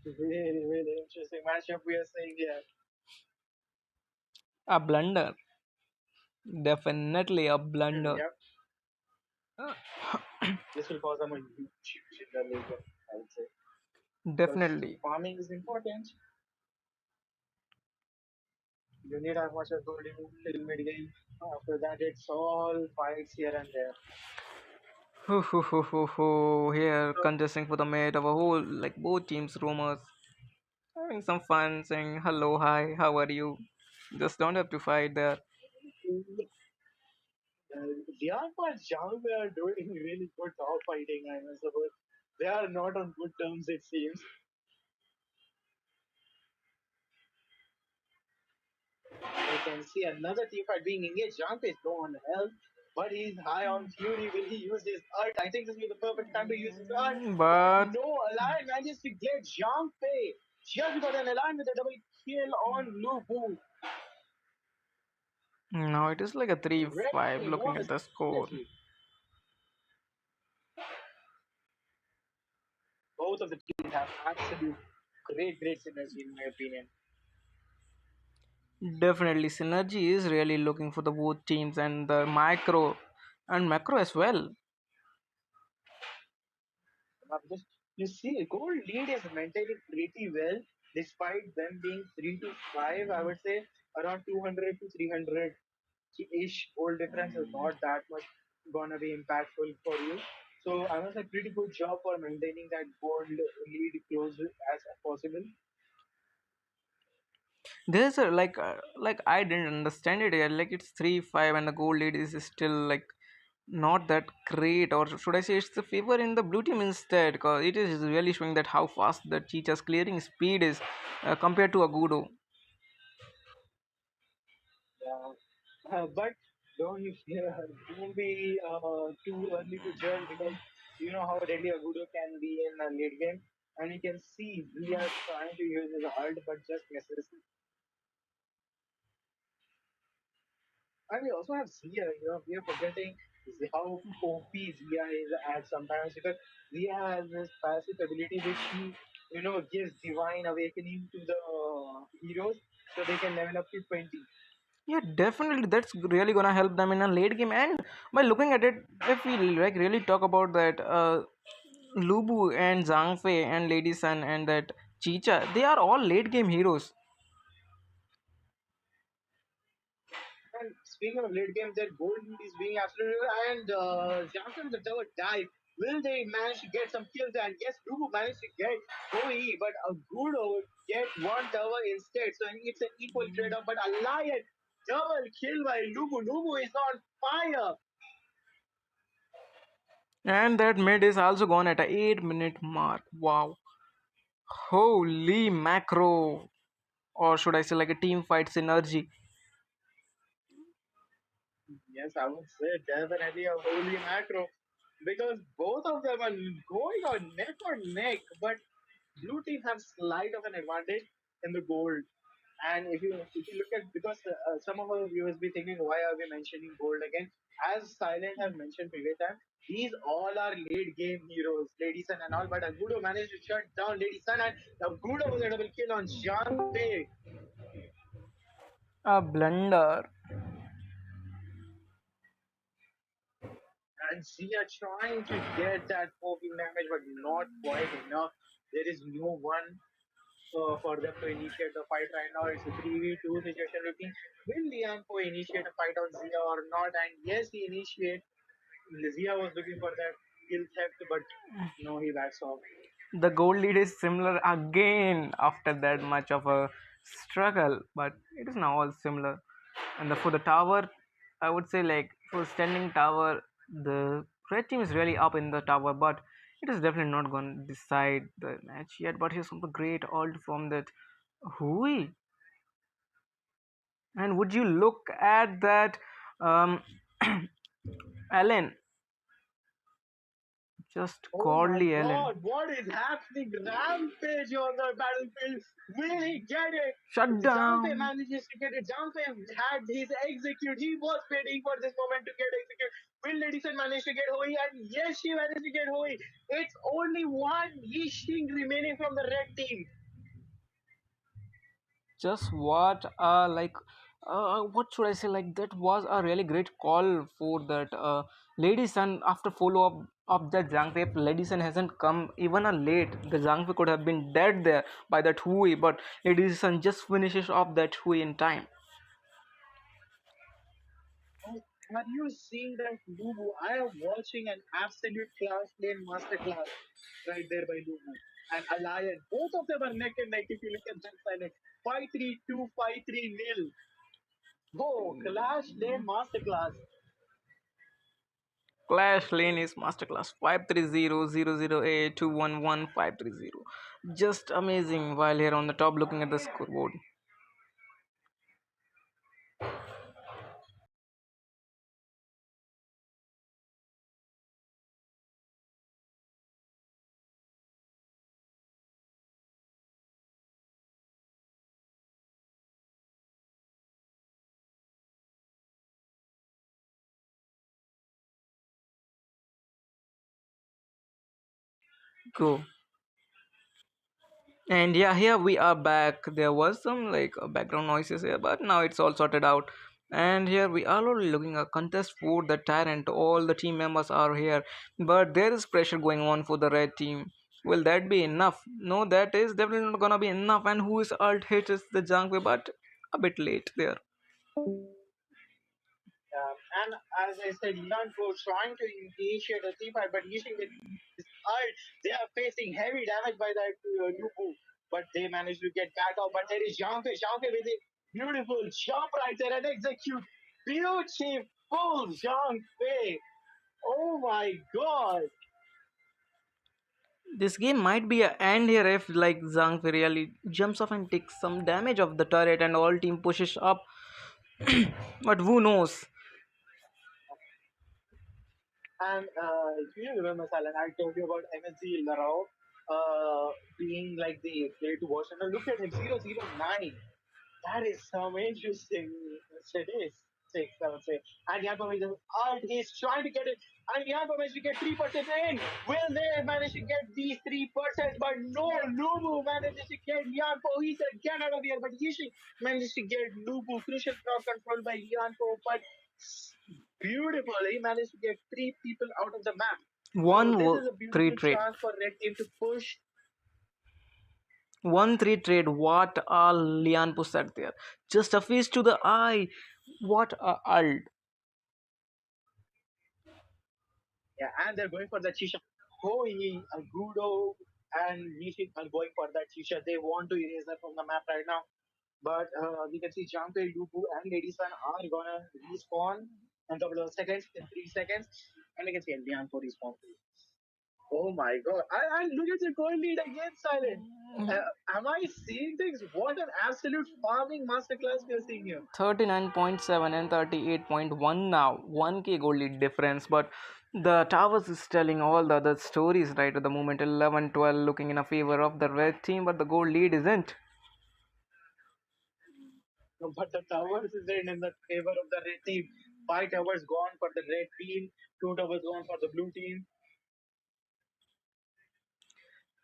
Really, really interesting matchup we are seeing here. A blunder. Definitely a blunder. Yep, this will cause them a huge in the late game, I would say. Because Definitely. farming is important. You need as much as gold till mid game. After that, it's all fights here and there. Hoo, hoo, hoo, hoo, hoo. Here, So, contesting for the mate of a whole, like both teams, rumors. Having some fun, saying hello, hi, how are you? Just don't have to fight there. Dianpa and Zhang are doing really good top fighting, I suppose. They are not on good terms, it seems. I can see another team fight being engaged. Zhang is low on health, but he's high on fury. Will he use his ult? I think this will be the perfect time to use his ult. But But no, Align manages to get Zhang Fei. Just because an Align with a double kill on Lu Bu. no, it is like a 3-5 Really looking at was the score. seriously. Both of the teams have absolute great synergy in my opinion. Definitely, Synergy is really looking for the both teams and the micro and macro as well. Because you see, gold lead is maintaining pretty well despite them being 3 to 5. I would say around 200 to 300 ish gold difference is not that much gonna be impactful for you. So I must say, pretty good job for maintaining that gold lead close as possible. There's a like I didn't understand it yet. Like it's 3-5 and the goal lead is still like not that great, or should I say it's the favor in the blue team instead, because it is really showing that how fast the Cheetah's clearing speed is compared to Agudo. Yeah. But don't be too early to judge because you know how deadly Agudo can be in a late game. And you can see Zia trying to use his ult but just misses. And we also have Zia, we are forgetting how OP Zia is at sometimes because Zia has this passive ability which gives divine awakening to the heroes so they can level up to 20. Yeah, definitely that's really gonna help them in a late game. And by looking at it, if we like really talk about that, Lubu and Zhangfei and Lady Sun and that Chicha, they are all late game heroes. And speaking of late game, their goal lead is being absolute. And Johnson with the tower dive. Will they manage to get some kills? And yes, Lubu managed to get OE, but a good over get one tower instead. So it's an equal trade off. But a lion double kill by Lubu. Lubu is on fire. And that mid is also gone at a 8-minute mark. Wow. Holy macro. Or should I say like a team fight synergy. Yes, I would say definitely a holy macro because both of them are going on neck, but blue team have slight of an advantage in the gold. And if you look at because some of our viewers be thinking why are we mentioning gold again? As Silent have mentioned previous time, these all are late game heroes, Lady Sun and all. But Agudo managed to shut down Lady Sun and Agudo was a double kill on Jiang Fei. A blunder. And she are trying to get that poking damage, but not quite enough. There is no one for them to initiate the fight right now. It's a 3v2 situation looking. Will Lianpo initiate a fight on Zia or not? And yes, he initiates. Zia was looking for that kill theft, but no, he backs off. The goal lead is similar again after that much of a struggle, but it is now all similar. And for the tower, I would say like for standing tower, the red team is really up in the tower, but it is definitely not going to decide the match yet. But here's some great ult from that Hui. And would you look at that, um, Allen Just Oh my godly Ellen. god, what is happening? Rampage on the battlefield. Will he get it? Shut Jampe down. manages to get it. Jampe had his execute. He was waiting for this moment to get execute. Will Edison manage to get Hoi? And yes, she managed to get Hoi. It's only one Yishing remaining from the red team. Just what should I say, like that was a really great call for that lady son. After follow up of that Zhang Fei, lady son hasn't come even a late. The Zhang Fei could have been dead there by that Hui, but lady son just finishes off that Hui in time. Oh, are you seeing that Lubu? I am watching an absolute class lane masterclass right there by Lubu and Alliance. Both of them are neck and neck if you look at that silent. 5-3-2, 5-3-0. Oh, Clash Lane Masterclass. Clash Lane is masterclass 530 008 211 530. Just amazing while here on the top looking at the scoreboard. Go. And yeah, here we are back. There was some background noises here, but now it's all sorted out. And here we are already looking at contest for the tyrant. All the team members are here, but there is pressure going on for the red team. Will that be enough? No, that is definitely not gonna be enough. And who is alt hit is the Jangwei, but a bit late there. And as I said, Yanko trying to initiate a team fight, but using this ult, they are facing heavy damage by that Lubu. But they managed to get back out. But there is Yanko. Yanko with a beautiful jump right there and execute. Beautiful Yanko. Oh my god. This game might be a end here if Zhang Fei really jumps off and takes some damage of the turret and all team pushes up. But who knows? And do you remember, Salan, I told you about MSD Larao being like the play to watch. And look at him, 009. That is some interesting statistics, I would say. And Yanko is art is trying to get it. And Yanko managed to get 3% in. Will they manage to get these 3%? But no, Lubu manages to get Yanko. He said, get out of here. But Yishi managed to get Lubu. Crucial crowd control by Yanko. But beautiful. He managed to get three people out of the map. So One this is a three beautiful trade. chance for Red Team to push. 1-3 trade. What a Lian said there. Just a face to the eye. What a ult. Yeah, and they're going for the Chisha. Hoi, Gudo, and Nishik are going for that Chisha. They want to erase that from the map right now. But we can see Jampe, Lubu, and Lady Sun are gonna respawn in a couple of seconds, in 3 seconds. And we can see Lian for respawn too. Oh my god. And look at the goal lead again, Silent. Am I seeing things? What an absolute farming masterclass we are seeing here. 39.7 and 38.1 now. 1k goal lead difference, but the Towers is telling all the other stories right at the moment. 11-12 looking in a favor of the red team, but the goal lead isn't. No, but the towers is in the favor of the red team. 5 towers gone for the red team, 2 towers gone for the blue team.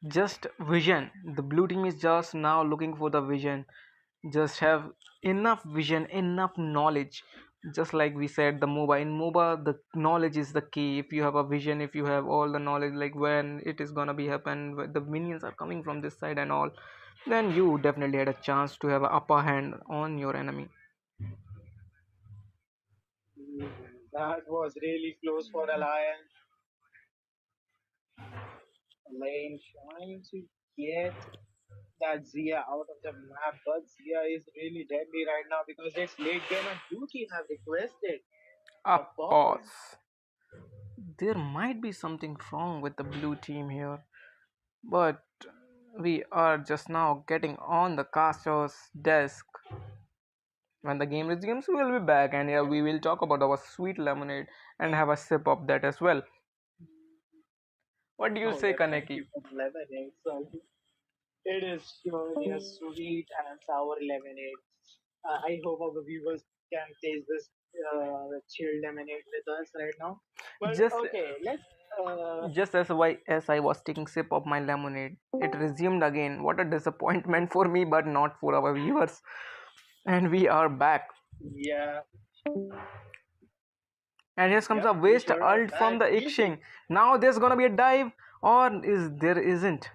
Just vision. The blue team is just now looking for the vision. Just have enough vision, enough knowledge. Just like we said, the MOBA, in MOBA the knowledge is the key. If you have a vision, if you have all the knowledge, like when it is gonna be happen, when the minions are coming from this side and all, then you definitely had a chance to have an upper hand on your enemy. That was really close for Alliance. Lane trying to get that Zia out of the map, but Zia is really deadly right now because it's late game and blue team have requested A a pause. pause. There might be something wrong with the blue team here, but we are just now getting on the caster's desk. When the game resumes, we will be back, and yeah, we will talk about our sweet lemonade and have a sip of that as well. What do you Oh, say, yeah, thank Kaneki? you for the lemonade. So it is surely a sweet and sour lemonade. I hope our viewers can taste this chilled lemonade with us right now. But Just okay, let's. just as I was taking sip of my lemonade, it resumed again. What a disappointment for me, but not for our viewers. And we are back. Yeah, And here comes yep, a we waste sure are ult from back. the Easy. Ixing. Now there's gonna be a dive, or is there isn't?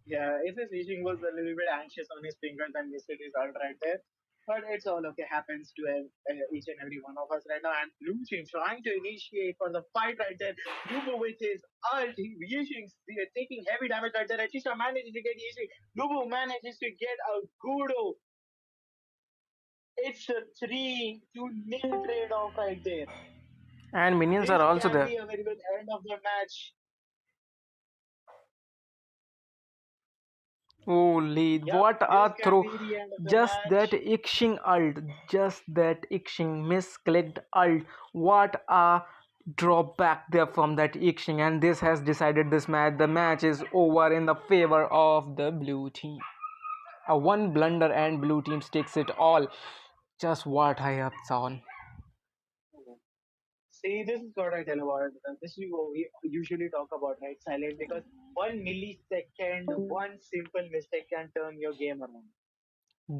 Yeah, if his reaching was a little bit anxious on his fingers and missed his ult right there. But it's all okay, happens to each and every one of us right now. And Blue Team trying to initiate for the fight right there. Lubu with his ult, Yishing taking heavy damage right there. Achisha manages to get Yishing. Lubu manages to get a Gudo. It's a 3-0 trade off right there. And minions are This also can there. be a very good end of the match. Holy, Yep, what this a can throw! be the end of the Just that match. Ixing ult, just that Ixing misclicked ult. What a drawback there from that Ixing, and this has decided this match. The match is over in the favor of the blue team. A one blunder and blue team takes it all. Just what I have seen. See, this is what I tell about. This is what we usually talk about, right? Silent, because 1 millisecond, one simple mistake can turn your game around.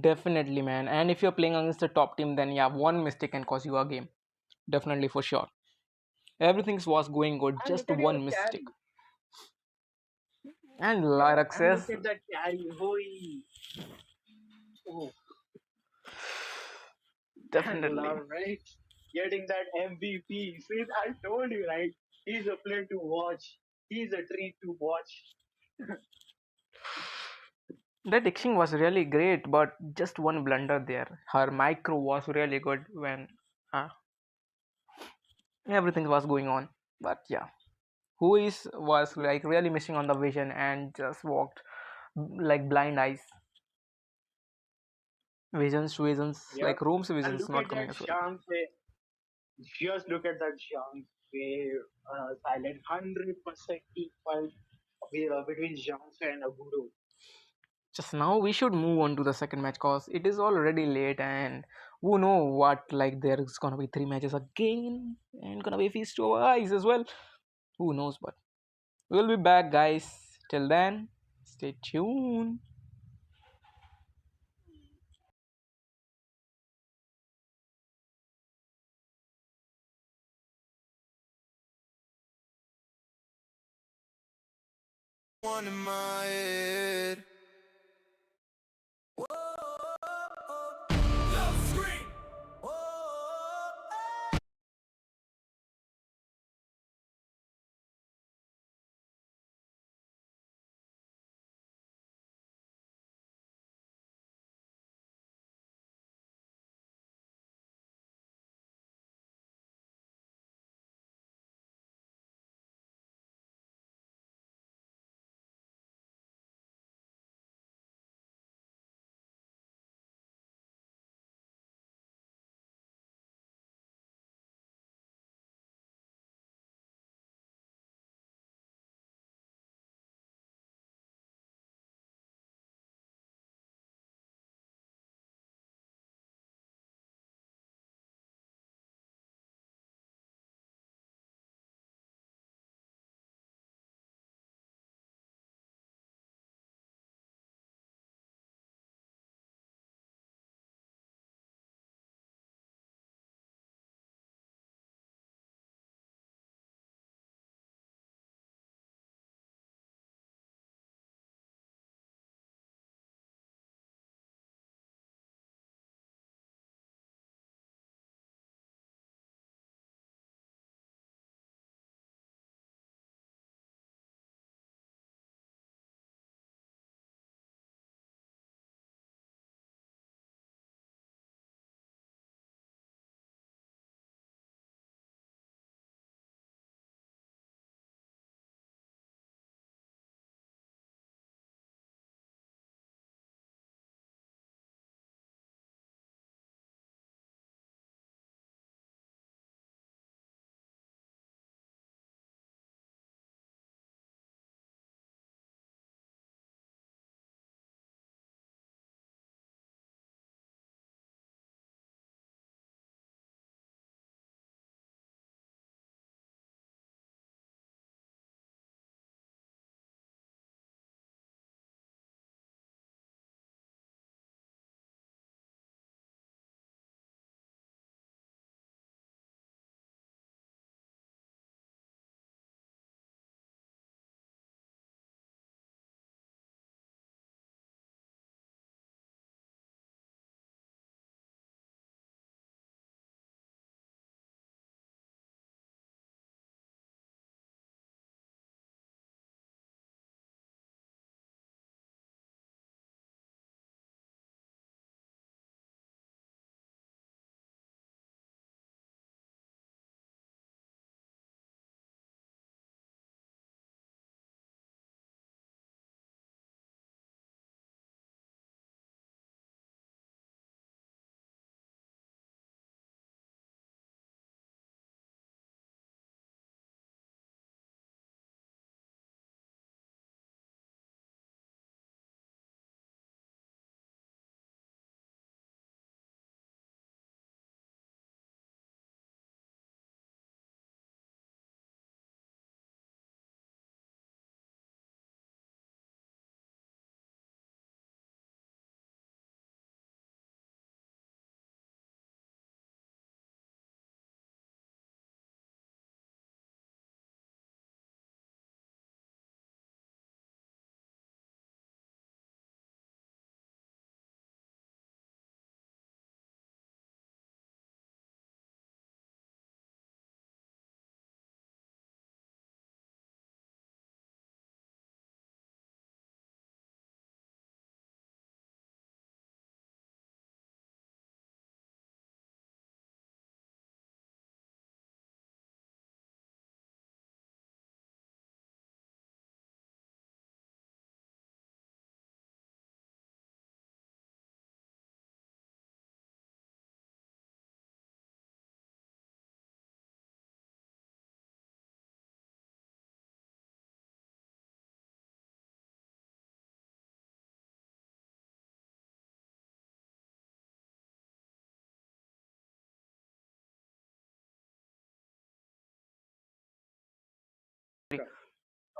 Definitely, man. And if you're playing against the top team, then yeah, one mistake can cost you a game. Definitely for sure. Everything was going good, And just look at your one mistake. carry. And Yeah, Lyrax and look says, at that carry. Holy. Oh, and definitely. love, right? Getting that MVP. See, I told you, right? He's a player to watch. He's a treat to watch. That Ixing was really great, but just one blunder there. Her micro was really good when uh, everything was going on. But yeah, who is was Yep. like really missing on the vision and just walked like blind eyes. Visions, Yep. like Room's And visions look not at coming that as well. Shang Just look at that Zhang Fei silent 100% equal between Zhang Fei and Aguro. Just now we should move on to the second match cause it is already late and who know what like there's gonna be three matches again and gonna be a feast to our eyes as well. Who knows, but we'll be back, guys. Till then, stay tuned. One in my head.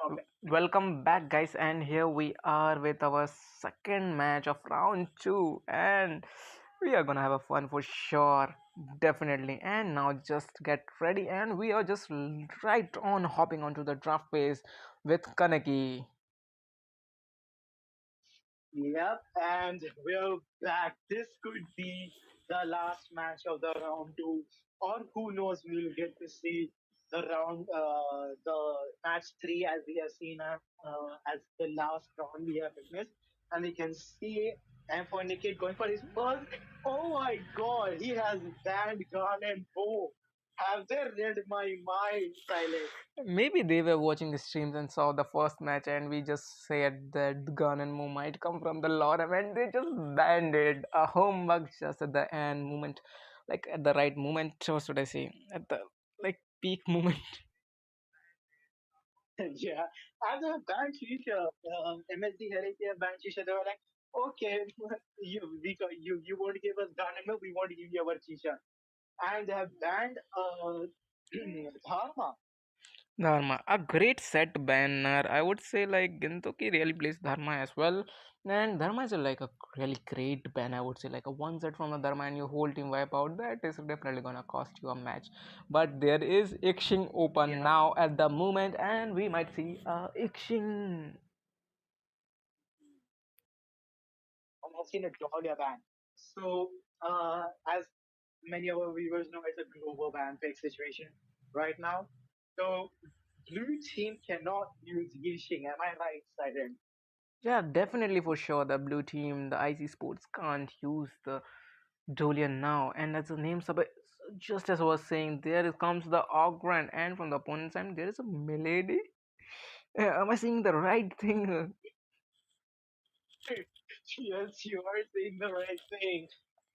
Okay. Welcome back, guys, and here we are with our second match of round two, and we are gonna have a fun for sure, definitely. And now just get ready, and we are just right on hopping onto the draft phase with Kaneki. Yep, and we're back. This could be the last match of the round two, or who knows, we'll get to see the match three as we have seen as the last round we have witnessed, and we can see and for Nikhil going for his first. Oh my God, he has banned gun and bow. Have they read my mind, Silent? Maybe they were watching the streams and saw the first match, and we just said that Gun and Mo might come from the lorem, and they just banned it. A homework just at the end moment, like at the right moment, or should I say, at the like peak moment. Yeah, as a band teacher, MSD Heritage band teacher, they were like, okay, you won't give us Dynamo, we won't give you our teacher. And they have banned Dharma. Dharma, a great set banner. I would say like Gintoki really plays Dharma as well. And Dharma is like a really great ban. I would say like a one set from the Dharma and your whole team wipe out. That is definitely gonna cost you a match. But there is Ixing open Yeah, now at the moment, and we might see Ixing. and I've seen a Dahlia ban. So, as many of our viewers know, it's a global ban pick situation right now. So, blue team cannot use Yixing. Am I right, Siren? Yeah, definitely for sure. The blue team, the IC Sports can't use the Dolian now. And as the name just as I was saying, comes the Ogren, and from the opponent's side, there is a Milady. Am I saying the right thing? Yes, you are saying the right thing.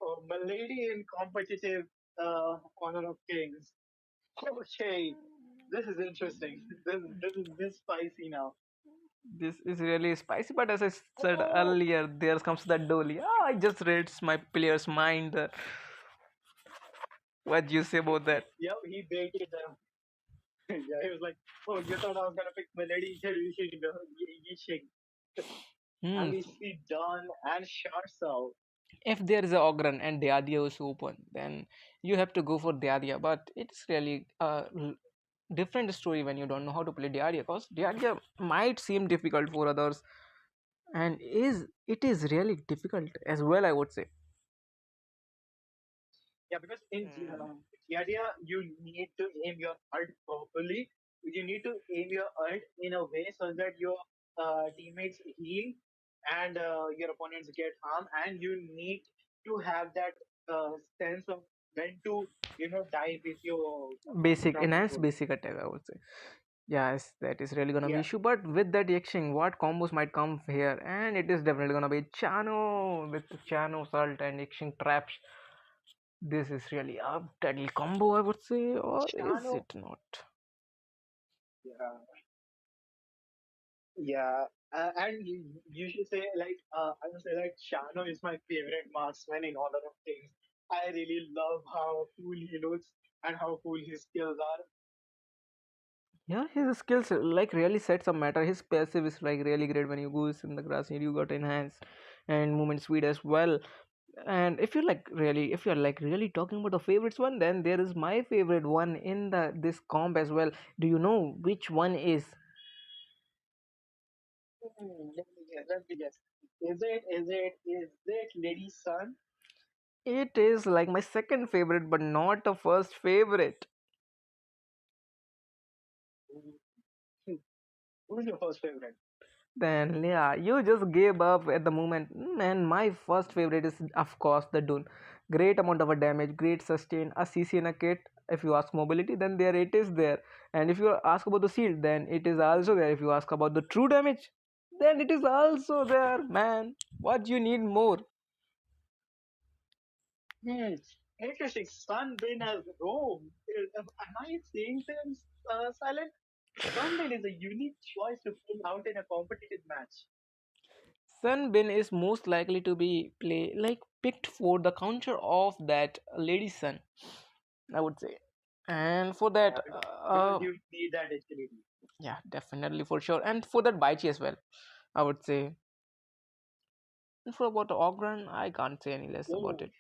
Oh, Milady in competitive Honor of Kings. Okay, this is interesting. This spicy now. This is really spicy, but as I said Oh, earlier, there comes the Dolly. I just read my player's mind. What do you say about that? yeah, he baited them. Yeah, he was like, "Oh, you thought I was gonna pick Milady? Here, you shake." Hmm. And we see Dawn and Sharcel. If there is a Ogren and Diadia is open, then you have to go for Diadia. But it's really a different story when you don't know how to play Diadia, because Diadia might seem difficult for others, and it is really difficult as well, I would say. Yeah, because in Giardia, you need to aim your ult properly. You need to aim your ult in a way so that your teammates heal and your opponents get harm, and you need to have that sense of when to die with your Basic crowd enhanced control. basic attack, I would say. Yes, that is really gonna be Yeah, issue. But with that Yexing, what combos might come here? And it is definitely gonna be Chano with Chano Salt and Yexing traps. This is really a deadly combo, I would say, or is Shano. it not? Yeah, yeah. And you should say like I would say like Shano is my favorite marksman in Honor of Kings. I really love how cool he looks and how cool his skills are. Yeah, his skills like really set some matter. His passive is like really great when you goes in the grass and you got enhanced and movement speed as well. And if you're like really talking about the favorites one, then there is my favorite one in the this comp as well. Do you know which one is? Let me guess. Let me guess. Is it Lady Sun? It is like my second favorite, but not the first favorite. Who's your first favorite? Then yeah, you just gave up at the moment. And my first favorite is of course the Dune. Great amount of a damage, great sustain, a CC in a kit. If you ask mobility, then there it is there. And if you ask about the shield, then it is also there. If you ask about the true damage, then it is also there, man. What you need more? Hmm. Interesting. Sunbin as Rome. Am I saying things silent? Sunbin is a unique choice to pull out in a competitive match. Sunbin is most likely to be picked for the counter of that Lady Sun, I would say. And for that, Yeah, because you need that agility. Yeah, definitely for sure. And for that Baichi as well, I would say. And for about Ogren, I can't say any less about Oh, it.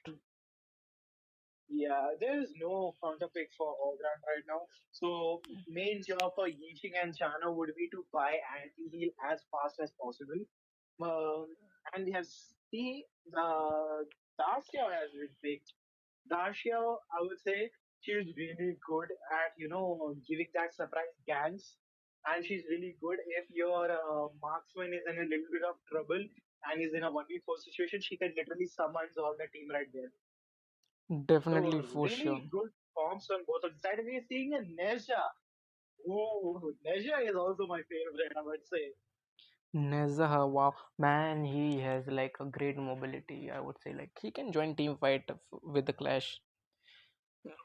yeah, there is no counterpick for Ogran right now. So main job for Yixing and Chano would be to buy anti-heal as fast as possible. Um, and we have see Dacia has been picked. Dacia, I would say, she's really good at giving that surprise ganks, and she's really good if your marksman is in a little bit of trouble and is in a 1v4 situation. She can literally summons all the team right there. Definitely So for sure. really good forms on both of the side. We're seeing a Neja. Oh, Neja is also my favorite, I would say. Nezaha, wow, man, he has like a great mobility. I would say like he can join team fight with the Clash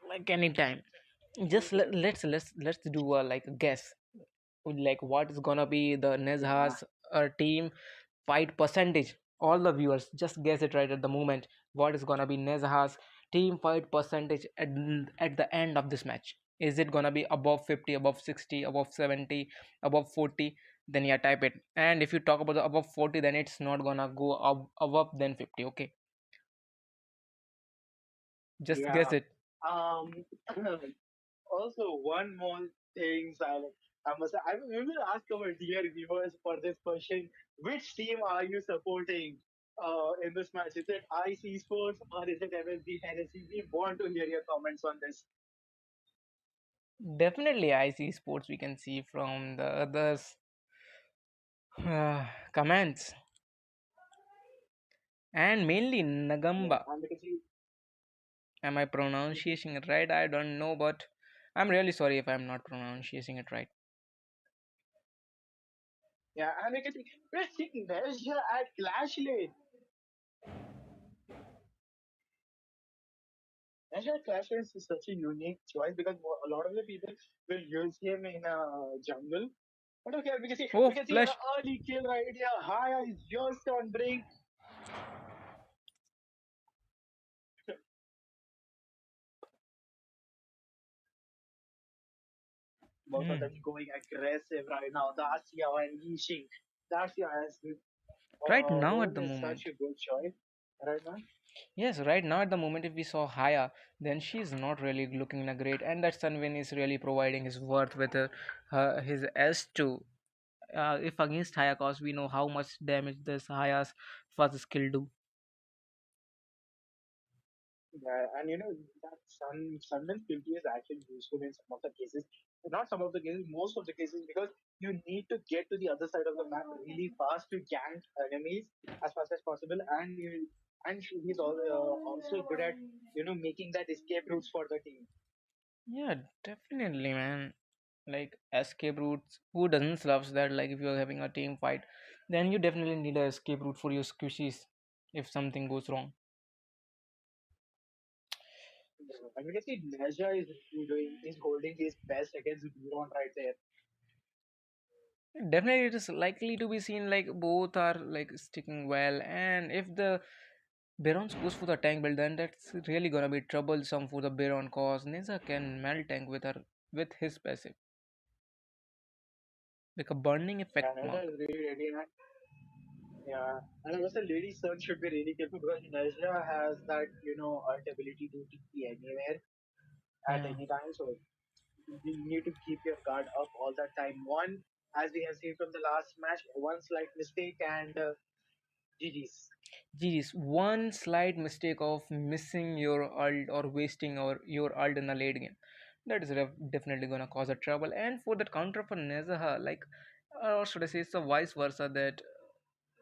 like anytime. Just let's do a like a guess, like what is gonna be the Yeah, Nezha's team fight percentage. All the viewers just guess it right at the moment. What is gonna be Nezha's team fight percentage at the end of this match? Is it gonna be above 50, above 60, above 70, above 40? Then yeah, type it. And if you talk about the above 40, then it's not gonna go up above than 50. Okay, just guess yeah. it. Um, also one more thing, Silent. We will ask our dear viewers for this question. Which team are you supporting in this match? Is it IC Sports or is it MSD Hennessy? We want to hear your comments on this. Definitely, I see sports. We can see from the others comments, and mainly Yeah, Nagamba. and because you, Am I pronouncing it right? I don't know, but I'm really sorry if I'm not pronouncing it right. yeah, and because we're seeing Nesja at Clash Lane. Nesja Clash Lane is such a unique choice because a lot of the people will use him in jungle. But okay, Oh, we can see an flash! early kill right here. Haya is just on brink. Both of Hmm. them going aggressive right now. Dacia and Yixing. Dacia has Right now at Moon the is such moment. a good choice right now. Yes, right now at the moment, if we saw Haya, then she's not really looking a great, and that Sunwin is really providing his worth with his S2. If against Haya, cause we know how much damage this Haya's first skill do. Yeah, and that Sunman's ability is actually useful in some of the cases. Not some of the cases, most of the cases, because you need to get to the other side of the map really fast to gank enemies as fast as possible, and he's also good at making that escape routes for the team. Yeah, definitely, man. Like escape routes. Who doesn't loves that? Like if you're having a team fight, then you definitely need a escape route for your squishies if something goes wrong. And we can see Naja is holding his best against Duron right there. Definitely, it is likely to be seen like both are like sticking well, and if the Baron goes for the tank build, then that's really gonna be troublesome for the Baron cause Ninja can melt tank with his passive, like a burning Yeah, effect Naja mark. is really ready. Yeah, and I guess the lady son should be really careful because Najla has that, art ability to TP anywhere at Hmm. any time. So you need to keep your guard up all that time. One, as we have seen from the last match, one slight mistake and GG's. Geez, one slight mistake of missing your ult or wasting your ult in the late game. That is definitely gonna cause a trouble. And for that counter for Nezaha, like, or should I say, it's the vice versa that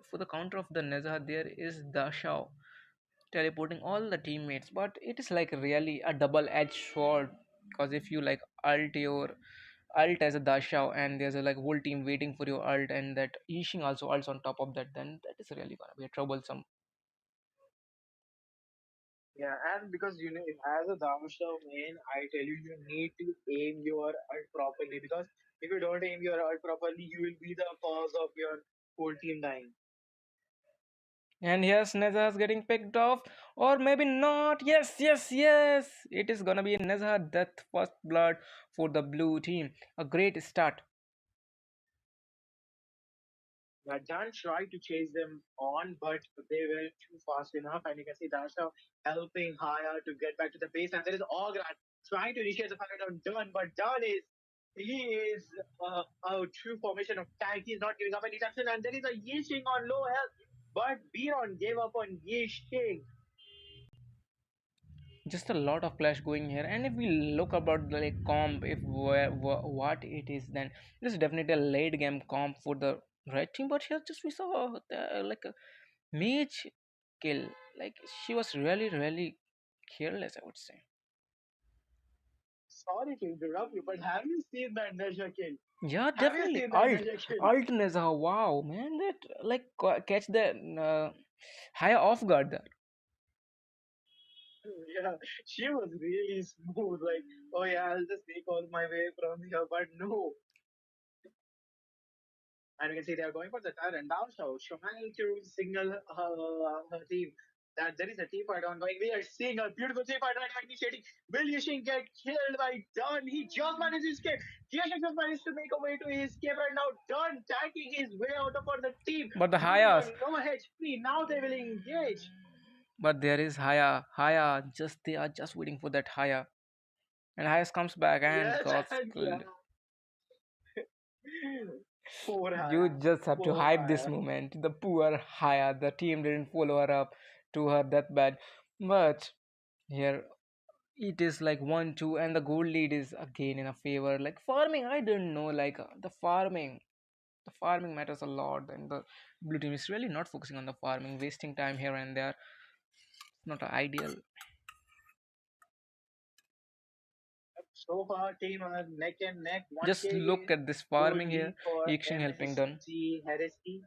for the counter of the Nezaha, there is Dashao teleporting all the teammates, but it is like really a double-edged sword because if you like ult as a Dashao and there's a like whole team waiting for your ult and that Yixing also ults on top of that, then that is really gonna be a troublesome. Yeah, and because as a Dharmashaw main, I tell you, you need to aim your ult properly because if you don't aim your ult properly, you will be the cause of your whole team dying. And yes, Nezha is getting picked off, or maybe not. Yes, yes, yes. It is gonna be Nezha death first blood for the blue team. A great start. Jan tried to chase them on, but they were too fast enough. And you can see Dasha helping Haya to get back to the base. And there is Ogran trying to initiate the fight on Dun, but Dun is a true formation of tank. He's not giving up any tension. And there is a Yixing on low health, but Biron gave up on Yixing. Just a lot of clash going here, and if we look about the like comp, if what it is, then it is definitely a late game comp for the red team. But here just we saw like a mage kill, like she was really careless, I would say. Sorry to interrupt you, but have you seen that Neja kill? Yeah, Have you definitely seen that alt Neja kill? alt Neza, wow man, that like catch the higher off guard there. Yeah, she was really smooth. Like, oh yeah, I'll just make all my way from here. But no, and you can see they are going for the third and down. So trying to signal her team that there is a team fight ongoing. We are seeing a beautiful team fight right now initiating. Will Yushin get killed by Dunn? He just managed to escape. Yushin just managed to make a way to his escape right now. Dunn tanking his way out of for the team. But the Blue Hayas, on no HP. Now they will engage. but there is Haya, just they are just waiting for that Haya, and Hayas comes back and Yes, got and killed. yeah. Poor You Haya. just have to Poor hype this Haya. moment. The poor Haya, the team didn't follow her up to her deathbed. But here it is like 1-2, and the gold lead is again in a favor. Like farming, I don't know. Like the farming matters a lot, and the blue team is really not focusing on the farming, wasting time here and there. It's not ideal. So far, team are neck and neck, Just 1K look gain. at this Gold farming here. lead for Action helping done. MSD Heresy.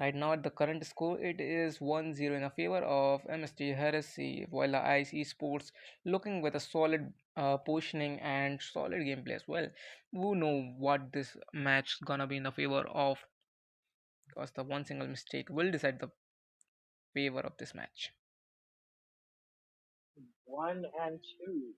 Right now, at the current score, it is 1-0 in a favor of MSD Heresy, while the ICE Esports looking with a solid positioning and solid gameplay as well. Who know what this match gonna be in the favor of? Because the one single mistake will decide the favor of this match. 1 and 2.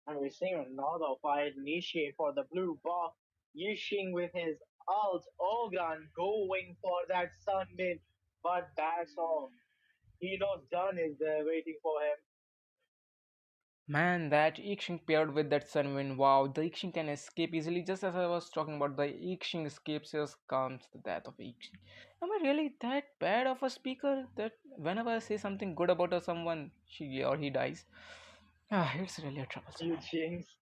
And we're seeing another fight initiate for the blue buff. Yishing with his alt Ogran going for that sunbeam, but that's all. He knows Dunn is there waiting for him. Man, that Ixing paired with that Sunwin, wow, the Ixing can escape easily. Just as I was talking about, the Ixing escapes, here comes the death of Ixing. Am I really that bad of a speaker that whenever I say something good about someone, she or he dies? Ah, it's really a troublesome You man. jinxed.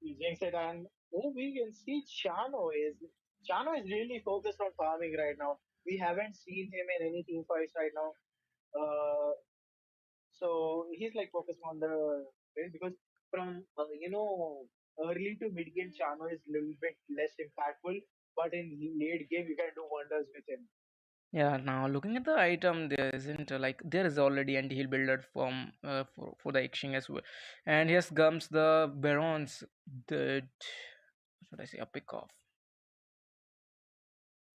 You jinxed it, and oh, we can see Chano is really focused on farming right now. We haven't seen him in any team fights right now. Uh, so he's like focused on the race because from early to mid game, Chano is a little bit less impactful, but in late game you can do wonders with him. Yeah, now looking at the item, there isn't like there is already anti-heal builder for the Ixing as well, and here comes the Barons. The what should I say? A pick off,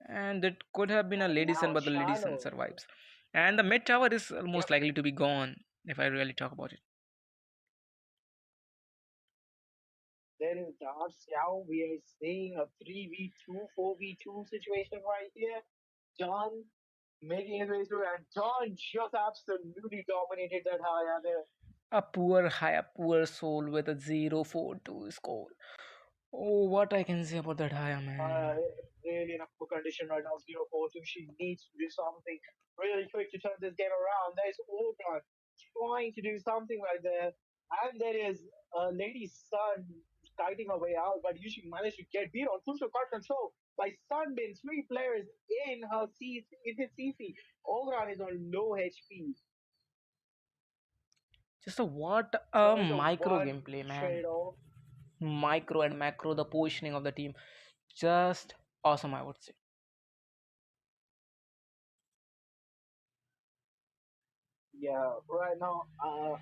and it could have been a And Lady Sun, now but the Lady Sun Chano, survives, and the mid tower is yep. most likely to be gone if I really talk about it. There is Dark Xiao. We are seeing a 3v2, 4v2 situation right here. John making his way through, and John just absolutely dominated that high there. A poor soul with a 0-4-2 score. Oh, what I can say about that Haya Uh, man. really in a poor condition right now, 0-4-2. She needs to do something really quick to turn this game around. There's Olga trying to do something right there, and there is Lady Sun fighting her way out, but usually managed to get beat on crucial card control by Sunbin. Three players in her CC, in his CC. Ogran is on low HP. Just a what So a it's a micro one gameplay, man. trade off. Micro and macro, the positioning of the team, just awesome, I would say. Yeah, right now,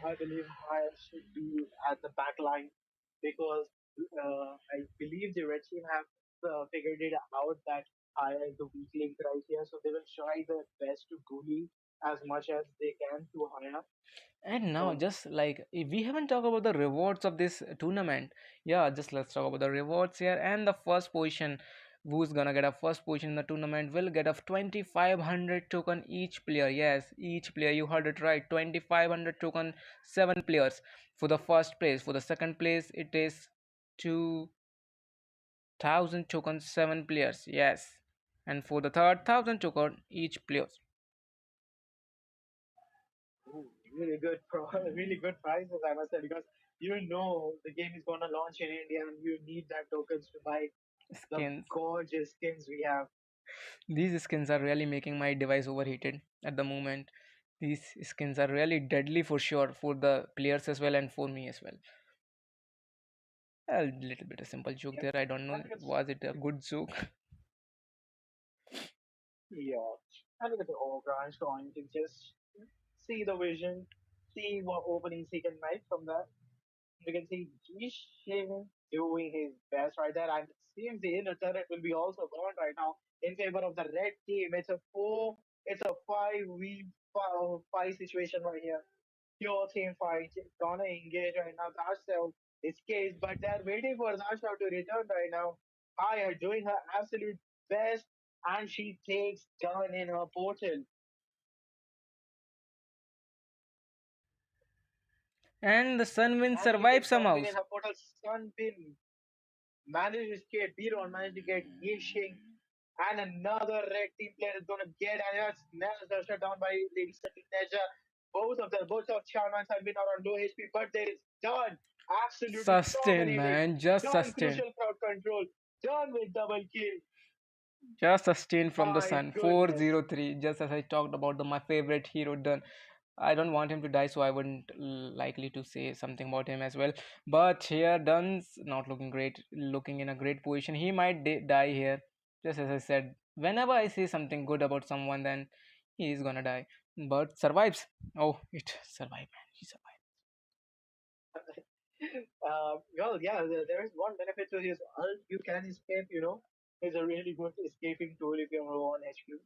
I believe I should be at the back line because I believe the red team have figured it out that I is the weak link right here, so they will try their best to bully as much as they can to hire. And now, So just like if we haven't talked about the rewards of this tournament, yeah, just let's talk about the rewards here. And the first position, who's gonna get a first position in the tournament, will get a 2500 token each player. Yes, each player, you heard it right, 2500 token, 7 players for the first place. For the second place, it is 2000 token, 7 players. Yes, and for the third, 1000 token each players. ooh, really good really good prizes, I must say, because the game is gonna launch in India and you need that tokens to buy the Skins. gorgeous skins we have. These skins are really making my device overheated at the moment. These skins are really deadly for sure for the players as well and for me as well. A little bit of simple joke Yep. there. I don't know, And it's was it a good joke? yeah. And look at the Ogrange going to just see the vision, see what openings he can make from that. You can see Jishin doing his best right there, and it seems the inner turret will be also gone right now in favor of the red team. It's a five situation right here. Pure team fight. Gonna engage right now. Dashaw escapes, but they're waiting for Dashaw to return right now. Aya doing her absolute best, and she takes down in her portal. And the Sunwind And you get survives somehow. Sunbin in her portal. Sunbin managed to escape. Biron managed to get Yishing. And another red team player is going to get, and that's Nash shut down by Lady Neja. Both of Charmans have been on low HP, but they is done. Absolutely Sustain, dominating. man. Just Done sustain. crucial crowd control. Done with double kill. Just sustain from the My sun. goodness. 403. Just as I talked about my favorite hero done. I don't want him to die, so I wouldn't likely to say something about him as well. But here, Dunn's not looking great, looking in a great position. He might die here. Just as I said, whenever I say something good about someone, then he is gonna die. But survives. Oh, it survived, man. He survived. Well, yeah, there is one benefit to his ult. You can escape, It's a really good escaping tool if you're low on HP.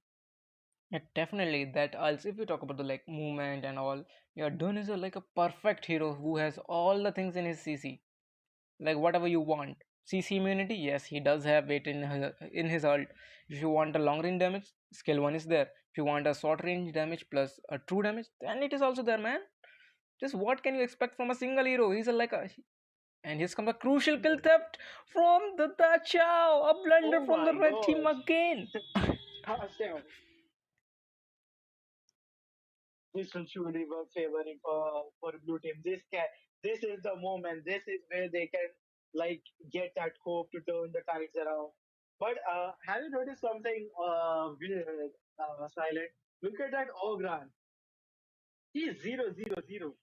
Yeah, definitely. That also, if you talk about the like movement and all, yeah, Dunn is like a perfect hero who has all the things in his CC. Like whatever you want. CC immunity, yes, he does have it in his ult. If you want a long range damage, skill 1 is there. If you want a short range damage plus a true damage, then it is also there, man. Just what can you expect from a single hero? He's a, like a, and here's comes a crucial kill theft from the Tachao. A blunder Oh from the my red team god. again. Touchdown. This will truly work favoring for blue team. This is the moment. This is where they can like get that hope to turn the tides around. But have you noticed something weird, Silent? Look at that Ogran. He's 0-0-0.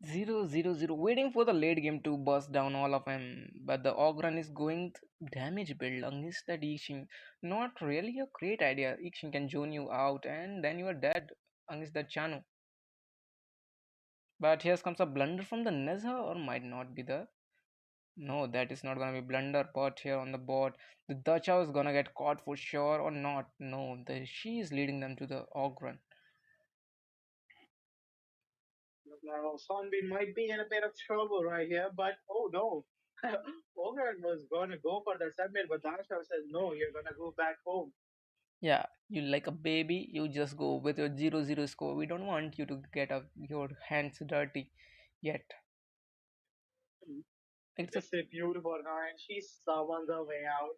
0-0-0, waiting for the late game to bust down all of them. But the Ogran is going damage build against that Ishin. Not really a great idea. Ishin can zone you out and then you are dead against that Chanu. But here comes a blunder from the Nezha, or might not be the. No, that is not gonna be blunder. But here on the board, the Dacha is gonna get caught for sure or not. No, she is leading them to the Ogran. Now Sonbin might be in a bit of trouble right here, but oh no. Ogran was gonna go for the submit, but Dashaw says no, you're gonna go back home. Yeah, you like a baby, you just go with your 0-0 score. We don't want you to get your hands dirty yet. It's a It's a beautiful now, and she's on the way out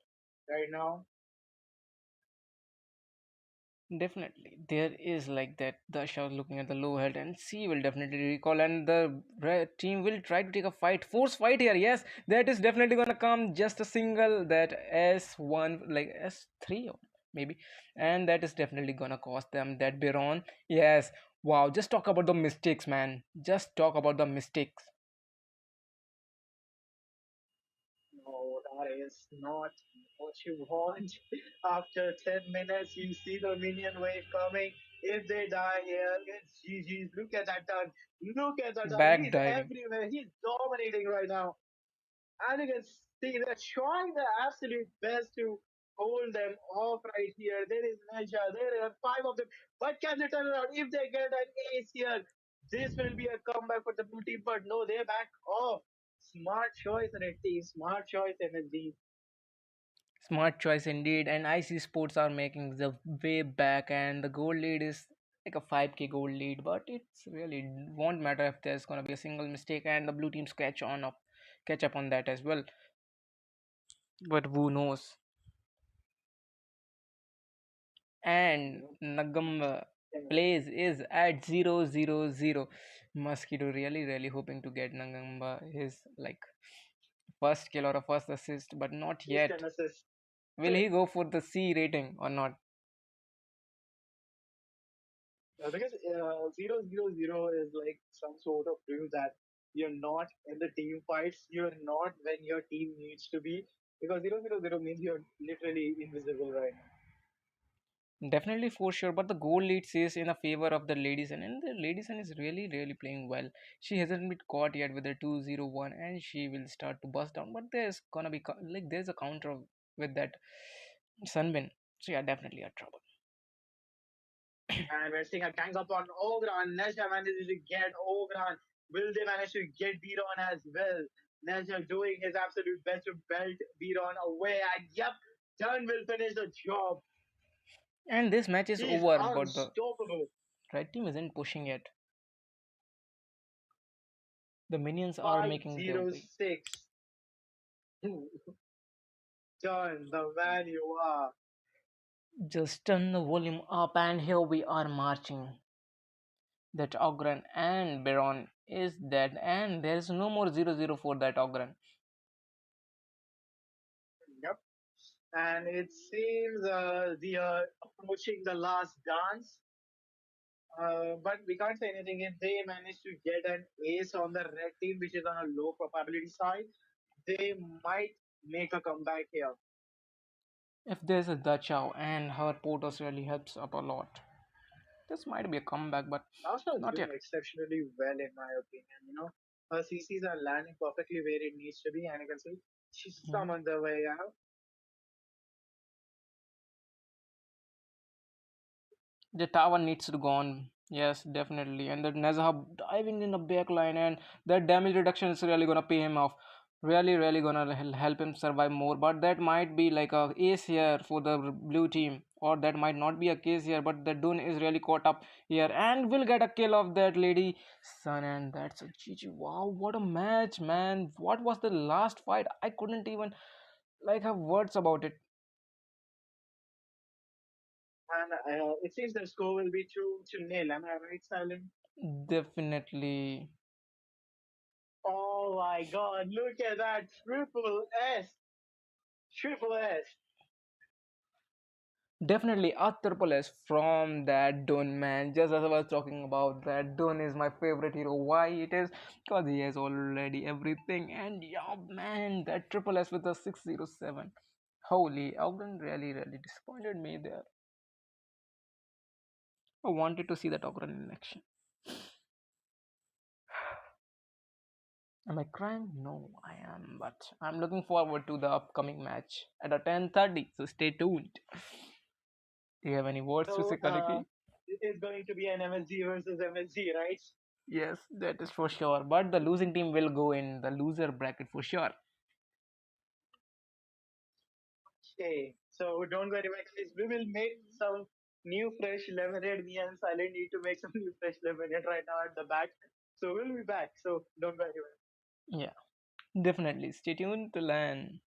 right now. definitely there is like that. The shot looking at the low health, and she will definitely recall, and the red team will try to take a fight, force fight here. Yes, that is definitely gonna come. Just a single that S1 like S3 or maybe, and that is definitely gonna cost them that Baron. Yes, wow. Just talk about the mistakes, man. Just talk about the mistakes. No, that is not what you want. After 10 minutes, you see the minion wave coming. If they die here, it's GG's. Look at that done. Look at that done. Back He's diving. everywhere. He's dominating right now. And you can see they're trying their absolute best to hold them off right here. There is Naja. There are five of them. But can they turn around? If they get an ace here, this will be a comeback for the blue team. But no, they back off. Smart choice, red team. Smart choice, MSD. Smart choice indeed, and IC Sports are making the way back, and the gold lead is like a 5k gold lead, but it's really won't matter if there's gonna be a single mistake and the blue teams catch up on that as well. But who knows? And Nagam plays is at 0-0-0. Mosquito really hoping to get Nagamba his like first kill or a first assist, but not He's yet. gonna assist. Will he go for the C rating or not? Because 0-0-0 is like some sort of proof that you're not in the team fights, you're not when your team needs to be. Because 0-0-0 means you're literally invisible right now. Definitely for sure, but the goal lead says in a favor of the ladies, and the ladies is really playing well. She hasn't been caught yet with the 2-0-1, and she will start to bust down. But there's gonna be like there's a counter with that Sunbin, so yeah, definitely a trouble. And we're seeing a gang up on Ogran. Nesha manages to get Ogran. Will they manage to get Biron as well? Nesha doing his absolute best to belt Biron away. And yep, Turn will finish the job. And this match is He's over, but the unstoppable. red team isn't pushing yet. The minions are making their way. 506. Turn the man you are. Just turn the volume up, and here we are marching. That Ogren and Baron is dead, and there is no more 0-0 for that Ogren. Yep. And it seems they are approaching the last dance. But we can't say anything if they manage to get an ace on the red team, which is on a low probability side. They might make a comeback here. If there's a Dachau and her Portos really helps up a lot. This might be a comeback, but Dasha is not doing yet. exceptionally well, in my opinion. Her CCs are landing perfectly where it needs to be, and you can see she's Mhm. some on the way out. The tower needs to go on. Yes, definitely. And the Nezahab diving in the back line, and that damage reduction is really gonna pay him off. Really gonna help him survive more. But that might be like a ace here for the blue team, or that might not be a case here. But the Dun is really caught up here, and will get a kill of that lady son, and that's a GG. Wow, what a match, man! What was the last fight? I couldn't even like have words about it. And it seems the score will be 2-0. Am I right, Silent? Definitely. Oh my god, look at that. Triple S. Triple S. Definitely a triple S from that Dun, man. Just as I was talking about that Dun is my favorite hero. Why it is? Because he has already everything. And yeah, man, that triple S with the 607. Holy, Ogden really disappointed me there. I wanted to see that Ogden in action. Am I crying? No, I am, but I'm looking forward to the upcoming match at a 10:30. So stay tuned. Do you have any words to So say, Kaliki? it is going to be an MSG versus MSG, right? Yes, that is for sure. But the losing team will go in the loser bracket for sure. Okay. So don't worry, my guys. We will make some new fresh lemonade. Me and Silent need to make some new fresh lemonade right now at the back. So we'll be back. So don't worry. Yeah, definitely. Stay tuned to learn.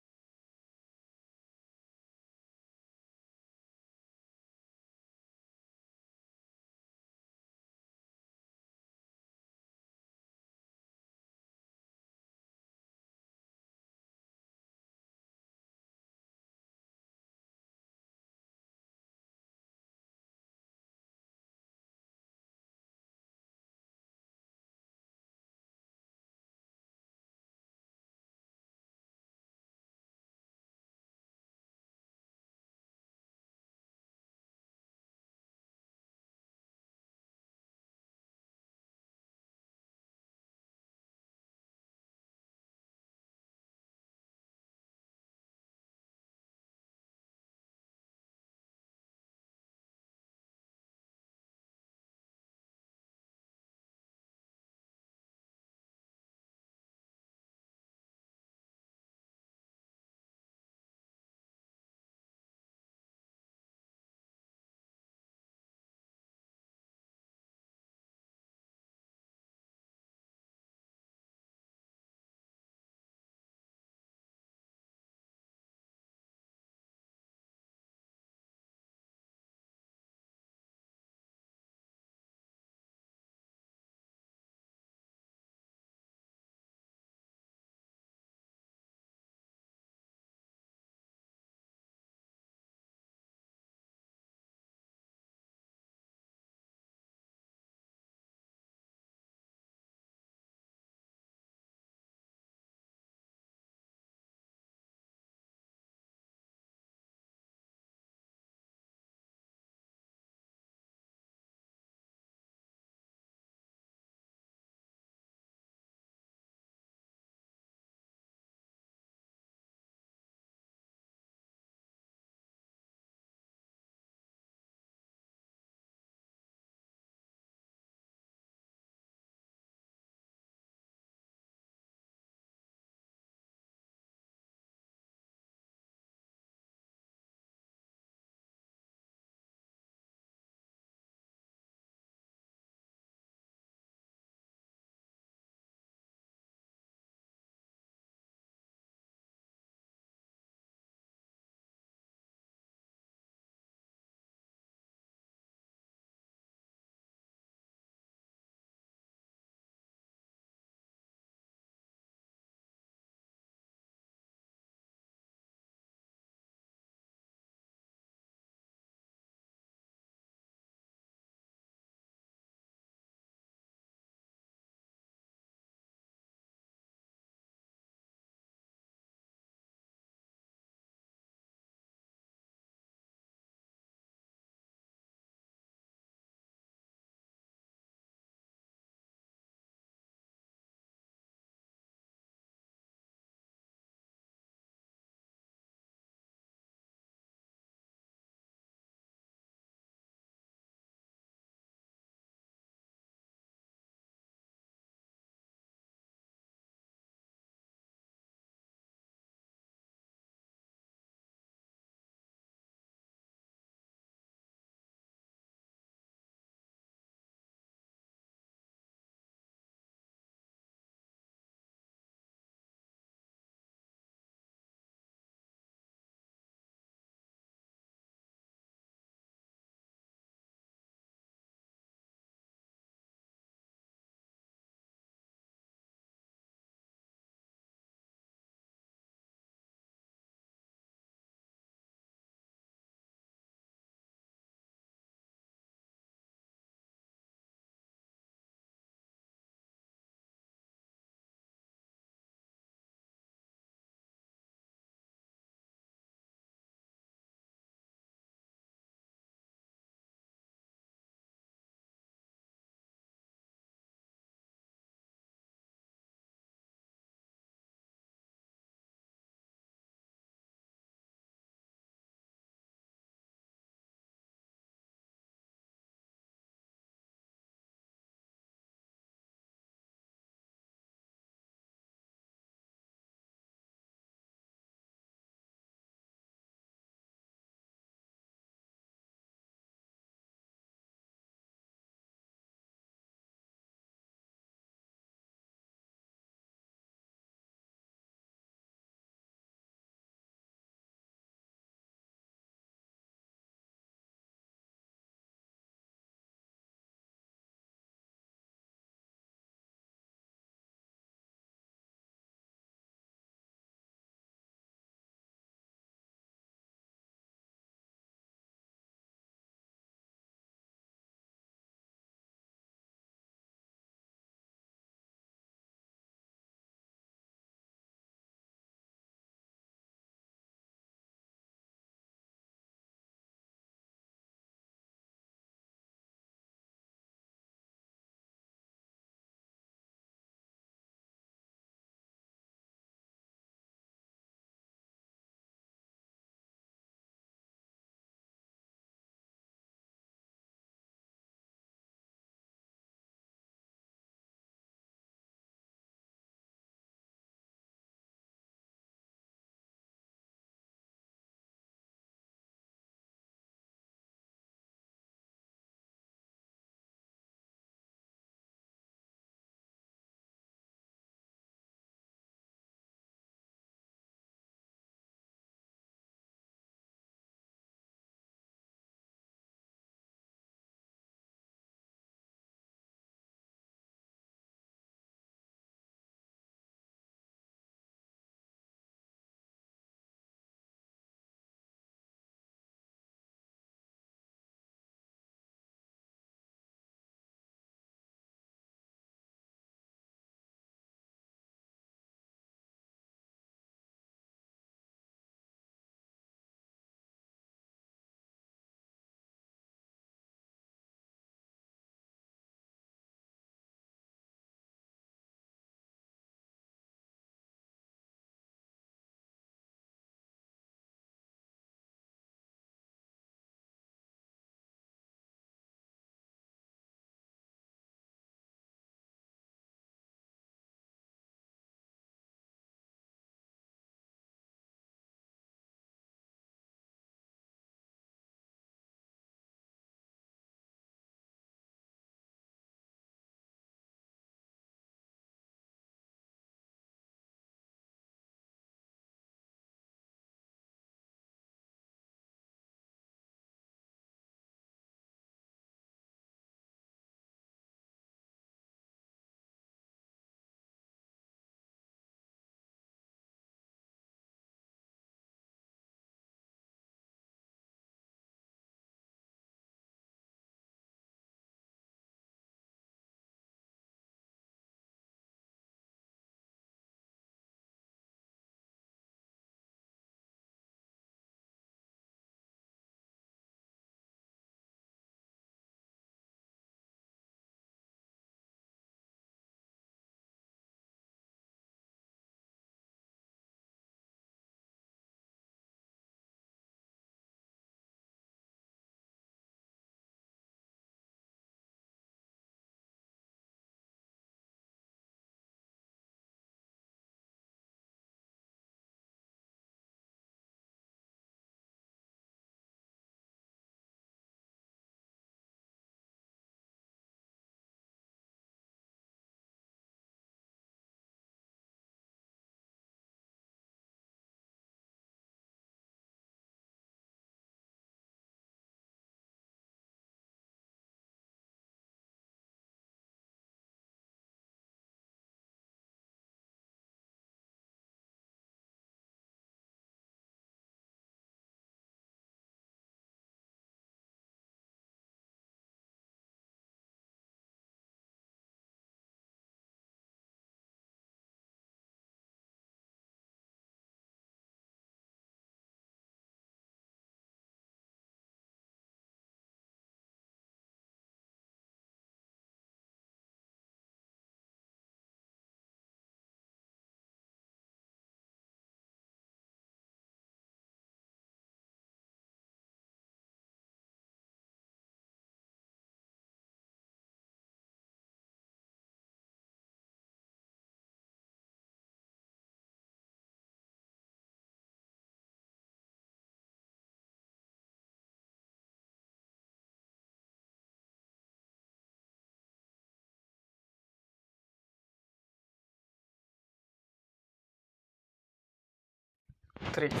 3.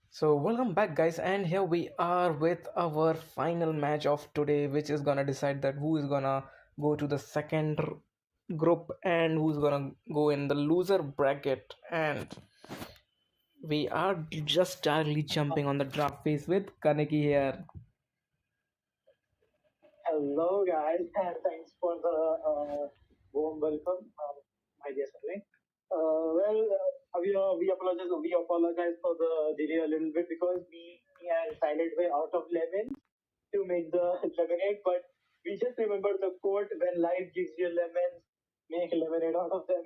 So, welcome back, guys, and here we are with our final match of today, which is gonna decide that who is gonna go to the second group and who's gonna go in the loser bracket. And we are just directly jumping on the draft phase with Kaneki here. Hello, guys, and thanks for the warm welcome, my dear sibling. We apologize for the delay a little bit because we had decided way out of lemon to make the lemonade, but we just remembered the quote: "When life gives you lemons, make lemonade out of them."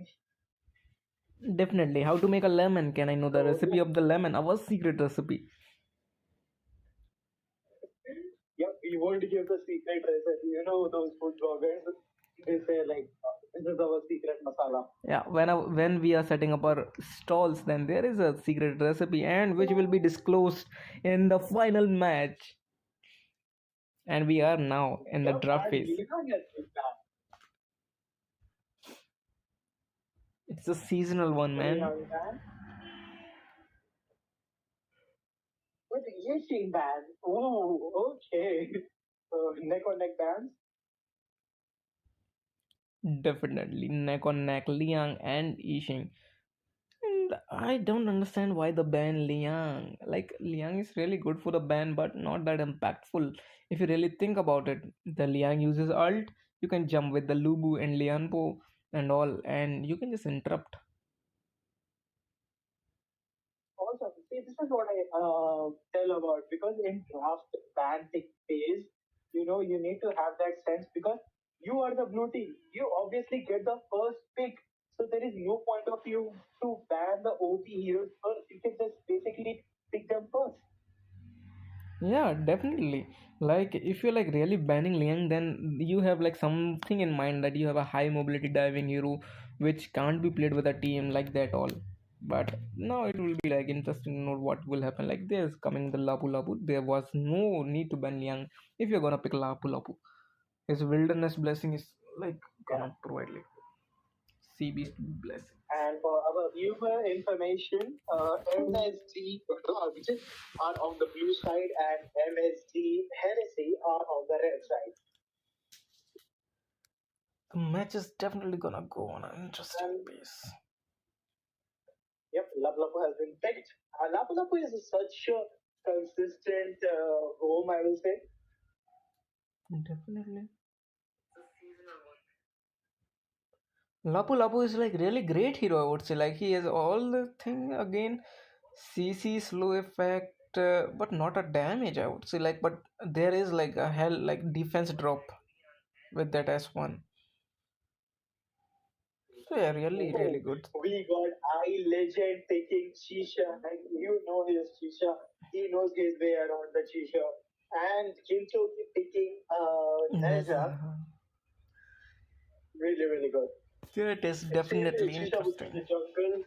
Definitely, how to make a lemon? Can I know the So recipe of the lemon? Our secret recipe. yeah, we won't give the secret recipe. You know those food bloggers, they say like, "This is our secret masala." Yeah, when we are setting up our stalls, then there is a secret recipe and which will be disclosed in the final match. And we are now in the Yep, draft and phase. Lena has that. It's a seasonal one, man. Young man. But Yixing band. Oh, okay. Neck on neck bands. Definitely neck on neck, Liang and Yixing. And I don't understand why the band Liang. Like Liang is really good for the band, but not that impactful. If you really think about it, the Liang uses alt. You can jump with the Lubu and Lianpo and all, and you can just interrupt. Also, see, this is what I tell about because in draft band phase, you need to have that sense because you are the blue team. You obviously get the first pick. So there is no point of view to ban the OP heroes first. You can just basically pick them first. Yeah, definitely. Like if you're like really banning Liang, then you have like something in mind that you have a high mobility diving hero which can't be played with a team like that all. But now it will be like interesting to know what will happen. Like there's coming the Lapu Lapu. There was no need to ban Liang if you're gonna pick Lapu Lapu. His wilderness blessing is like Yeah. gonna provide like sea beast blessing. And for our viewer information, MSD Royals are on the blue side and MSD Heresy are on the red side. The match is definitely gonna go on an interesting And pace. yep, Lapu Lapu has been picked. Lapu Lapu is such a consistent home, I will say. Definitely. Lapu Lapu is like really great hero, I would say. Like he has all the thing again, CC slow effect, but not a damage. I would say like, but there is like a hell like defense drop with that S1. So yeah, really really Oh, good. we got I Legend taking Shisha, and you know his Shisha. He knows his way around the Shisha. And Kinto picking Neza. Neja, really, really good. That is It seems definitely Shisha would be interesting. the jungle.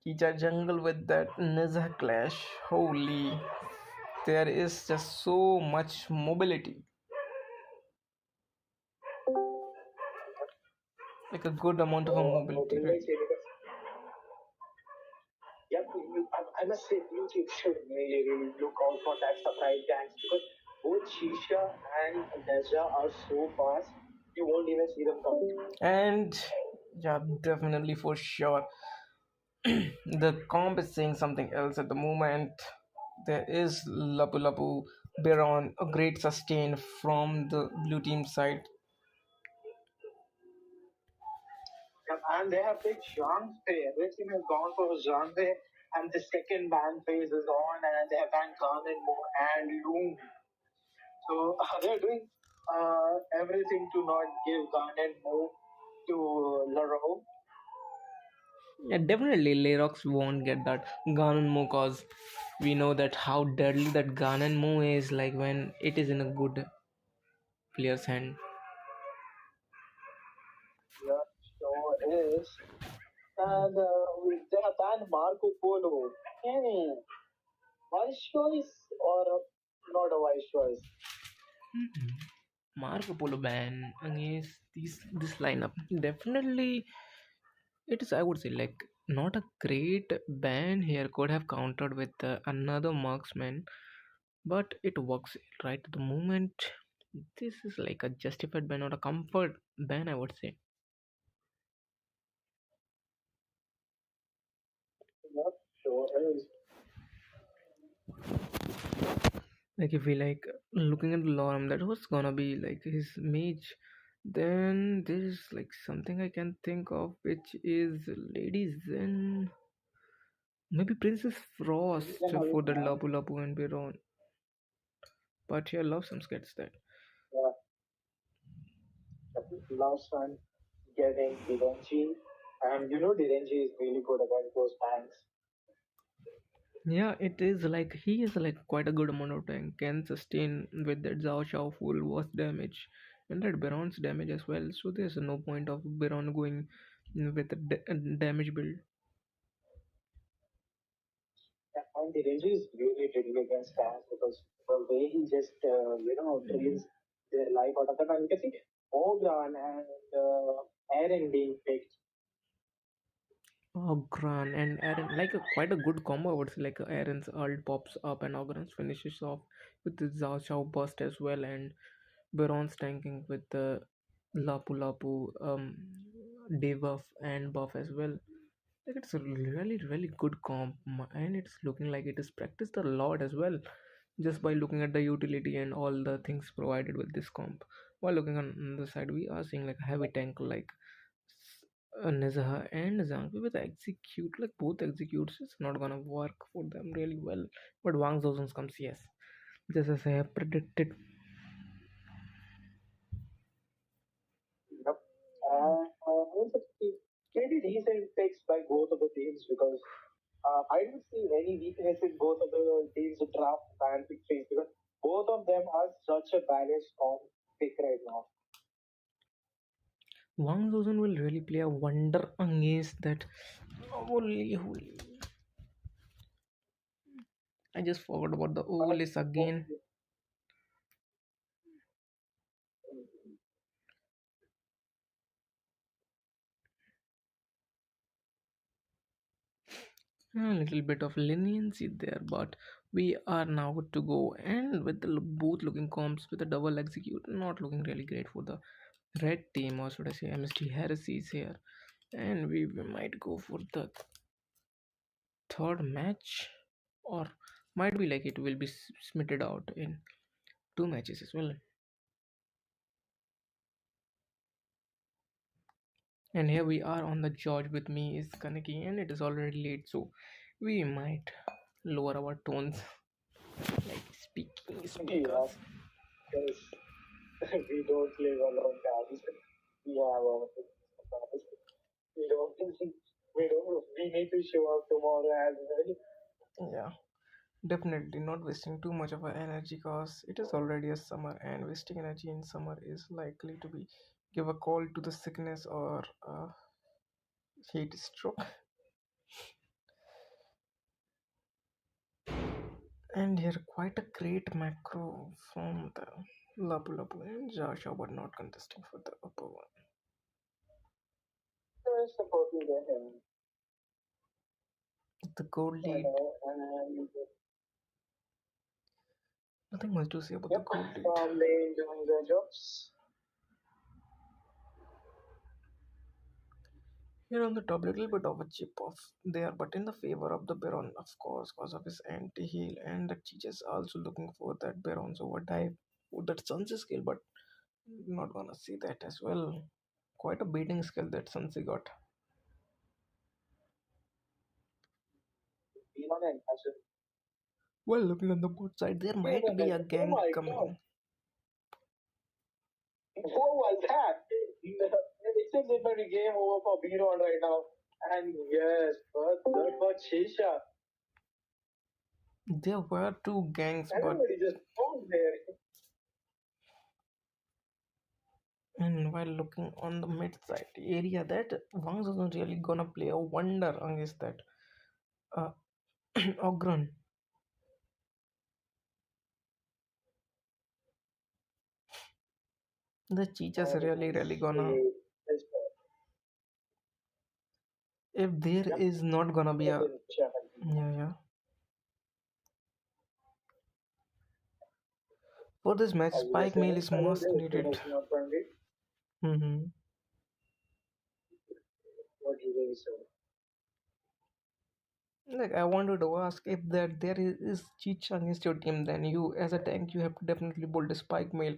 Kicha jungle with that Neza clash. Holy, there is just so much mobility. Like a good amount of a mobility, right? Mobility. Yep, I must say, you two should really, really look out for that surprise dance because both Shisha and Neja are so fast, you won't even see them coming. And yeah, definitely for sure. The comp is saying something else at the moment. There is Lapu Lapu Baron, a great sustain from the blue team side. And they have picked Zhang Fei. Everything has gone for Zhang Fei, and the second ban phase is on, and they have banned Khan and Mo and Loom. So they're doing everything to not give Khan and Mo to Laro. Yeah, definitely Lerox won't get that Ganon Mo cause we know that how deadly that Ganon Mo is like when it is in a good player's hand. Yeah, sure is. And they have banned Marco Polo. Wise choice or not a wise choice? Marco Polo ban against this lineup. Definitely it is I would say like not a great ban here, could have countered with another marksman, but it works right at the moment. This is like a justified ban or a comfort ban, I would say. Not sure. Like if we like looking at the lore, that was gonna be like his mage. Then there's like something I can think of, which is Lady Zen, maybe Princess Frost Then for the yeah, Lapu Lapu and Biron. But here, love some skits that. yeah, last one getting Direnji. And you know Direnji is really good against those tanks. Yeah, it is like he is like quite a good amount of tank, can sustain with that Zhao Shao full was damage and that Baron's damage as well. So there's no point of Baron going with a damage build. And Direnji is really tricky against tanks because the way he just, drains their life out of them. And you can see Ogran and Aaron being picked. Ogran and Aaron, like a, quite a good combo. I would say like Aaron's ult pops up and Ogran's finishes off with the Zhao Shao burst as well, and Baron's tanking with the Lapu Lapu debuff and buff as well. Like it's a really good comp, and it's looking like it is practiced a lot as well, just by looking at the utility and all the things provided with this comp. While looking on the side, we are seeing like a heavy tank like Nizaha and Zhangpi with execute, like both executes. It's not gonna work for them really well. But Wang Zhozhen's comes, yes, just as I have predicted. Yep. Also, pretty decent picks by both of the teams because I don't see any weakness in both of the teams' draft ban picks because both of them are such a balanced comp pick right now. Wang Zhozhen will really play a wonder against that. Holy. I just forgot about the But Olis again. A little bit of leniency there, but we are now good to go. And with the both looking comps with a double execute, not looking really great for the red team, or should I say MSD Heresies here. And we might go for the third match, or might be like it will be smitted out in two matches as well. And here we are on the George. With me is Kaneki, and it is already late, so we might lower our tones, like speaking yeah, speakers. because we don't live alone, guys. We have our families. We don't. We don't. We need to show up tomorrow as well. Yeah, definitely not wasting too much of our energy, cause it is already a summer, and wasting energy in summer is likely to be give a call to the sickness or heat stroke. And here quite a great macro from the Lapu Lapu and Joshua, but not contesting for the upper one. We're supporting them. The gold You lead, know, and nothing much to say about the yep, gold lead. they doing their jobs. Here on the top, little bit of a chip off there, but in the favor of the Baron, of course, because of his anti-heal, and the teachers also looking for that Baron's overdive with that Sunset skill, but not gonna see that as well. Quite a beating skill that Sunsi got. Be on and Well, looking on the both side, there might be a oh gank my god, coming. what was that? It seems it might be game over for Biron right now. And yes, but good for Shisha. There were two ganks, but Everybody just paused there. and while looking on the mid side area, that Wang isn't really gonna play a wonder against that uh, Ogren. The Chichas And really we gonna see this If there Yep. is not gonna be This a, is Sheffield. yeah, yeah, for this match, As you were Spike Mail saying, is I think must this needed. finish not from it. Mm-hmm. What you really say? Like I wanted to ask if that there is cheat against your team, then you as a tank you have to definitely build a Spike Mail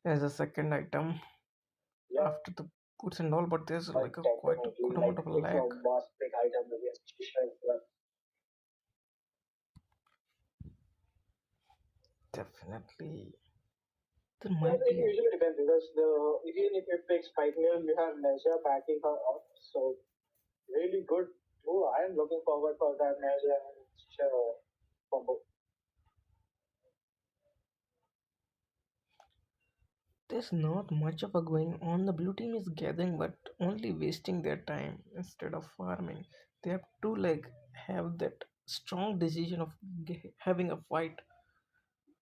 as a second item Yep. after the boots and all. But there's like a quite a Definitely. good Like amount of it's a lag. must pick item against Chisha. Definitely, there Yeah, might it be. usually depends because even if you pick Spike Mill, you have Nezha backing her up. So really good too. I am looking forward for that Nezha and Chisha combo. There's not much of a going on. The blue team is gathering, but only wasting their time instead of farming. They have to like have that strong decision of having a fight,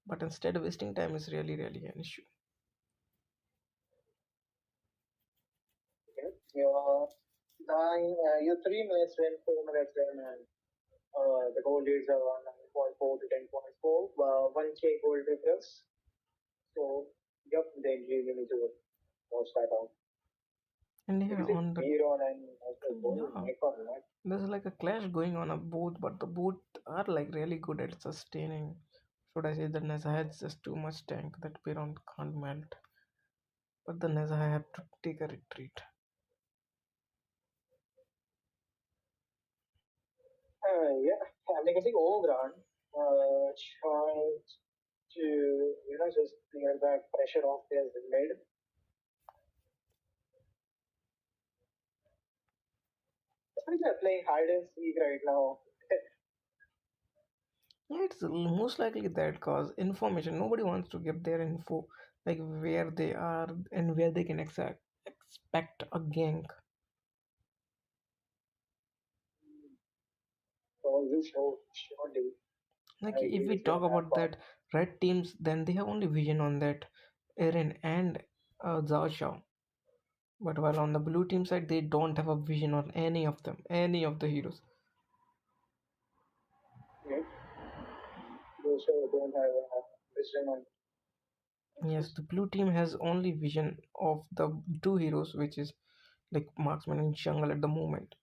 but instead of wasting time is really really an issue. Okay. Your 3 minutes win, 4 minutes win, and the goal leads are on 9.4 to 10.4. 1K goal difference. So, yep, they really need to watch that out. And Like yeah, I said, on the, Miron and also going yeah, neck on neck. there's like a clash going on of both, but the both are like really good at sustaining. Should I say that Neza has just too much tank that Piron can't melt, but the Neza have to take a retreat. Yeah, like I think Ogran trying to, just clear that pressure off their mid. I think they're playing hide and seek right now. Yeah, it's most likely that cause information. Nobody wants to give their info, like where they are and where they can expect a gank. So you surely, Like I if agree we with you talk on that about part. that red teams, then they have only vision on that Eren and Zhao Xiao. But while on the blue team side, they don't have a vision on any of them, any of the heroes. Yeah, those who don't have vision on Yes, this. the blue team has only vision of the two heroes, which is like Marksman and Jungle at the moment.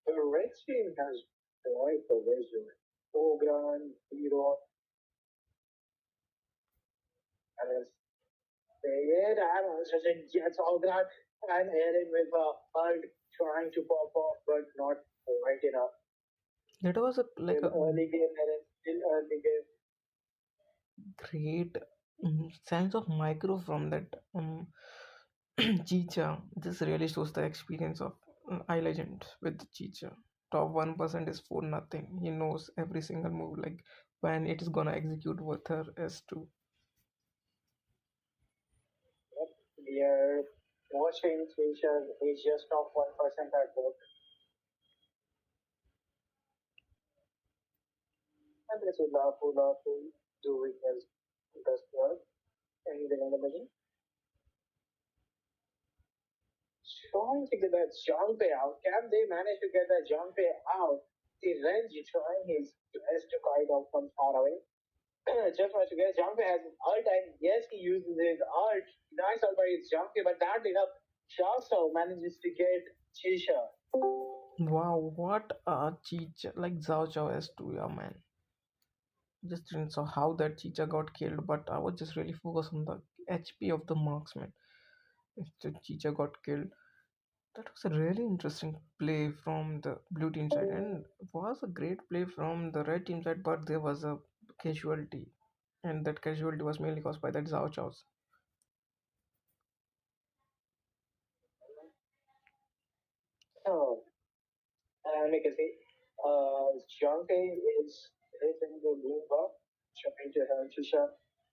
The red team has quite the vision. Ogran, Hero, and it's it. I'm such a gets Ogran and Aaron with a hug trying to pop off, but not quite enough. That was a like Still a early game, Aaron. Still early game. great sense of micro from that Chicha. This really shows the experience of iLegend with Chicha. Top 1% is for nothing. He knows every single move, like when it is gonna execute with her S2. Yep. We are watching Fisher. He's just top 1% at both. And this is Lafu doing his best work. Anything in the middle? Trying to get that Junpei out. Can they manage to get that Junpei out? The Renji trying his best to kite off from far away. Just managed to get Junpei has his ult, and yes, he uses his ult. Nice ult by his Junpei, but that enough. Shao manages to get Chisha. Wow, what a Chicha like Zhao Chao S2, yeah man. Just didn't saw how that Chicha got killed, but I was just really focused on the HP of the marksman. Instead, Chicha got killed. That was a really interesting play from the blue team side, and was a great play from the red team side. But there was a casualty, and that casualty was mainly caused by that Zhao Chao's. So, and you can see, Junpei is hitting the blue buff, trying to help Chisha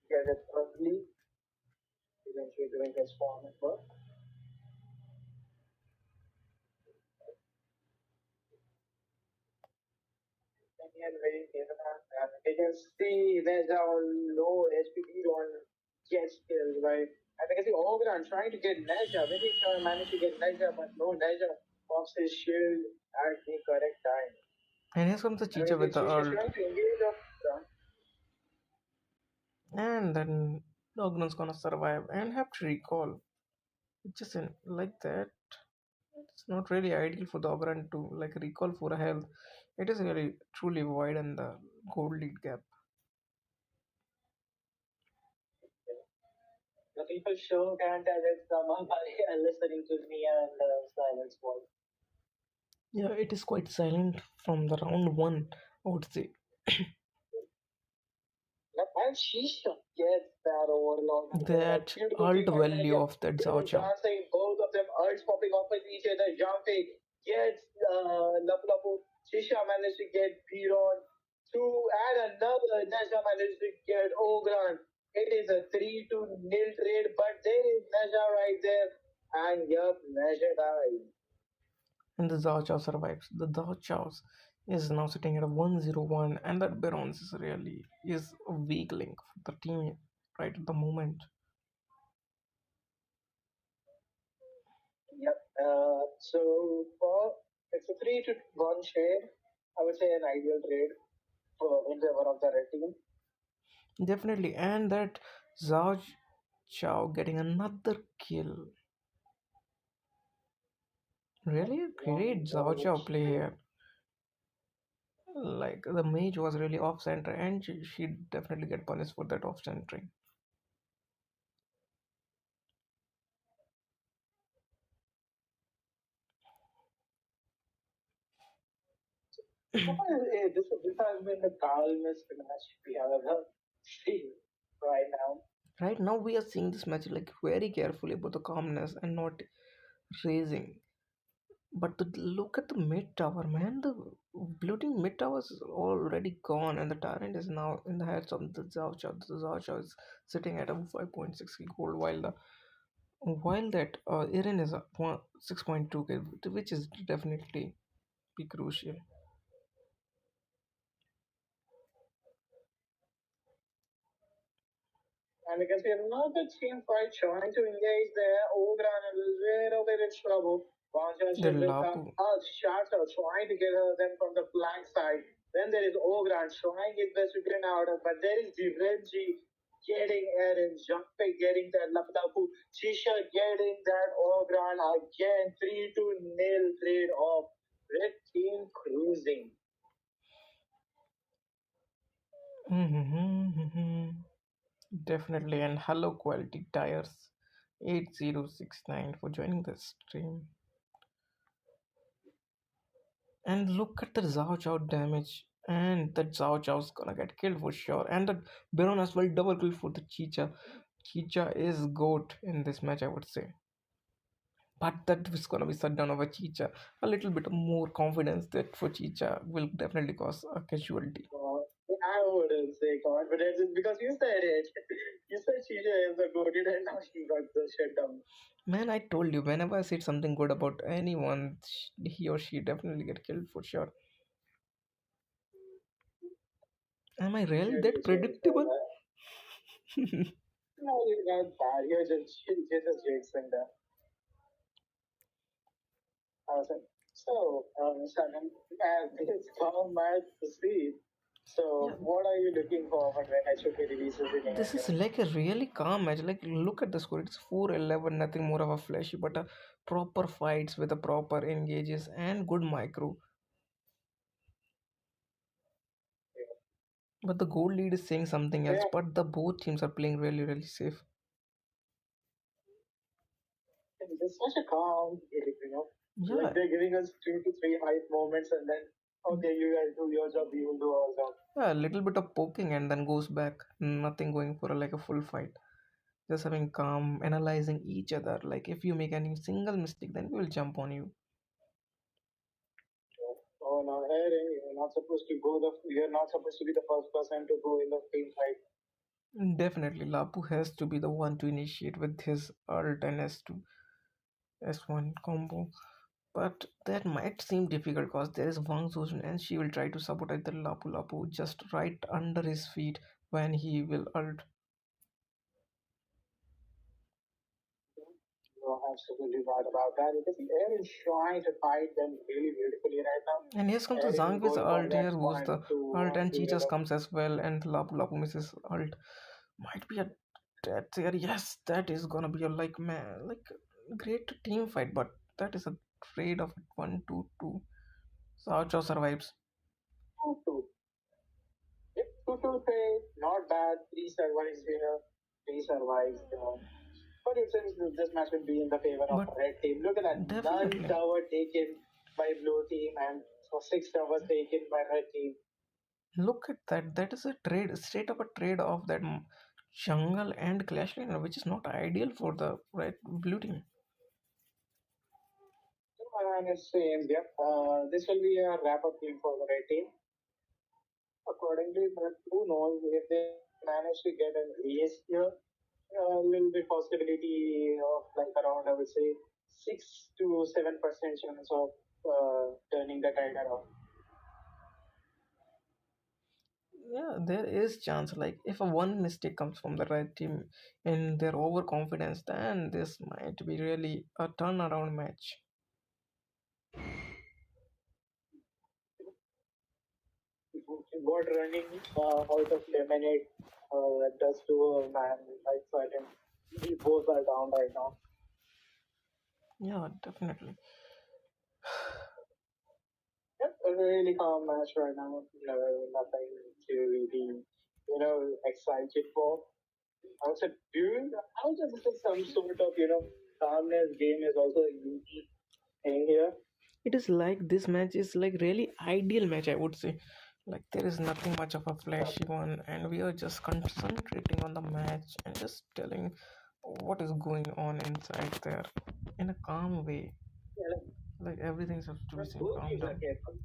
get it early, eventually doing his farm as well. And very you can see there's a low HP on gets killed, right? And because the Ogre trying to get Neja, very sure managed to get Neja, but no Neja pops his shield at the correct time. And here comes the And Chicha with the with the Chisha ult. trying to engage up front, And then Dognon's gonna survive and have to recall. It's just like that. It's not really ideal for the Ogrand to like recall for a health. It is really truly wide in the gold lead gap. the people show can't tell it's someone by listening to me and silence voice. Yeah, it is quite silent from the round one, I would say. And Shisha gets that overlord as well. A That beautiful ult team fight. And value again, of that they Zhao were Chao. dancing, both of them ults popping off with each other. Jumping, gets Lapu Lapu. Shisha managed to get Piron. Two and another Neja managed to get Ogran. It is a 3-0 trade, but there is Neja right there. And yup, Neja dies. And the Zhao Chao survives. The Zhao Chao is now sitting at a 101, and that Barons is really is a weak link for the team right at the moment. Yep. So for it's a 3-1 share. I would say an ideal trade for in favor of the red team. Definitely, and that Zhao Chao getting another kill. Really a great Zhao Chao play here. Like the mage was really off center, and she definitely get punished for that off centering. This has been the calmest match we have ever seen right now. Right now, we are seeing this match like very carefully about the calmness and not raising. But look at the mid tower, man. The looting mid tower is already gone, and the tyrant is now in the hands of the Zhao Chao. The Zhao Chao is sitting at a 5.6 gold, while that Irin is a 6.2 k, which is definitely be crucial. And we can see another team fight trying to engage there. Ogran is a little bit in trouble. The Sponsorship with Lapu. Shatter trying to get them from the flank side. Then there is Ogran trying his best to get out of, but there is Direnji getting Aaron, jumping, getting that Lapu. Chisha getting that Ogran again. 3-0 trade off. Red team cruising. Definitely, and hello quality tires 8069 for joining the stream. And look at the Zhao Chao damage. And that Zhao Chao's gonna get killed for sure. And the Baron as well double kill for the Chicha. Chicha is GOAT in this match, I would say. But that is gonna be shut down over Chicha. A little bit more confidence that for Chicha will definitely cause a casualty. I wouldn't say confidence it's because you said it. You said Chicha is the goated and now she got the shut down. Man, I told you, whenever I said something good about anyone, he or she definitely get killed for sure. Am I really that predictable? No, you're not bad. You're just jinxing that. So, Sanan, as this calm match proceeds, Yeah, so what are you looking forward when HOK releases in this India? is like a really calm match. Like, look at the score. It's 4-11, nothing more of a flashy, but a proper fights with a proper engages and good micro. But the gold lead is saying something else. Yeah, But the both teams are playing really, really safe. it's such a calm game. Like Yeah, they're giving us 2 to 3 hype moments and then, okay, you guys do your job, we will do our job. yeah, a little bit of poking and then goes back. Nothing going for like a full fight. Just having calm, analyzing each other. Like if you make any single mistake, then we will jump on you. Oh no, hey, you're not supposed to go you're not supposed to be the first person to go in the team fight. Definitely, Lapu has to be the one to initiate with his ult and S2 S1 combo. But that might seem difficult because there is Wang Zuzun and she will try to sabotage the Lapu Lapu just right under his feet when he will ult. You're absolutely right about that because Air is trying to fight them really beautifully right now. And here comes the Air is Zangwi's going for ult that here, who's point the to ult, and get rid Cheetahs of. comes as well, and Lapu Lapu misses ult. Might be a death here. Yes, that is gonna be a like man, like great team fight, but that is a trade of 1-2-2. So Archer survives. 2-2. If 2-2 trade, not bad. 3 survives here. 3 survives there. But it seems that this match will be in the favor of But red team. Look at that. None definitely, tower taken by blue team and so 6 towers taken by red team. look at that. That is a trade, straight up a trade of that jungle and clash lane, which is not ideal for the red blue team. And it seems, yep, this will be a wrap-up game for the red team. Accordingly, but who knows if they manage to get an ace here, a little bit possibility of like around, I would say, 6 to 7% chance of turning the tide around. Yeah, there is chance. Like if a one mistake comes from the red team in their overconfidence, then this might be really a turnaround match. What running out of lemonade does to a man, like so I think we both are down right now. Yeah, definitely. Yep, a really calm match right now. No, nothing to be, excited for. I would say, I would just say some sort of, calmness game is also a unique thing here. It is like this match is like really ideal match, I would say. Like there is nothing much of a flashy one, and we are just concentrating on the match and just telling what is going on inside there in a calm way. Yeah, Like everything's have to be seen both calm teams are down. careful.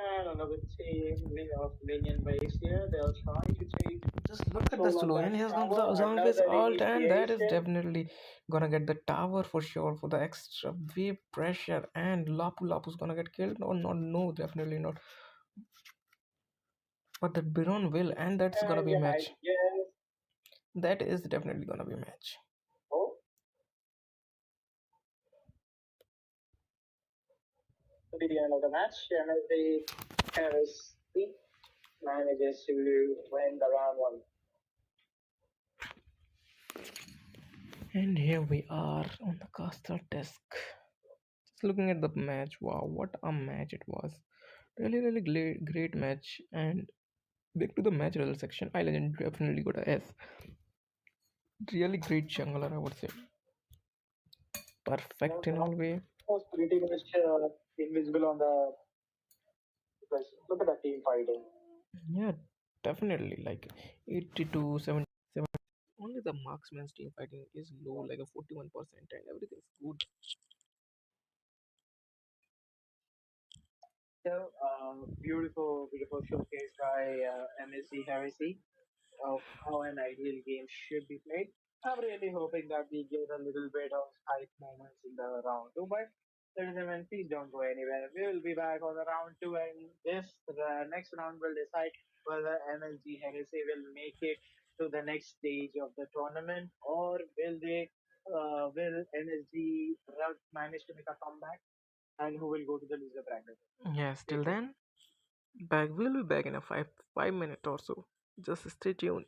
And another team of minion base here. They'll try to take Just look at the control of slow, that and here comes the tower. Zongfist Another alt, and that is initiation. definitely gonna get the tower for sure for the extra wave pressure. And Lapu Lapu's gonna get killed, or not? No, definitely not. But the Biron will, and that's gonna And be yeah, I match. guess, That is definitely gonna be match. oh, to be the end of the match. MSD MSD manages to win the round one. And here we are on the caster desk. Just looking at the match. Wow, what a match it was! Really, really great match. And back to the match result section. I Legend definitely got a S. Really great jungler, I would say. Perfect in all way. Was pretty much invisible on the because look at the team fighting. Yeah, definitely. Like 82, 77. Only the marksman's team fighting is low, like a 41%, and everything's good. So, beautiful, beautiful showcase by MSD Heresy of how an ideal game should be played. I'm really hoping that we get a little bit of hype moments in the round two, but ladies and gentlemen, please don't go anywhere. We will be back on the round two, and the next round will decide whether MSD Heresy will make it to the next stage of the tournament, or will MSD manage to make a comeback, and who will go to the loser bracket. Yes, Stay till tuned. then, we'll be back in a five minute or so. Just stay tuned.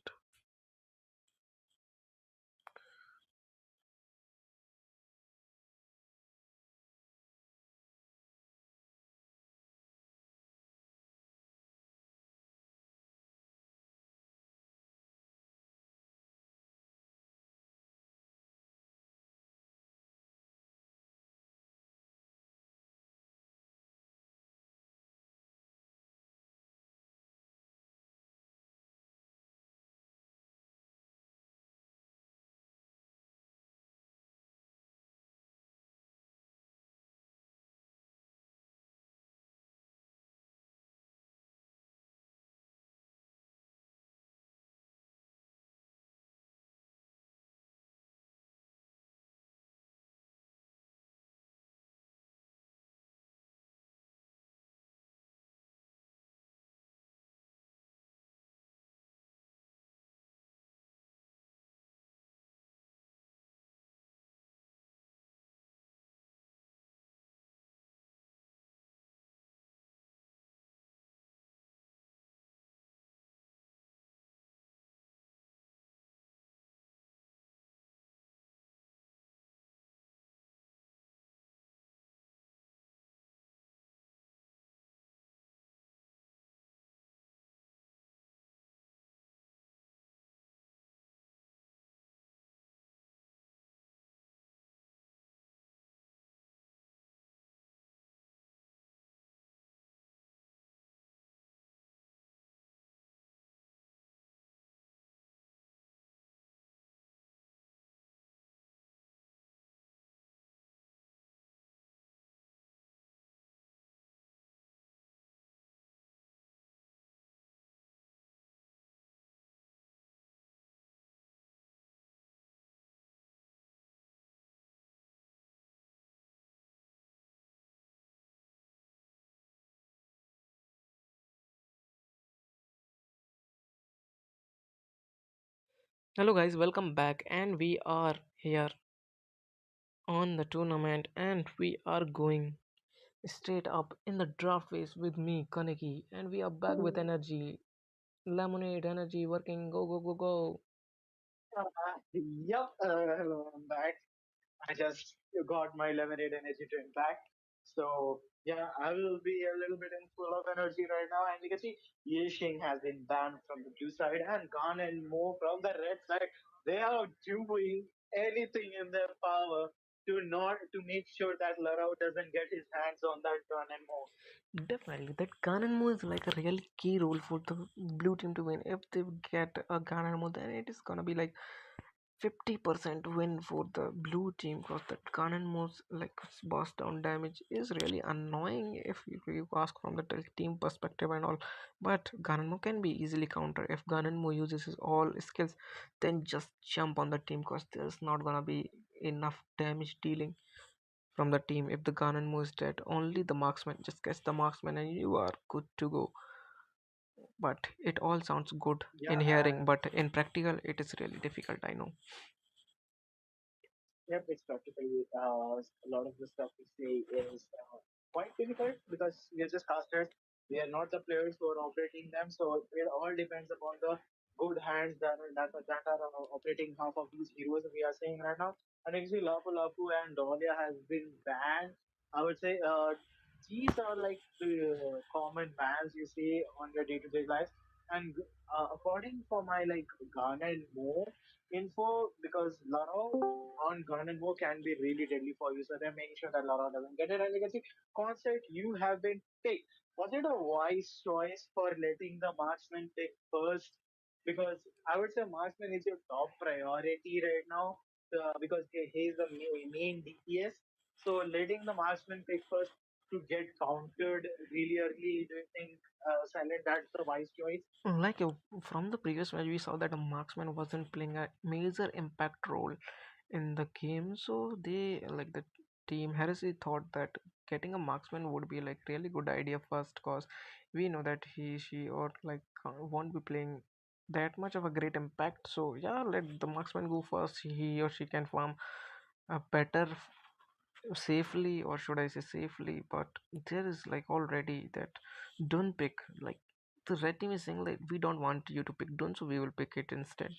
Hello guys, welcome back, and we are here on the tournament, and we are going straight up in the draft phase with me, Kaneki, and we are back with energy, lemonade energy working. Go go go go! Yep, hello, I'm back. I just got my lemonade energy drink back. So, yeah, I will be a little bit in full of energy right now. And you can see Yishing has been banned from the blue side and Gan and Mo from the red side. They are doing anything in their power to make sure that Larao doesn't get his hands on that Gan and Mo. Definitely, that cannon move is like a really key role for the blue team to win. If they get a cannon move, then it is gonna be like 50% win for the blue team because that cannon moves like boss down damage is really annoying if you ask from the team perspective and all. But Ganonmo can be easily countered if Ganonmo uses his all skills, then just jump on the team because there's not gonna be enough damage dealing from the team. If the Ganonmo is dead, only the marksman, just catch the marksman and you are good to go. But it all sounds good Yeah, in hearing, but in practical it is really difficult, I know. yep, it's practically a lot of the stuff we say is quite difficult because we are just casters. We are not the players who are operating them, so it all depends upon the good hands that are operating half of these heroes we are seeing right now. And actually, Lapu Lapu and Dahlia has been banned. I would say these are like the common bans you see on your day-to-day life. And according for my like Ghana and Mo info, because Laro on gun and war can be really deadly for you. So they're making sure that Lara doesn't get it. And you can see, concert you have been picked. Was it a wise choice for letting the marksman pick first? Because I would say marksman is your top priority right now because he's the main DPS. So letting the marksman pick first to get countered really early, do you think Silent that's the wise choice? From the previous match, we saw that a marksman wasn't playing a major impact role in the game, so they like the team Heresy thought that getting a marksman would be like really good idea first, cause we know that he, she, or like won't be playing that much of a great impact. So yeah, let the marksman go first. He or she can farm better safely, or should I say safely, but there is like already that don't pick, like the red team is saying like we don't want you to pick don't, so we will pick it instead.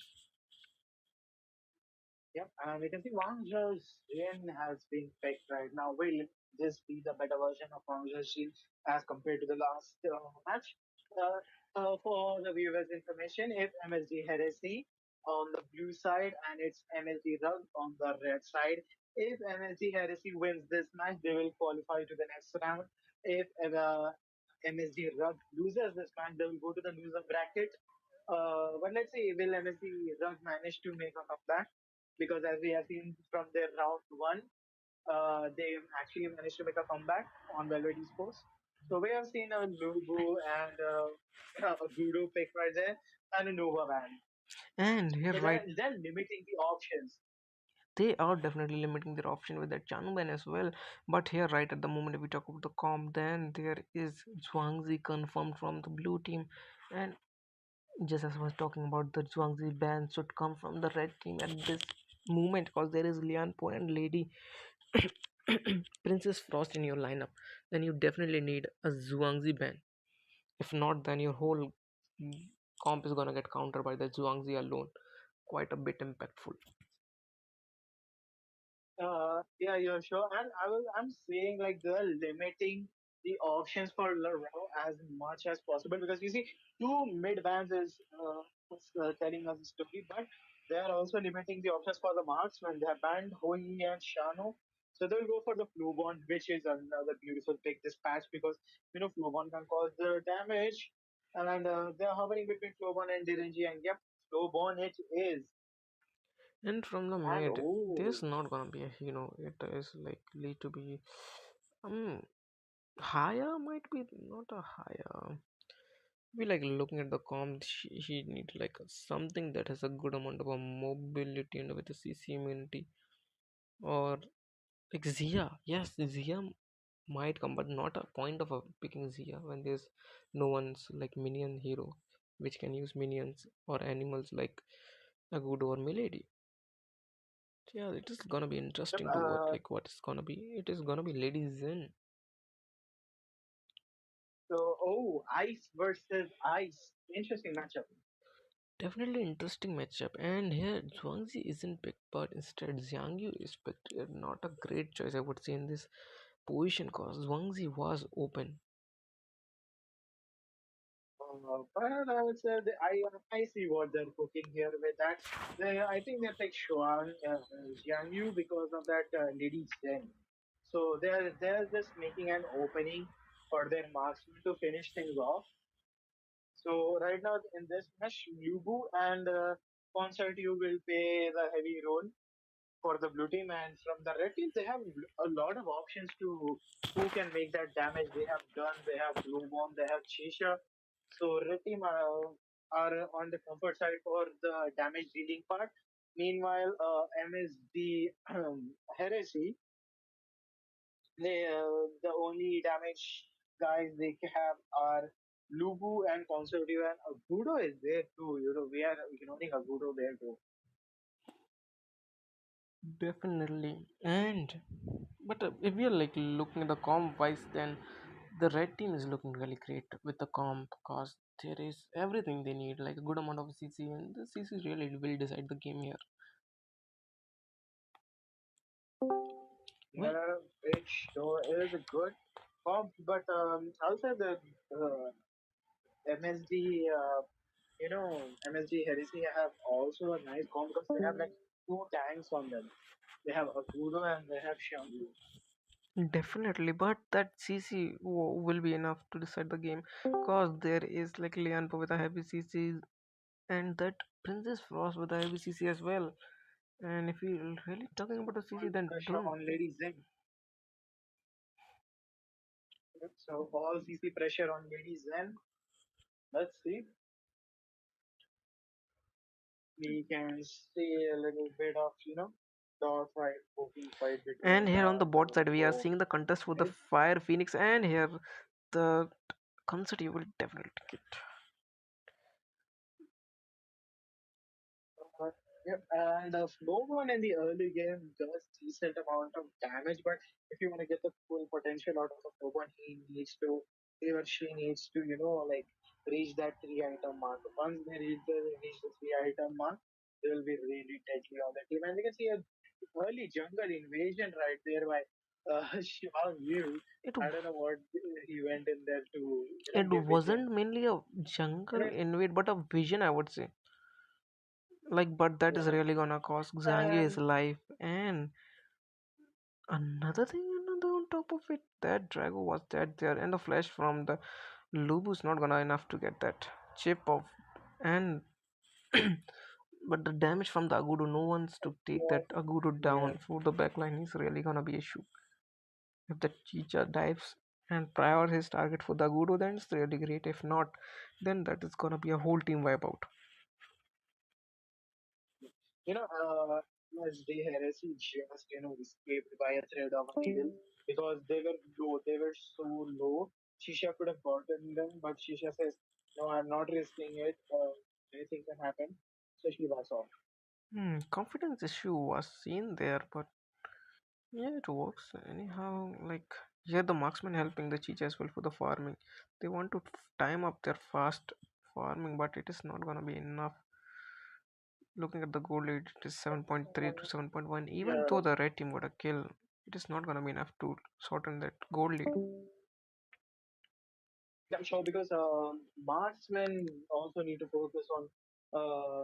Yep, and we can see Wang Zhezhen has been picked right now. Will this be the better version of Wang Zhezhen as compared to the last match? For the viewers' information, if MSD Heresy on the blue side and it's MSD Rug on the red side, if MSD Heresy wins this match, they will qualify to the next round. If MSD Rug loses this match, they will go to the loser bracket. But let's see, will MSD Rug manage to make a comeback? Because as we have seen from their round one, they actually managed to make a comeback on Velvet Esports. So we have seen a Lubu and a Gudo pick right there and a Nova band. And here So right, they're limiting the options. they are definitely limiting their option with that Chanuban as well. But here right at the moment, if we talk about the comp, then there is Zhuangzi confirmed from the blue team, and just as I was talking about, the Zhuangzi ban should come from the red team at this moment, because there is Lianpo and Lady Princess Frost in your lineup. Then you definitely need a Zhuangzi ban. If not, then your whole comp is gonna get countered by the Zhuangzi alone. Quite a bit impactful. Yeah, you're sure. And I'm saying like they're limiting the options for Laro as much as possible because you see, two mid bans is telling us a story, but they are also limiting the options for the marks when they have banned Hoi and Shano. So they'll go for the Flowborn, which is another beautiful pick this patch because Flowborn can cause the damage, and they're hovering between Flowborn and Direnji, and yep, Flowborn it is. And from the And mid, oh, there's not gonna be a hero. It is likely to be um higher, might be not a higher. We like looking at the comp. She need like something that has a good amount of a mobility and with a CC immunity, or like Zia. Yes, Zia might come, but not a point of a picking Zia when there's no one's like minion hero which can use minions or animals like a good or milady. Yeah, it is gonna be Yep, interesting to watch. Like what is gonna be? It is gonna be ladies in. so, oh, ice versus ice. Interesting matchup. Definitely interesting matchup. And here Zhuangzi isn't picked, but instead Xiangyu is picked. Not a great choice, I would say, in this position, cause Zhuangzi was open. But I would say I see what they're cooking here with that. I think they picked Jiang Yu because of that Lady Zen. So they're just making an opening for their marksman to finish things off. So right now in this match, Yubu and Concert you will play the heavy role for the blue team, and from the red team they have a lot of options to who can make that damage. They have gun, they have blue bomb, they have Chisha. So red team are on the comfort side for the damage dealing part. Meanwhile, MSD Heresy, the only damage guys they have are Lubu and Conservative, and Agudo is there too. You know, we are ignoring Agudo there too. Definitely. And but if we are like looking at the comp wise, then the red team is looking really great with the comp because there is everything they need, like a good amount of CC, and the CC really will decide the game here. Well, Yeah, which though is a good comp, but also the MSD, MSD Heresy have also a nice comp because they have like two tanks on them. They have Akudo and they have Xiangyu. definitely, but that CC will be enough to decide the game because there is like Leandro with a heavy CC and that Princess Frost with a heavy CC as well. And if you're really talking about the CC, Full then pressure don't. on Lady Zing. So all CC pressure on Lady Zen. Let's see. We can see a little bit of, dog fight, poking fight And between here on the bot side, we are both seeing the contest for the guys. Fire Phoenix, and here the concert you will definitely get. Uh, Yep, and slow one in the early game does decent amount of damage, but if you want to get the full potential out of the slow one, he or she needs to, like reach that three item mark. Once they reach the three item mark, they will be really deadly on the team. And we can see a early jungle invasion right there by Shivang Yu. It I don't know what he went in there to, it give vision. wasn't mainly a But jungle invade, but a vision, I would say. Like, but that is yeah, really gonna cost Xangi his and life. And another thing, another on top of it, that Drago was dead there, and the flash from the Lubu's not gonna enough to get that chip off. And but the damage from the Agudo, no one's to take yeah, that Agudo yeah. down for the backline is really gonna be issue. If the Chicha dives and prior his target for the Agudo, then it's really great. If not, then that is gonna be a whole team wipeout. You know, MSD Heresy just, escaped by a thread of a needle because they were low. They were so low. Shisha could have gotten them, but Shisha says, no, I'm not risking it. Anything can happen. So she was off. Confidence issue was seen there, but yeah, it works anyhow. Like yeah, the marksman helping the cheech as well for the farming. They want to time up their fast farming, but it is not gonna be enough. Looking at the goal lead, it is 7.3 to 7.1. Even Yeah, though the red team got a kill, it is not gonna be enough to shorten that goal lead. I'm sure because marksmen also need to focus on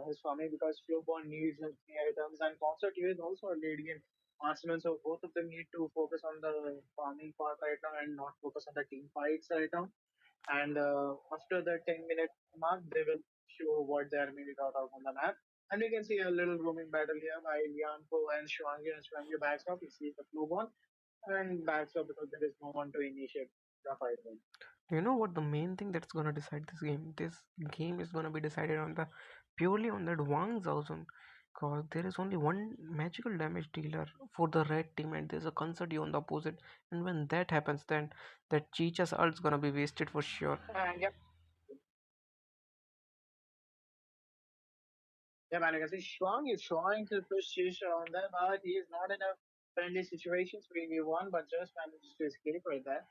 his farming because Flowborn needs his three items and Concert is also a late game marksman, so both of them need to focus on the farming part right now and not focus on the team fights right now. And after the 10-minute mark, they will show what they are made out of on the map. And you can see a little roaming battle here by Lianpo and Shuangi, and Shuangi backs up. You see the Flowborn and backs up because there is no one to initiate the fight with. You know what the main thing that's gonna decide this game? This game is gonna be decided on the purely on that Wang Zhaozun. Cause there is only one magical damage dealer for the red team and there's a concert on the opposite. And when that happens then that Chicha's ult's gonna be wasted for sure. And yep, Yeah, man, I can see Shuang is trying to push Shisha on them, but he is not in a friendly situation. 3v1, but just manages to escape right there.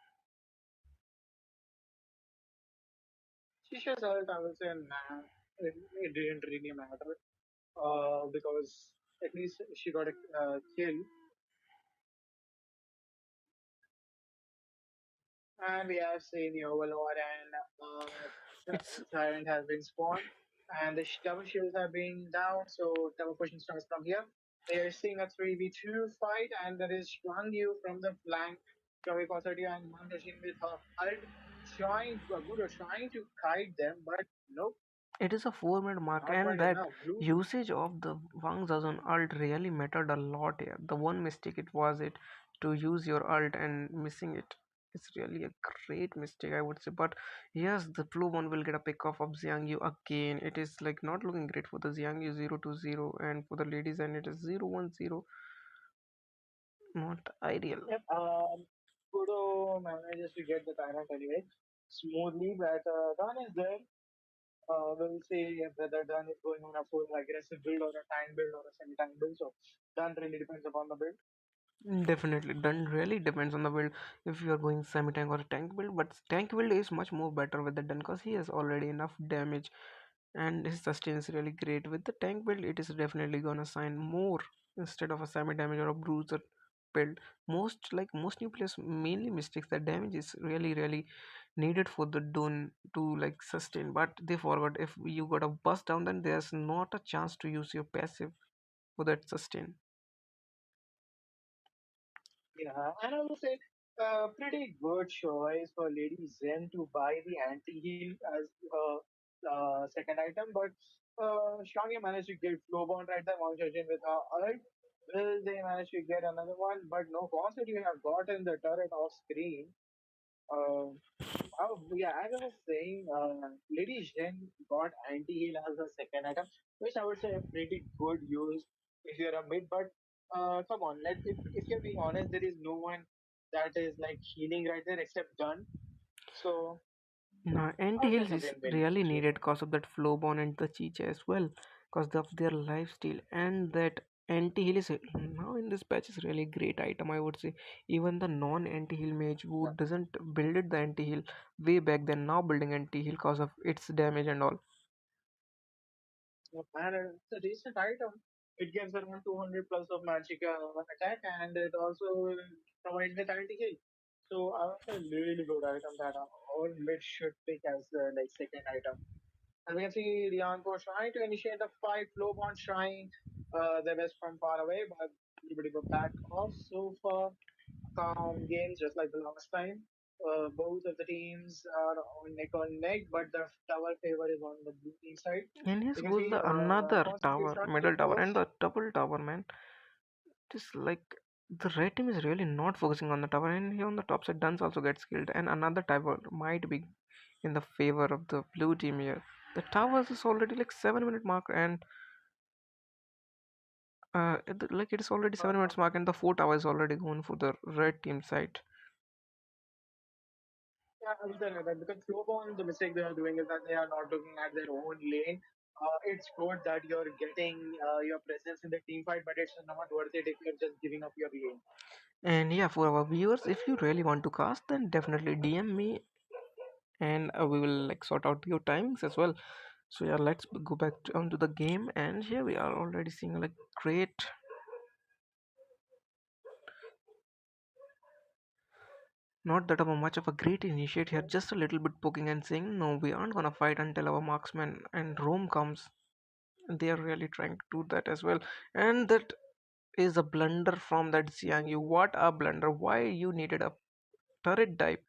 Shisha's health, I would say, nah, it didn't really matter. Because at least she got a kill. And we have seen the Overlord and It's Tyrant has been spawned. And the double shields have been down, so double pushing starts from here. They are seeing a 3v2 fight, and there is Shuang Yu from the flank. Joey Concerti and one rushing with her ult, trying to kite them, but nope, It is a 4 minute mark, not and quite that enough. Blue, usage of the Wang Zazun ult really mattered a lot here. The one mistake it was it to use your ult and missing it. It's really a great mistake, I would say. But yes, the blue one will get a pick off of Xiang Yu again. It is like not looking great for the Xiang Yu 0-0, and for the ladies, and it is 0-1-0. Not ideal. yep, Kudo manages to get the Tyrant anyway smoothly, but Done is there. We'll see if whether Dunn is going on a full aggressive build or a tank build or a semi-tank build. So Dunn really depends upon the build. Definitely, done really depends on the build. If you are going semi tank or a tank build, but tank build is much more better with the done because he has already enough damage and his sustain is really great. With the tank build, it is definitely gonna sign more instead of a semi damage or a bruiser build. Most new players mainly mistakes that damage is really needed for the Dune to like sustain, but they forgot if you got a bust down, then there's not a chance to use your passive for that sustain. Yeah, and I will say pretty good choice for Lady Zen to buy the anti-heal as her second item, but Shangi managed to get Flowbound right there, one judging with her ult. Will they manage to get another one? But no, concept you have gotten the turret off screen. Uh, Oh, yeah, as I was saying, Lady Zhen got anti-heal as a second item, which I would say a pretty good use if you're a mid. But come on, if you're being honest, there is no one that is like healing right there except Dunn. So No, I would say anti-heals it's a is win-win really needed situation. because of that Flowborn and the Chicha as well, because of their lifesteal and that anti-heal is now in this patch is really great item I would say. Even the non-anti-heal mage who Yeah, doesn't build it the anti-heal way back then now building anti-heal because of its damage and all. yeah, and it's a decent item. It gives around 200 plus of magic attack, and it also provides with anti-heal. So I would say really good item that all mid should pick as the like second item. And we can see the Encore trying to initiate the fight. Flowborn trying their best from far away, but everybody go back off. So far, calm games just like the last time. Both of the teams are on neck, but the tower favor is on the blue team side. And here You can goes see the another constantly tower, trying to middle tower, and burst. the double tower, man. Just like the red team is really not focusing on the tower, and here on the top side, Duns also gets killed, and another tower might be in the favor of the blue team here. The towers is already like 7 minute mark, and like it is already Uh, 7 minutes mark, and the four towers already gone for the red team side. yeah, I was telling that because Flowborn, the mistake they are doing is that they are not looking at their own lane. It's good that you're getting your presence in the team fight, but it's not worth it if you're just giving up your lane. And yeah, for our viewers, if you really want to cast, then definitely DM me, and we will like sort out your timings as well. So yeah, let's go back onto the game, and here we are already seeing like great. Not that of a much of a great initiate here, just a little bit poking and saying, no, we aren't gonna fight until our marksman and Rome comes. They are really trying to do that as well. And that is a blunder from that Xiang Yu. What a blunder. Why you needed a turret dive?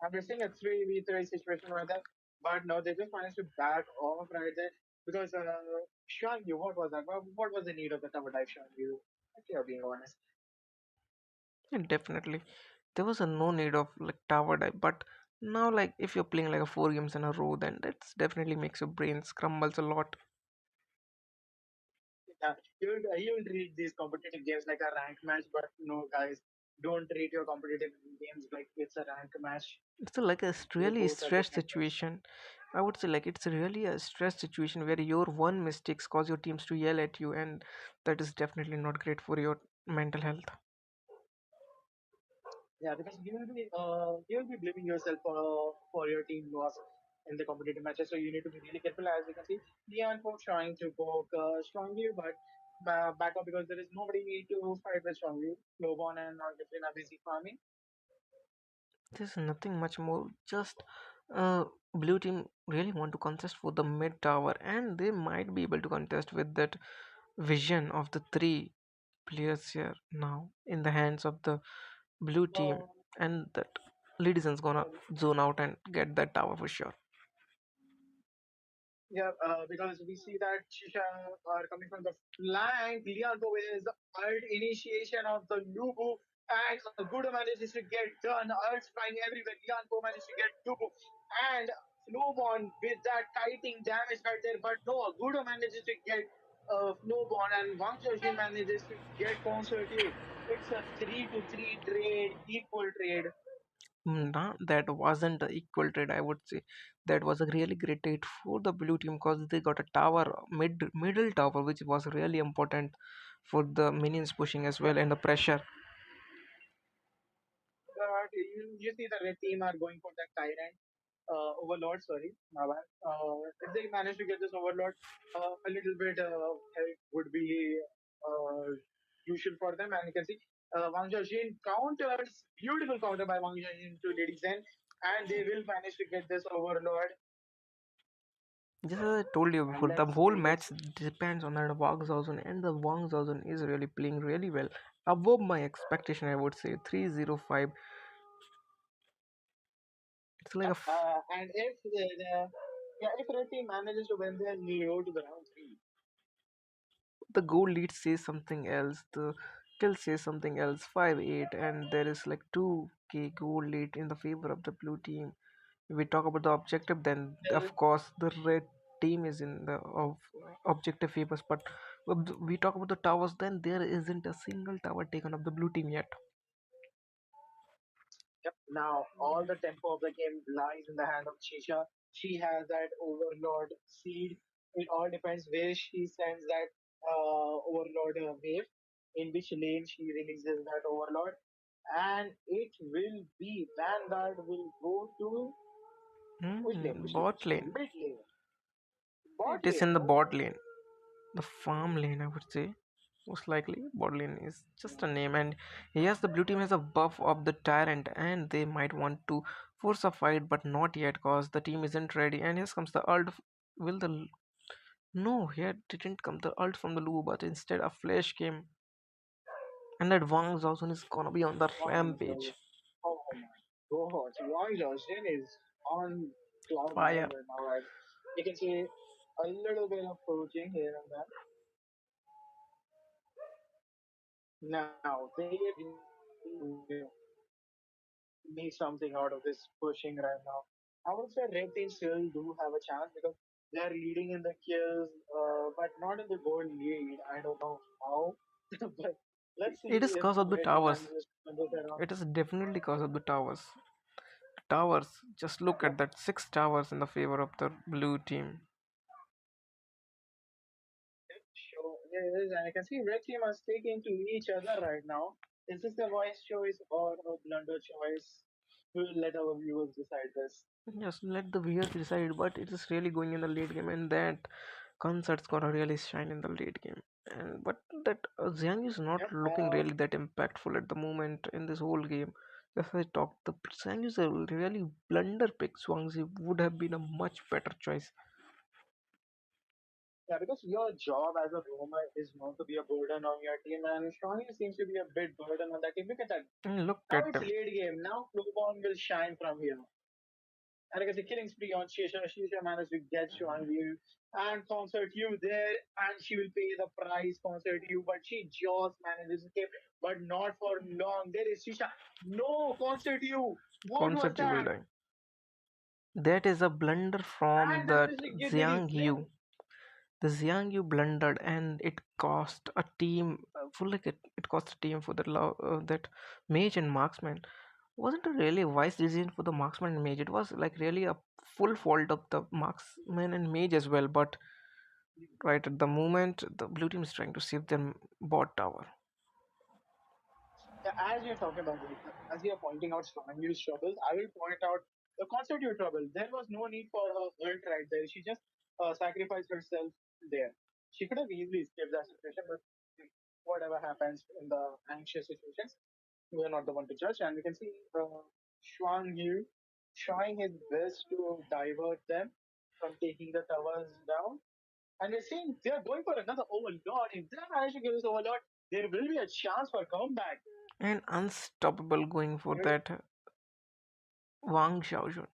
I'm missing a 3v3 situation right there, but no, they just managed to back off right there because Sean, you what was that? What was the need of the tower dive, Sean? If you're being honest. And definitely. There was a no need of like tower dive, but now like if you're playing like a 4 games in a row, then that's definitely makes your brain scrambles a lot. You will read these competitive games like a rank match, but no, guys. don't treat your competitive games like it's a rank match. It's like a They really both are stressed different things. situation. I would say like it's really a stress situation where your one mistakes cause your teams to yell at you, and that is definitely not great for your mental health. Yeah, because you will be blaming yourself for your team loss in the competitive matches. So you need to be really careful. As you can see, Leon for trying to poke strongly, but back up because there is nobody to fight with strongly. Lobon and Argentina are busy farming. There's nothing much more. Just blue team really want to contest for the mid tower, and they might be able to contest with that vision of the three players here now in the hands of the blue team, Uh, and that Lidison's gonna zone out and get that tower for sure. Yeah, because we see that Shisha are coming from the flank. Lianpo is the ult initiation of the Lubu, and a good manages to get done. Ults flying everywhere. Lianpo manages to get Lubu, and Flowborn with that kiting damage right there. But no, a good manages to get Flowborn, and Wang Xiaoxin manages to get Concert You. It's a 3-3 trade, equal trade. Nah, that wasn't a equal trade, I would say. That was a really great trade for the blue team because they got a tower, middle tower, which was really important for the minions pushing as well and the pressure. But you see the red team are going for that tyrant. Overlord, sorry, my bad. If they manage to get this Overlord, a little bit help would be uh, crucial for them. And you can see Wang Xiaoxin counters, beautiful counter by Wang Xiaoxin to Lady Zen, and they will manage to get this Overlord. Just as I told you And before, the let's whole see match this. depends on that Wang Zhaozun, and the Wang Zhaozun is really playing really well. Above my expectation, I would say 305. It's like a Yep. And if yeah, if red team manages to win, then we'll go to the round three. the goal lead says something else, the kill says something else, 5-8, and there is like 2k goal lead in the favor of the blue team. If we talk about the objective, then Still, of course the red team is in the of objective favors, but we talk about the towers, then there isn't a single tower taken of the blue team yet. yep. Now, all the tempo of the game lies in the hand of Shisha. She has that Overlord seed. It all depends where she sends that Overlord wave, in which lane she releases that Overlord. And it will be Vanguard will go to which lane? Which lane? Bot Which lane? lane. Mid lane. It Bot is lane. in the bot Oh, lane, the farm lane, I would say. Most likely, bot lane is just a name, and yes, the blue team has a buff of the tyrant, and they might want to force a fight, but not yet, cause the team isn't ready. And here comes the ult. Will the no? Here didn't come the ult from the Lu, but instead a flash came, and that Wang Zhaosun is gonna be on the Wang rampage. Zhou. Oh my god. Wang Zhou is on cloud Fire. nine right now. Right? You can see a little bit of poaching here and there. Now they really need to make something out of this pushing right now. I would say Red Team still do have a chance because they're leading in the kills, but not in the gold lead. I don't know how, but let's It see is if cause of the Red Team towers. manages to turn this around. It is definitely cause of the towers. Towers. Just look Yep, at that, 6 towers in the favor of the blue team. sure. There is, and I can see Red Team are sticking to each other right now. Is this a wise choice or a blunder choice? We'll let our viewers decide this. Yes, let the viewers decide, but it is really going in the late game, and that concert's gonna really shine in the late game. And but that Zhang is not Yep. looking really that impactful at the moment in this whole game. As I talked, the Zhang is a really blunder pick. Swansea would have been a much better choice. Yeah, because your job as a roamer is not to be a burden on your team, and Shawnee seems to be a bit burden on that team. Look at that. And look Now at it's them. late game. Now Flowborn will shine from here. And I guess the killing spree on Shisha. Shisha managed to get Shawnee you and concert you there, and she will pay the price, concert you, but she just manages to escape, but not for long. There is Shisha. No, concert you. What was Concert you will that? die. That is a blunder from And they that managed to get Lady Xiang Zen. Yu. The Xiangyu blundered, and it cost a team for like it cost a team for that mage and marksman. Wasn't a really wise decision for the marksman and mage. It was like really a full fault of the marksman and mage as well. But right at the moment, the blue team is trying to save their bot tower. Yeah, as you're talking about it, as you're pointing out Swangyu's troubles, I will point out the constitute trouble. There was no need for her ult right there. She just sacrificed herself there. She could have easily escaped that situation, but whatever happens in the anxious situations, we are not the one to judge. And we can see Shuang Yu trying his best to divert them from taking the towers down. And we're seeing they're going for another overlord. If they manage to give this overlord, there will be a chance for comeback. And unstoppable going for that Wang Xiaojun.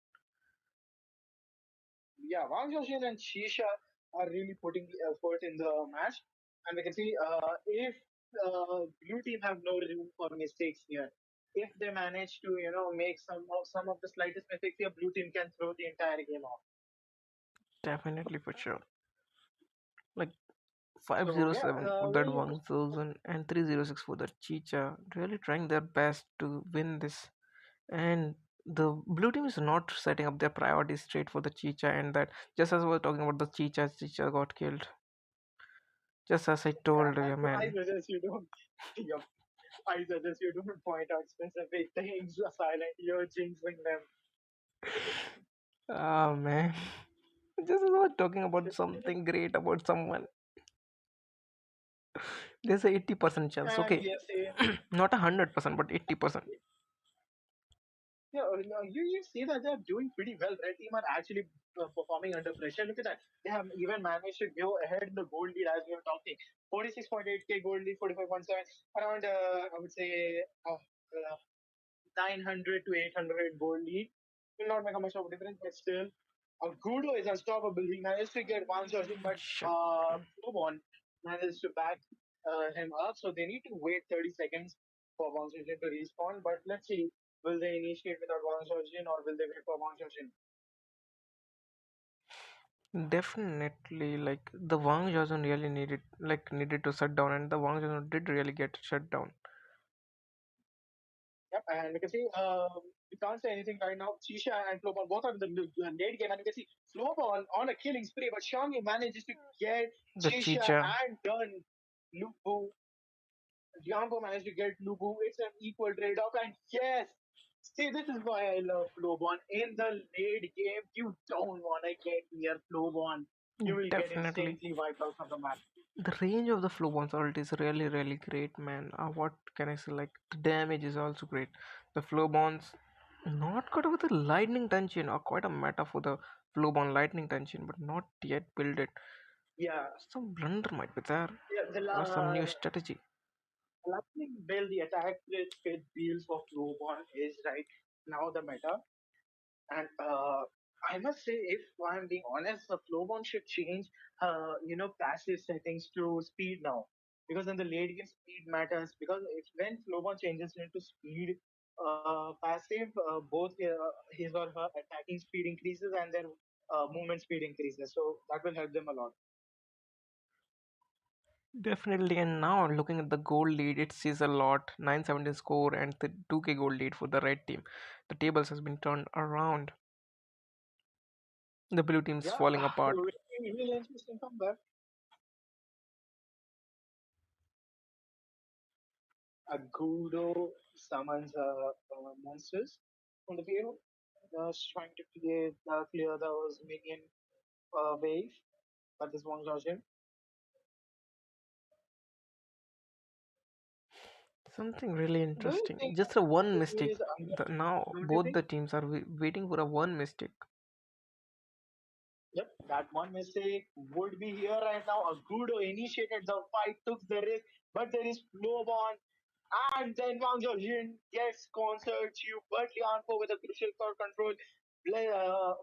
Yeah, Wang Xiaoxin and Shisha are really putting the effort in the match. And we can see if blue team have no room for mistakes here. If they manage to, make some of the slightest mistakes here, blue team can throw the entire game off. Definitely for sure. Like So yeah, 507 for that well, Wang Zhuzhen and 306 for that Chicha. Really trying their best to win this. And the blue team is not setting up their priorities straight for the Chicha, and that just as we were talking about the Chicha got killed. Just as I yeah, told you, I man. suggest you don't. Yeah, I suggest you don't point out specific things. Silent, you're jinxing them. Ah man. Just as I was talking about something great about someone. There's a 80% chance. And Okay. yes, Not 100%, but 80%. yeah, you see that they're doing pretty well. Red team are actually performing under pressure. Look at that. They have even managed to go ahead in the gold lead as we were talking. 46.8k gold lead, 45.7, around, I would say, 900 to 800 gold lead. Will not make a much of a difference, but still, Gudo is unstoppable. He managed to get one charging, but Shit. Flowon managed to back him up. So they need to wait 30 seconds for Wang Zhojin to respawn. But let's see, will they initiate without Wang Zhojin or will they wait for Wang Zhojin? Definitely, like the Wang Johnson really needed to shut down, and the Wang Johnson did really get shut down. Yep, and you can see we can't say anything right now. Chisha and Flowon both are in the late game, and you can see Flowon on a killing spree, but Shangi manages to get The Chisha Chicha, and done. Lupu Django managed to get Lubu. It's an equal trade-off. And yes, see, this is why I love Flowon. In the late game, you don't want to get near Flowon. You will get definitely. instantly wiped out from the map. The range of the Flowon's ult is really great, man. What can I say? Like the damage is also great. The Flowbonds not got with the lightning tension, or quite a meta for the Flowbond lightning tension, but not yet build it. Yeah, Some blunder might be there, yeah or some new strategy. lightning build, the attack with fit deals for Flowon is right now the meta. And I must say, if I'm being honest, the Flowbomb should change, passive settings to speed now. Because in the late game, speed matters. Because if when Flowbomb changes into speed, passive, both his or her attacking speed increases and their movement speed increases. So that will help them a lot. Definitely, and now looking at the gold lead, it sees a lot. 970 score and the 2k gold lead for the red team. The tables has been turned around. The blue team's Yeah, falling apart. really, really interesting comeback. Gudo summons monsters from the field, just trying to clear those minion wave. But this one Georgian. Something really Do you interesting. think Just a one Gudo mistake. is under? Now Don't you both think? the teams are waiting for a one mistake. Yep, that one mistake would be here right now. Gudo initiated the fight, took the risk, but there is no one. And then Wang Zhojin gets concert you, but Lianfo with a crucial core control.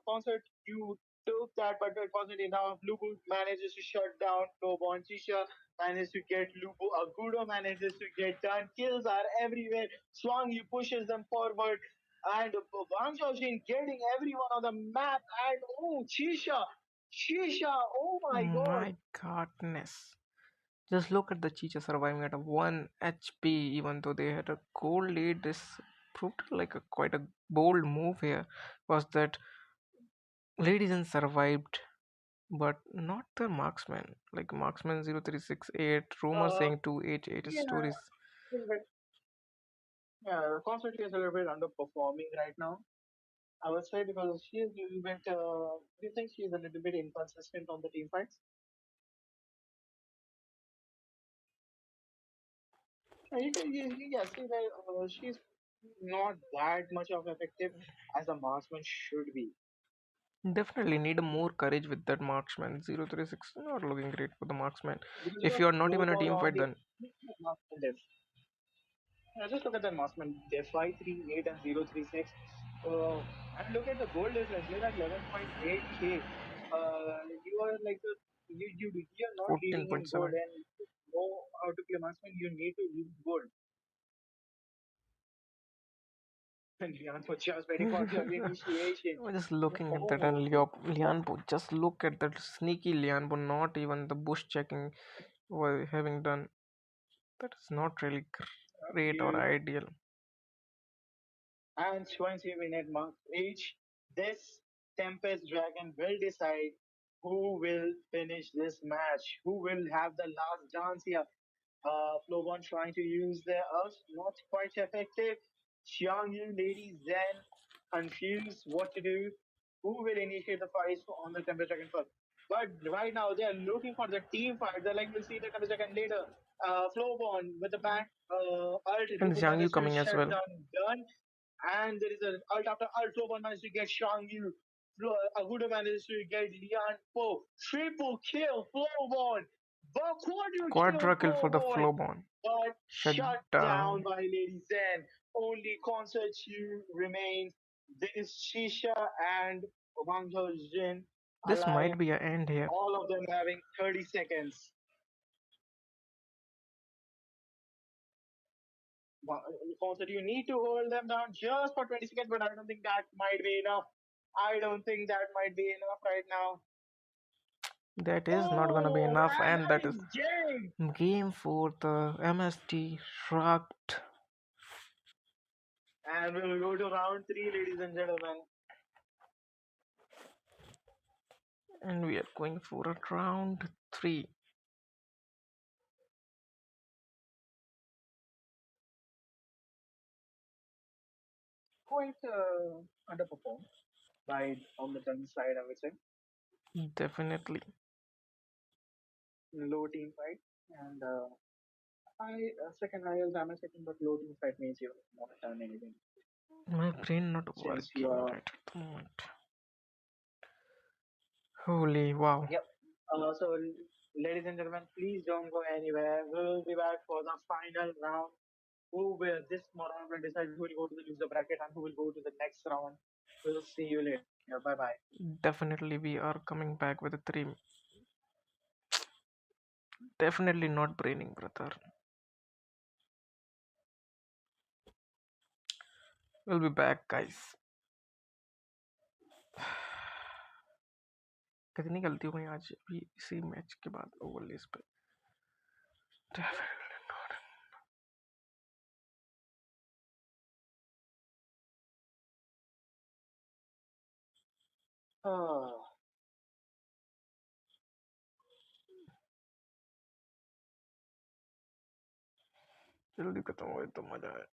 Concert you took that, but it wasn't enough. Lubu manages to shut down Lobon. Chisha manages to get Lubu. Agudo manages to get done. Kills are everywhere. Swang you pushes them forward. And Wang Zhojin getting everyone on the map. And oh, Chisha. Shisha, oh my god. My godness. Just look at the Chicha surviving at a 1 HP even though they had a gold lead. This proved like a quite a bold move here. Was that Ladies survived, but not the marksman. Like marksman 0368, rumor Uh, saying 288 yeah, stories. a little bit, yeah, constantly is a little bit underperforming right now. I would say because she is a little bit. Do you think she's a little bit inconsistent on the team fights? Yeah, see that she's not that much of effective as a marksman should be. Definitely need more courage with that marksman. 036 not looking great for the marksman. Because you If have you are not even a Flowball team on fight, the then marksman diff. Just look at that marksman diff 538 and 036. And look at the goal difference. You're at 11.8k. You are like you're not leading in gold 14.7. and to know how to play marksman. You need to use gold. And Leon was just waiting for the initiation. I'm just looking at that and Oh, Lianbo. Just look at that sneaky Lianbo. Not even the bush checking was having done. That is not really great or you ideal. and 20-minute mark each. This Tempest Dragon will decide who will finish this match, who will have the last dance here. Flowon trying to use their ups, not quite effective. Xiangyu, Lady Zen, confused what to do. Who will initiate the fight on the Tempest Dragon first? But right now they are looking for the team fight. They're like, we'll see the Tempest Dragon later. Flowon with the back ult, And Dubu Xiang Yu manages to coming as shut well. down done. And there is an ult after ult. Flowon manages to get Xiangyu. Agudo manages to get Lian Po. Triple kill, Flowon. But quadra kill, Quadra kill for the Flowon Flowborn. but Shut shut down down. by Lady Zen. Only concert Chu remains. This Shisha and Wang Jin This alive, might be a end here. all of them having 30 seconds. Concert, you need to hold them down just for 20 seconds, but I don't think that might be enough. I don't think that might be enough right now. That is not gonna be Oh, enough, and and that that is is game. game for the MSD shrugged. And we'll go to round three, ladies and gentlemen. And we are going for a round 3. Quite underperformed by on the turn side, I would say. Definitely. Low team fight and high second highest damage second, but low team fight means you've not done anything My brain not since you working are. right at the moment. Holy wow. Yep. Ladies and gentlemen, please don't go anywhere. We'll be back for the final round. Who will this round will decide who will go to the loser bracket and who will go to the next round. We'll see you later. Bye bye. Definitely we are coming back with a 3. Definitely not braining, brother. We'll be back, guys. कितनी गलती हो गई आज भी इसी match के बाद overlays पे. Definitely not. Ah. जल्दी खत्म हो तो मजा आए.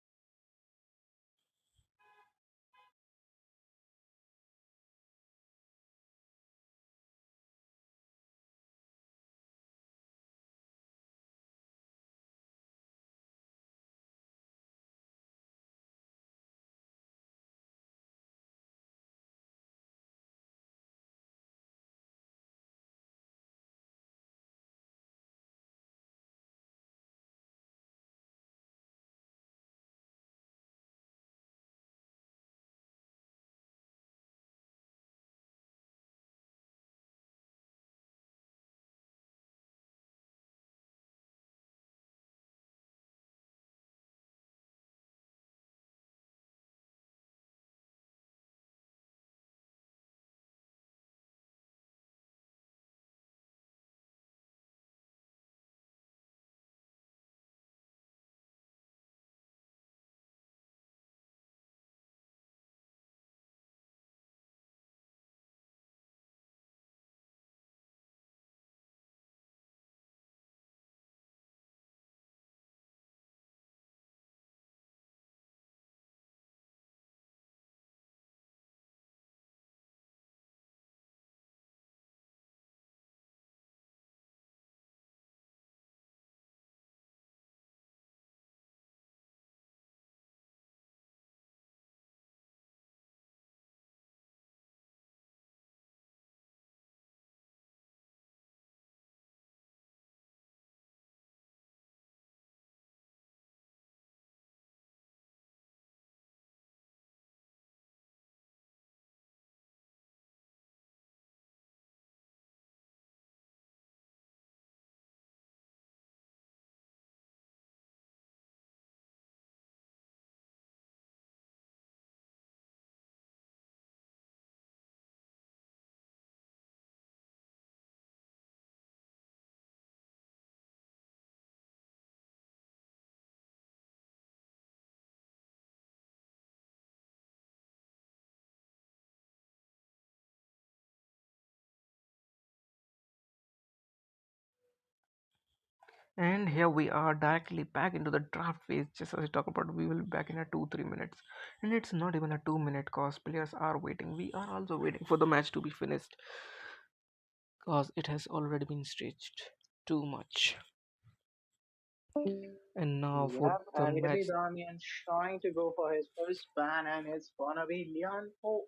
And here we are directly back into the draft phase. Just as I talk about, we will be back in a 2-3 minutes. And it's not even a 2 minute cause players are waiting. We are also waiting for the match to be finished because it has already been stretched too much. And now for Yep, the and we can match. see Damian trying to go for his first ban, and it's gonna be Leon. Oh,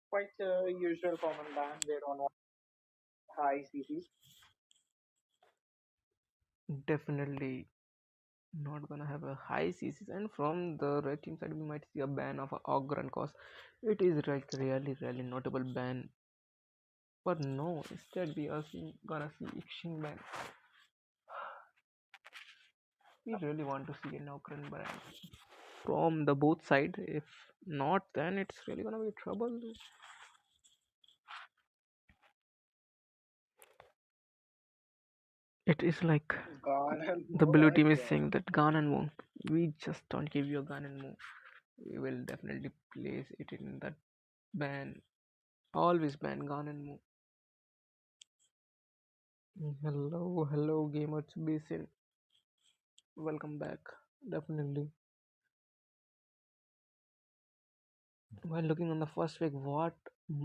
quite a usual common ban. They don't want high CCs. Definitely not gonna have a high CCs, and from the red team side we might see a ban of a Ogren cause it is like really notable ban. But no, instead we are gonna see Ixing ban. We really want to see an Ogren ban from the both side. If not, then it's really gonna be trouble. It is like Gone and the more blue team is again. saying that gun and move. We just don't give you a gun and move. We will definitely place it in that ban. Always ban gun and move. Hello, gamers. Basin. Welcome back. Definitely. While looking on the first pick, what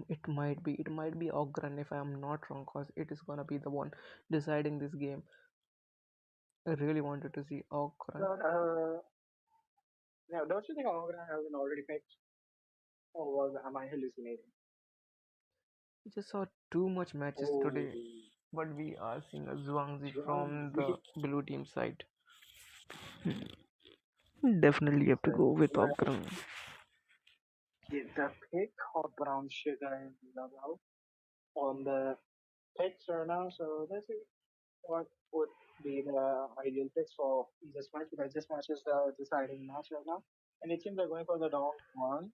it might be Ogren if I am not wrong, cause it is gonna be the one deciding this game. I really wanted to see Ogren. But, now, don't you think Ogren has been already picked? Or am I hallucinating? We just saw too much matches Oh, today, but we are seeing a Zhuangzi from the Zhuangzi. blue team side. Definitely have to So, go with let's Ogren. get the pick of brown sugar and love on the picks right now. So let's see what would be the ideal picks for this match, because this match is the deciding match right now. And it seems they're going for the long one,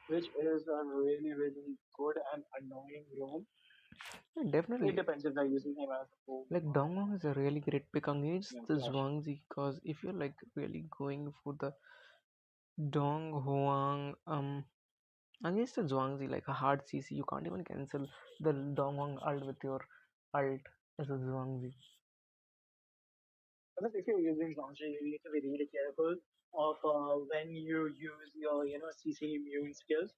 which is a really good and annoying role. Yeah, It definitely. depends if they're using him as a full Like Dongwon is a really great pick against the flash. Zhuangzi, because if you're like really going for the Dong Huang against the Zhuangzi like a hard CC, you can't even cancel the Dong Huang ult with your ult as a Zhuangzi. Because if you're using launcher, you need to be really careful of when you use your CC immune skills.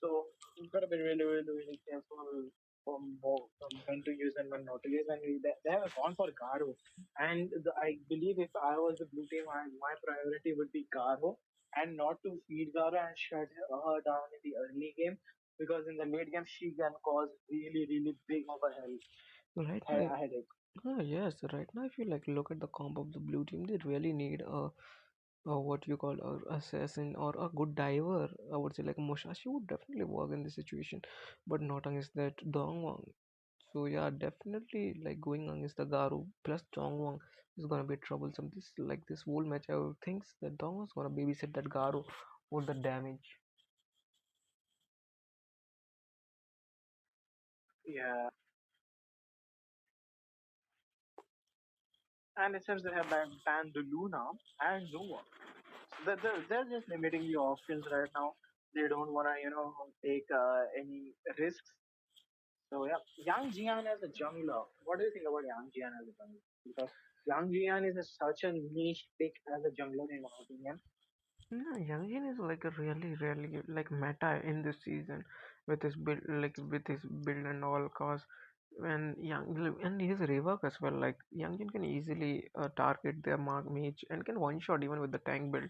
So you've got to be really careful from when to use and when not to use. And they have gone for Garo, and I believe if I was the blue team, my priority would be Garo and not to feed Garo and shut her down in the early game, because in the late game she can cause really big of a Right now, headache. yes, right now if you like look at the comp of the blue team, they really need a what you call a assassin or a good diver. I would say like Mushashi would definitely work in this situation, but not against that Dongwang. So yeah, definitely like going against the Garu plus Dongwang is gonna be troublesome. This whole match, I would think that Dongwang's gonna babysit that Garu for the damage. Yeah. And it seems they have banned the Luna and Nova. So they're just limiting the options right now. They don't want to, take any risks. So yeah, Yang Jian as a jungler. What do you think about Yang Jian as a jungler? Because Yang Jian is such a niche pick as a jungler in my opinion. Yeah, Youngin is like a really like meta in this season with his build, with his build and all. Cause when Young and his rework as well, like Youngin can easily target their mark mage and can one shot even with the tank build.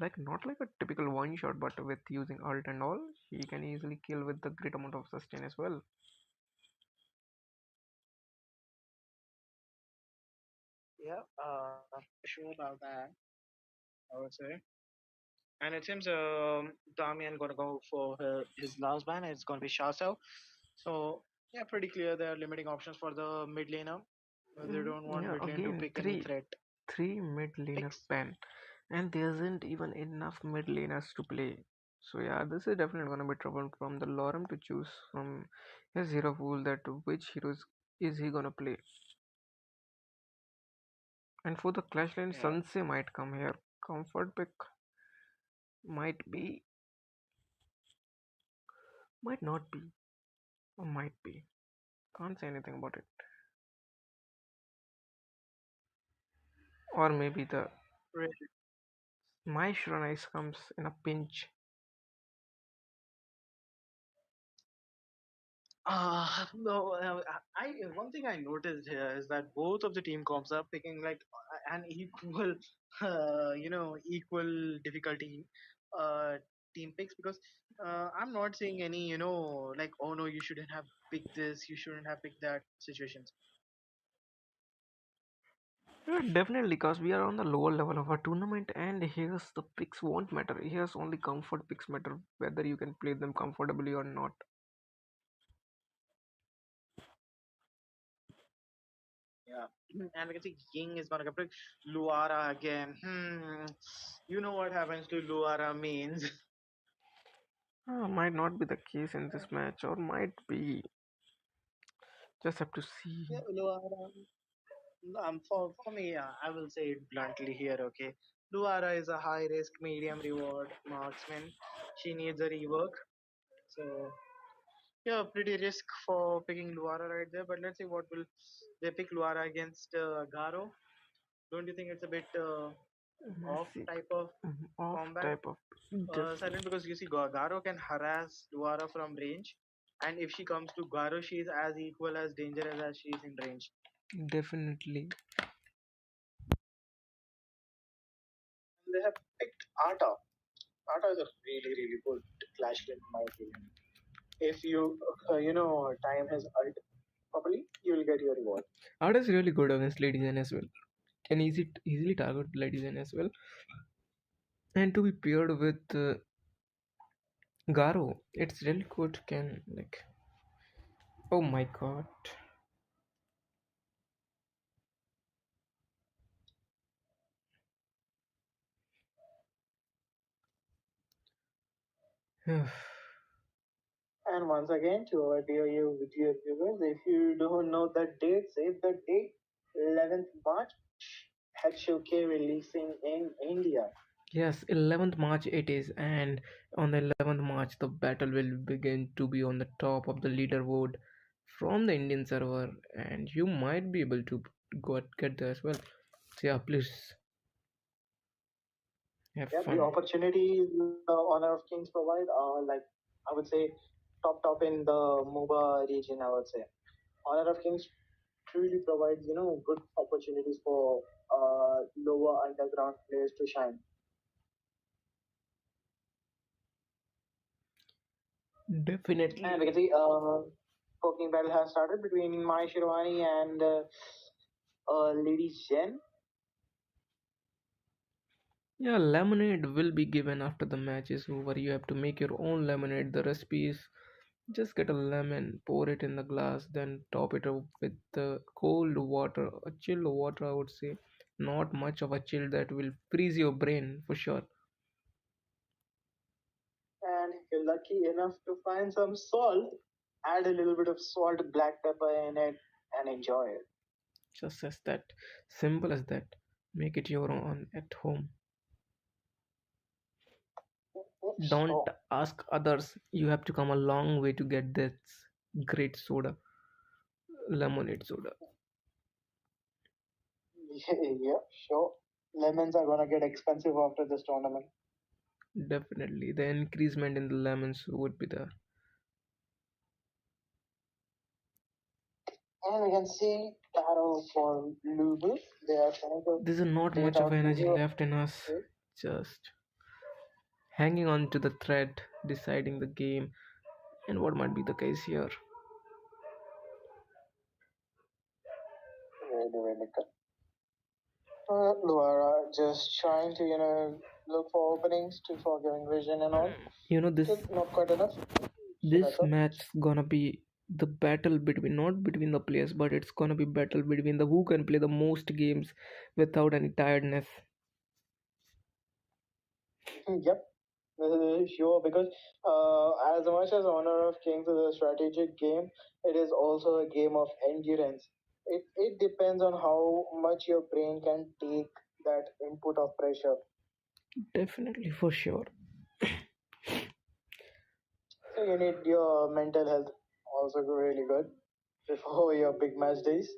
Like not like a typical one shot, but with using ult and all, he can easily kill with the great amount of sustain as well. Yeah, sure about that, I would say. And it seems Damian gonna go for his last ban. It's gonna be Shasel. So yeah, pretty clear there are limiting options for the mid laner. They don't want Yeah, mid lane to again pick any threat three mid laner picks. ban, and there isn't even enough mid laners to play. So yeah, this is definitely gonna be trouble from the Lorem to choose from his hero pool that which heroes is he gonna play. And for the Clash lane, Yeah. Sanse might come here. Comfort pick might be, might not be, or might be. Can't say anything about it. Or maybe the Really. my Shuranice comes in a pinch. No, I one thing I noticed here is that both of the team comps are picking like an equal, equal difficulty uh, team picks because I'm not seeing any, like, oh no, you shouldn't have picked this, you shouldn't have picked that situations. Yeah, definitely, because we are on the lower level of a tournament, and here's the picks won't matter. Here's only comfort picks matter, whether you can play them comfortably or not. Yeah. And we can see Ying is gonna pick Luara again. You know what happens to Luara means. Might not be the case in this match, or might be. Just have to see. Yeah, Luara. For me, I will say it bluntly here, okay? Luara is a high risk, medium reward marksman. She needs a rework. So, yeah, pretty risk for picking Luara right there. But let's see what will they pick Luara against Garo. Don't you think it's a bit off Massive, type of off combat? type of Silent, definitely. because you see, Garo can harass Luara from range. And if she comes to Garo, she is as equal as dangerous as she is in range. Definitely. And they have picked Arta. Arta is a really, really good clash win in my opinion. If you time his ult properly, you will get your reward. Art is really good against Lady Zen as well. Can easily target Lady Zen as well. And to be paired with Garo, it's really good. Can like, oh my god. And once again, to our dear viewers, if you don't know the date, save the date, 11th March, HoK releasing in India. Yes, 11th March it is, and on the 11th March, the battle will begin to be on the top of the leaderboard from the Indian server, and you might be able to get there as well. So, yeah, please have Yeah, the fun. opportunities Honor of Kings provide are like, I would say, top in the MOBA region. I would say Honor of Kings truly provides good opportunities for lower underground players to shine. And Definitely. we can see poking battle has started between Mai Shirwani and Lady Jen. Yeah, lemonade will be given after the match is over. You have to make your own lemonade. The recipe is just get a lemon, pour it in the glass, then top it up with the cold water, a chilled water, I would say. Not much of a chill that will freeze your brain for sure. And if you're lucky enough to find some salt, add a little bit of salt, black pepper in it, and enjoy it. Just as that. Simple as that. Make it your own at home. Don't So, ask others. You have to come a long way to get this great soda, lemonade soda. yeah, sure. Lemons are gonna get expensive after this tournament. Definitely. The increasement in the lemons would be there. And we can see battle for Lubu. They are trying to There's not date much of out energy Lubu. left in us. Just hanging on to the thread, deciding the game, and what might be the case here. Really, really good. Luara just trying to, look for openings to for giving vision and all. You know, Still not quite enough. So this that's up. match gonna be the battle between, not between the players, but it's gonna be battle between the who can play the most games without any tiredness. Yep. Sure, because as much as Honor of Kings is a strategic game, it is also a game of endurance. It depends on how much your brain can take that input of pressure. Definitely, for sure. So you need your mental health also really good before your big match days.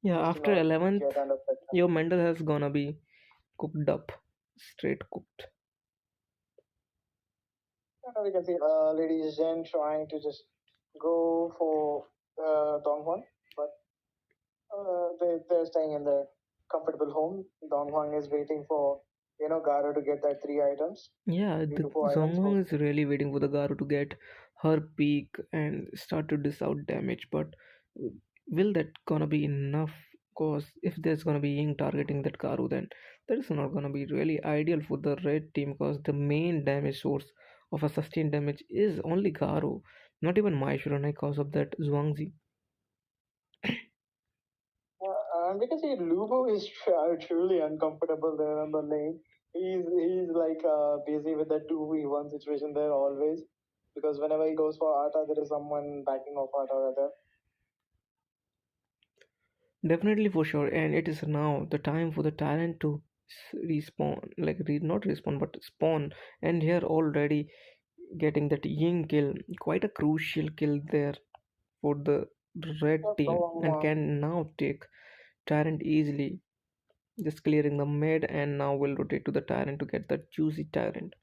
Yeah, just to after not 11th, get under pressure. your mental health gonna be cooked up, straight cooked. We can see Lady Zhen trying to just go for Donghuan, but they're staying in their comfortable home. Donghuan is waiting for Garo to get that three items, Yeah, three the to four items. Zonghong So is really waiting for the Garu to get her peak and start to dish out damage, but will that gonna be enough? Cause if there's gonna be Ying targeting that Garu, then that is not gonna be really ideal for the red team. Cause the main damage source of a sustained damage is only Garu, not even Maishurana because of that Zhuangzi. and we can see Lugo is truly uncomfortable there on the lane. He's like busy with the 2v1 situation there always, because whenever he goes for Arta, there is someone backing off Arta rather. Definitely for sure, and it is now the time for the talent to respawn, like not respawn but spawn. And here already getting that Ying kill, quite a crucial kill there for the red Yep, team, and Donghuan. can now take Tyrant easily, just clearing the mid, and now will rotate to the Tyrant to get that juicy Tyrant.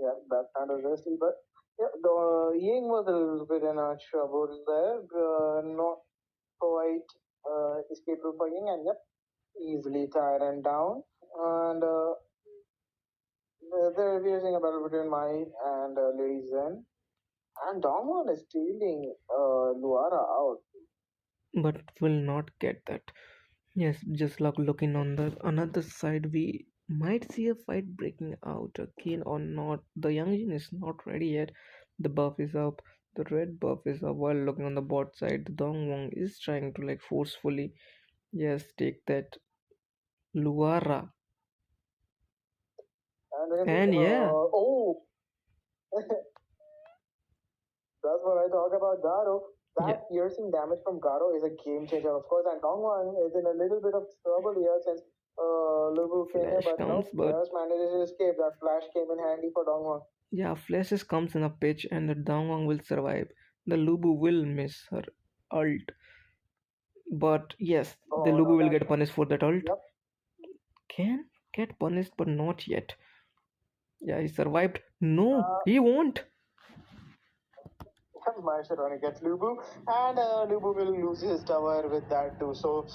Yeah, that kind of risky, but yeah, the Ying was a little bit in a trouble there. Not quite escapable for Ying, and yep, easily Tyrant down. And they're using a battle between Mai and Lady Zen. And Dongwon is stealing Luara out. But will not get that. Yes, just like looking on the another side, we might see a fight breaking out again or not. The Youngjin is not ready yet. The buff is up, the red buff is up. While looking on the bot side, the Dongwon is trying to like forcefully, yes, take that Luara. And we can see, And yeah, oh, that's what I talk about Garo. yeah, That piercing damage from Garo is a game changer, of course. And Dongwon is in a little bit of trouble here since Lubu came here, flash but comes, no, but just managed to escape. That flash came in handy for Dongwon. yeah, flashes comes in a pitch, and the Dongwon will survive. The Lubu will miss her ult, but yes, the Oh no, Lubu will that, get punished for that ult. yep. Can get punished, but not yet. Yeah, he survived. No, Uh, he won't. Maishironi gets Lubu, and Lubu will lose his tower with that too. So,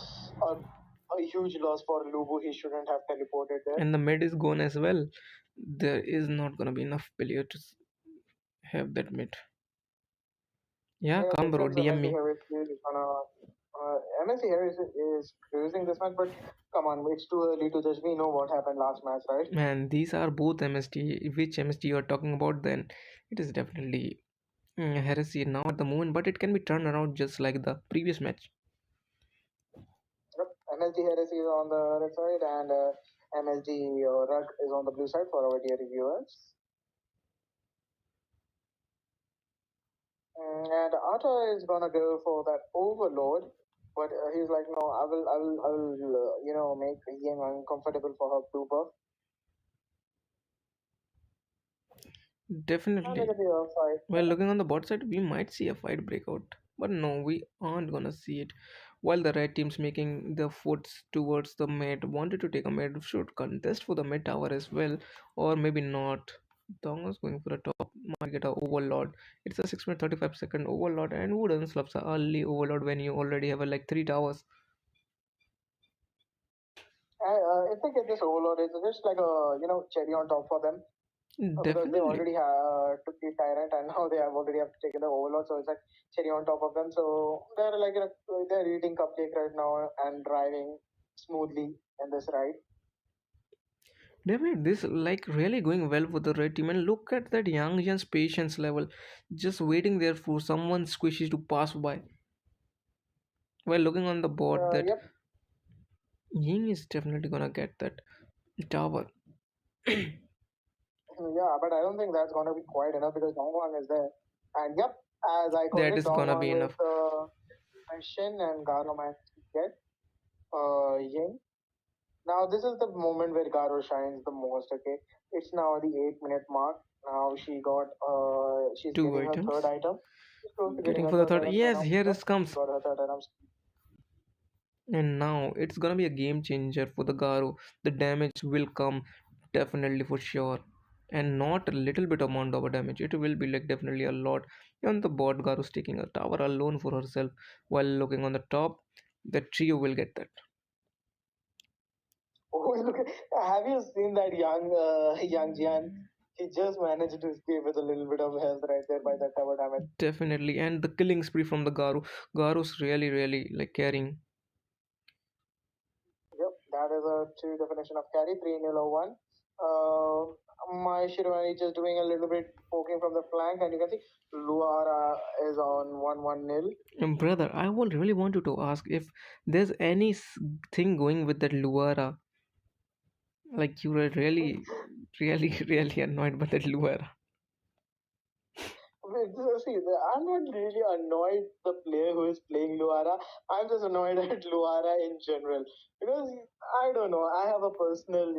a huge loss for Lubu. He shouldn't have teleported there. And the mid is gone as well. There is not gonna be enough player to have that mid. Yeah, Yeah, come it bro, seems DM MSD me. Harris is gonna. MSD Harris is cruising this match, but come on, it's too early to judge. We know what happened last match, right? Man, these are both MST. Which MST you are talking about? Then it is definitely heresy now at the moment, but it can be turned around just like the previous match. Yep. MSD Harris is on the red side, and MSD Rug is on the blue side for our dear reviewers. And Arta is gonna go for that Overlord, but he's like, no, I will, make Yang uncomfortable for her blue buff. And we Definitely. get the fight. Well, looking on the bot side, we might see a fight breakout. But no, we aren't gonna see it. While the red team's making the foots towards the mid, wanted to take a mid, should contest for the mid tower as well, or maybe not. Tonga's going for a top, might get a overlord. It's a 6 minute 35-second overlord, and who doesn't love the early overlord when you already have like 3 towers? If they get this Overlord, it's just like a cherry on top for them. Because they Definitely. already took the Tyrant and now they have already have taken the Overlord, so it's like cherry on top of them. So they're like they're eating cupcake right now and driving smoothly in this ride. Definitely, this like really going well for the red team. And look at that young Jan's patience level, just waiting there for someone squishy to pass by. While looking on the board, that Yep. Ying is definitely gonna get that tower. Yeah, but I don't think that's going to be quite enough because Dongwon is there. And yep, as I called That it, is gonna Dongwon be with enough. Shin and Garo managed to get Ying. Now this is the moment where Garo shines the most. Okay, it's now the 8 minute mark. Now she's Two getting her third items. item. Close to getting Getting a for the third third. diamond for Yes, now. here Yep, it he comes. got her third diamond. And now it's gonna be a game changer for the Garo. The damage will come definitely for sure. And not a little bit amount of a damage. It will be like definitely a lot. And the bot Garo's taking a tower alone for herself while looking on the top. The trio will get that. Oh, look! Have you seen that young Jian? He just managed to escape with a little bit of health right there by that tower damage. Definitely. And the killing spree from the Garo. Garo's really, really like carrying. Yep, that is a true definition of carry. 3-0-1. My Shirvani just doing a little bit poking from the flank, and you can see Luara is on 1-1-0. Brother, I would really want you to ask if there's any thing going with that Luara. Like you were really, really, really annoyed by that Luara. See, I'm not really annoyed the player who is playing Luara. I'm just annoyed at Luara in general because I don't know. I have a personal,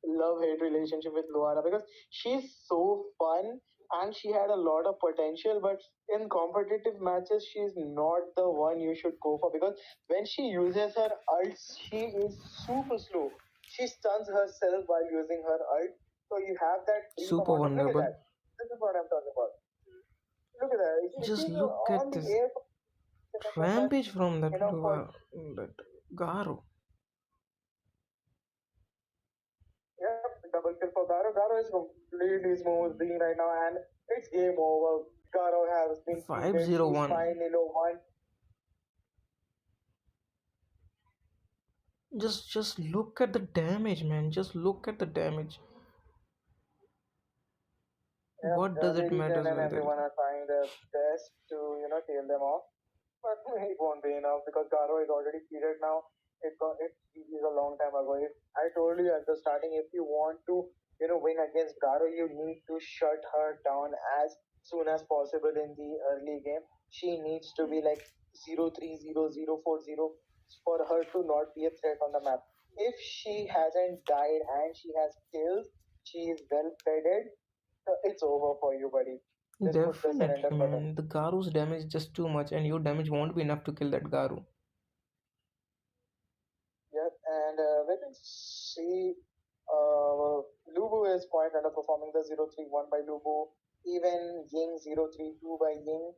love-hate relationship with Luara because she's so fun and she had a lot of potential, but in competitive matches, she's not the one you should go for because when she uses her ults, she is super slow. She stuns herself while using her ult. So you have that brief Super amount of look at vulnerable. that. This is what I'm talking about. Look at that. Just She's look at on the this air for seconds and rampage from that for Luara, that Garo. yep, double kill for Garo. Garo is completely smooth being right now and it's game over. Garo has been defeated. She's 501. 5-1. Just look at the damage, man. Just look at the damage. Yep, What does it ladies matters and when there is everyone are trying their best to, tail them off. But it won't be enough because Garo is already seeded now. It is a long time ago. I told you at the starting, if you want to, win against Garo, you need to shut her down as soon as possible in the early game. She needs to be like 0-3-0-0-4-0 for her to not be a threat on the map. If she hasn't died and she has kills, she is well fed. It's over for you, buddy. Just push the surrender definitely, button. man. The Garu's damage is just too much, and your damage won't be enough to kill that Garu. Yes, and we can see Lubu is quite underperforming the 0-3-1 by Lubu. Even Ying 0-3-2 by Ying.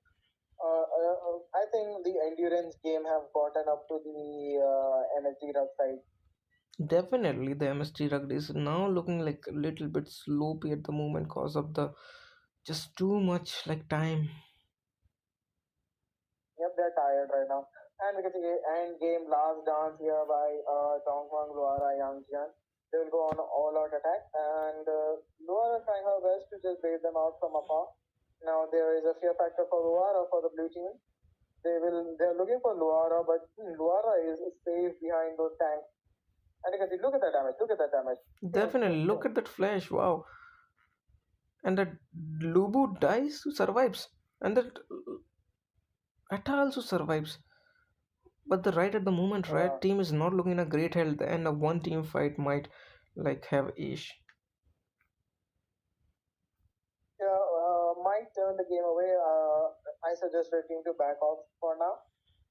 I think the endurance game have gotten up to the MSD Rug side. Definitely, the MST rugged is now looking like a little bit sloppy at the moment cause of the just too much like time. Yep, they're tired right now. And we can see end game last dance here by Dongfang, Luara, Yangjian. They will go on all out attack and Luara trying her best to just bait them out from afar. Now there is a fear factor for Luara for the blue team. They're looking for Luara, but Luara is safe behind those tanks. And you can see, look at that damage, look at that damage. Definitely, look at that flash, wow. And that Lubu dies, survives. And that Atta also survives. But the right at the moment, Yeah. red team is not looking a great health, and a one team fight might like have ish. Yeah, might turn the game away. I suggest the team to back off for now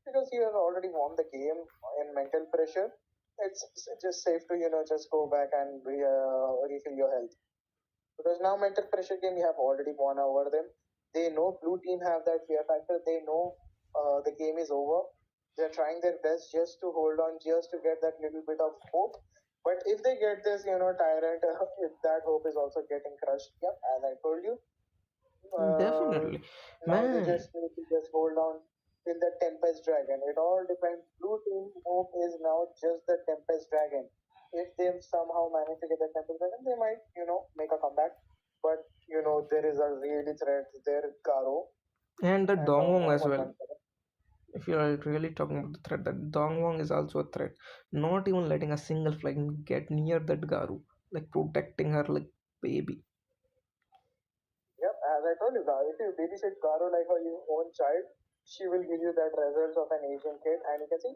because you have already won the game in mental pressure. It's just safe to just go back and refill your health because now mental pressure game you have already won over them. They know blue team have that fear factor. They know the game is over. They're trying their best just to hold on, just to get that little bit of hope. But if they get this, tyrant, if that hope is also getting crushed. Yep, as I told you, Definitely. now they Man, just need to just hold on till the Tempest Dragon. It all depends. Blue team hope is now just the Tempest Dragon. If they somehow manage to get the Tempest Dragon, they might, make a comeback. But there is a really threat there, Garo and the and Dongwong Dongwon as well. 117. If you are really talking about the threat, that Dongwong is also a threat. Not even letting a single flag get near that Garu, like protecting her like baby. Yep, as I told you, Garo, if you babysit Garo like your own child, she will give you that results of an Asian kid, and you can see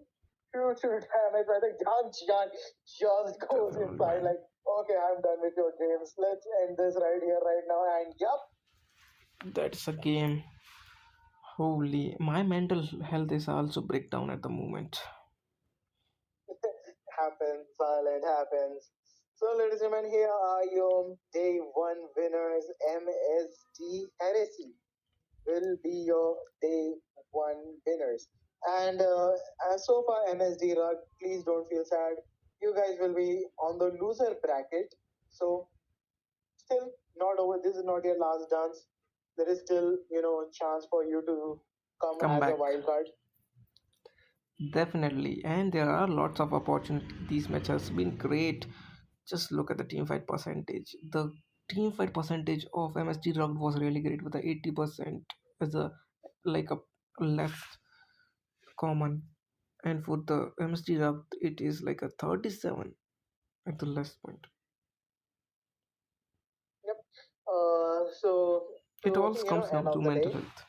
huge damage. I think Jan Jian just goes inside Man, like, okay, I'm done with your games. Let's end this right here, right now. And yup, that's a game. Holy, my mental health is also breakdown at the moment. Happens, silent happens. So, ladies and gentlemen, here are your day one winners. MSD Heresy will be your day one winners. And as so far, MSD Rug, please don't feel sad. You guys will be on the loser bracket. So, still not over. This is not your last dance. There is still, chance for you to come Come as a back. wild card. Definitely, and there are lots of opportunities. These matches has been great. Just look at the team fight percentage. The team fight percentage of MSD Rugged was really great with the 80% as a like a left common, and for the MSD Rugged it is like a 37 at the left point. Yep. So It to all comes end down to of the mental day, health.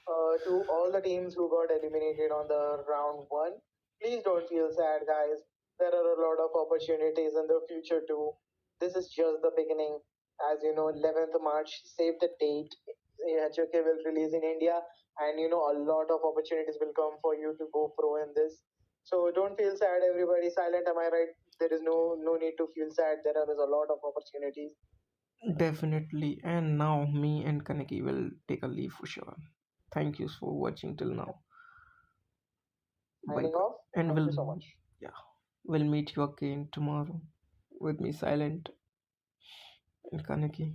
to all the teams who got eliminated on the round one, please don't feel sad, guys. There are a lot of opportunities in the future too. This is just the beginning. As you know, 11th March, save the date. HOK will release in India, and a lot of opportunities will come for you to go pro in this. So don't feel sad, everybody. Silent, am I right? There is no need to feel sad. There is a lot of opportunities. Definitely, and now me and Kaneki will take a leave for sure. Thank you for watching till now. Bye Signing bye, off. and Thank you so much. yeah, we'll meet you again tomorrow with me, Silent and Kaneki.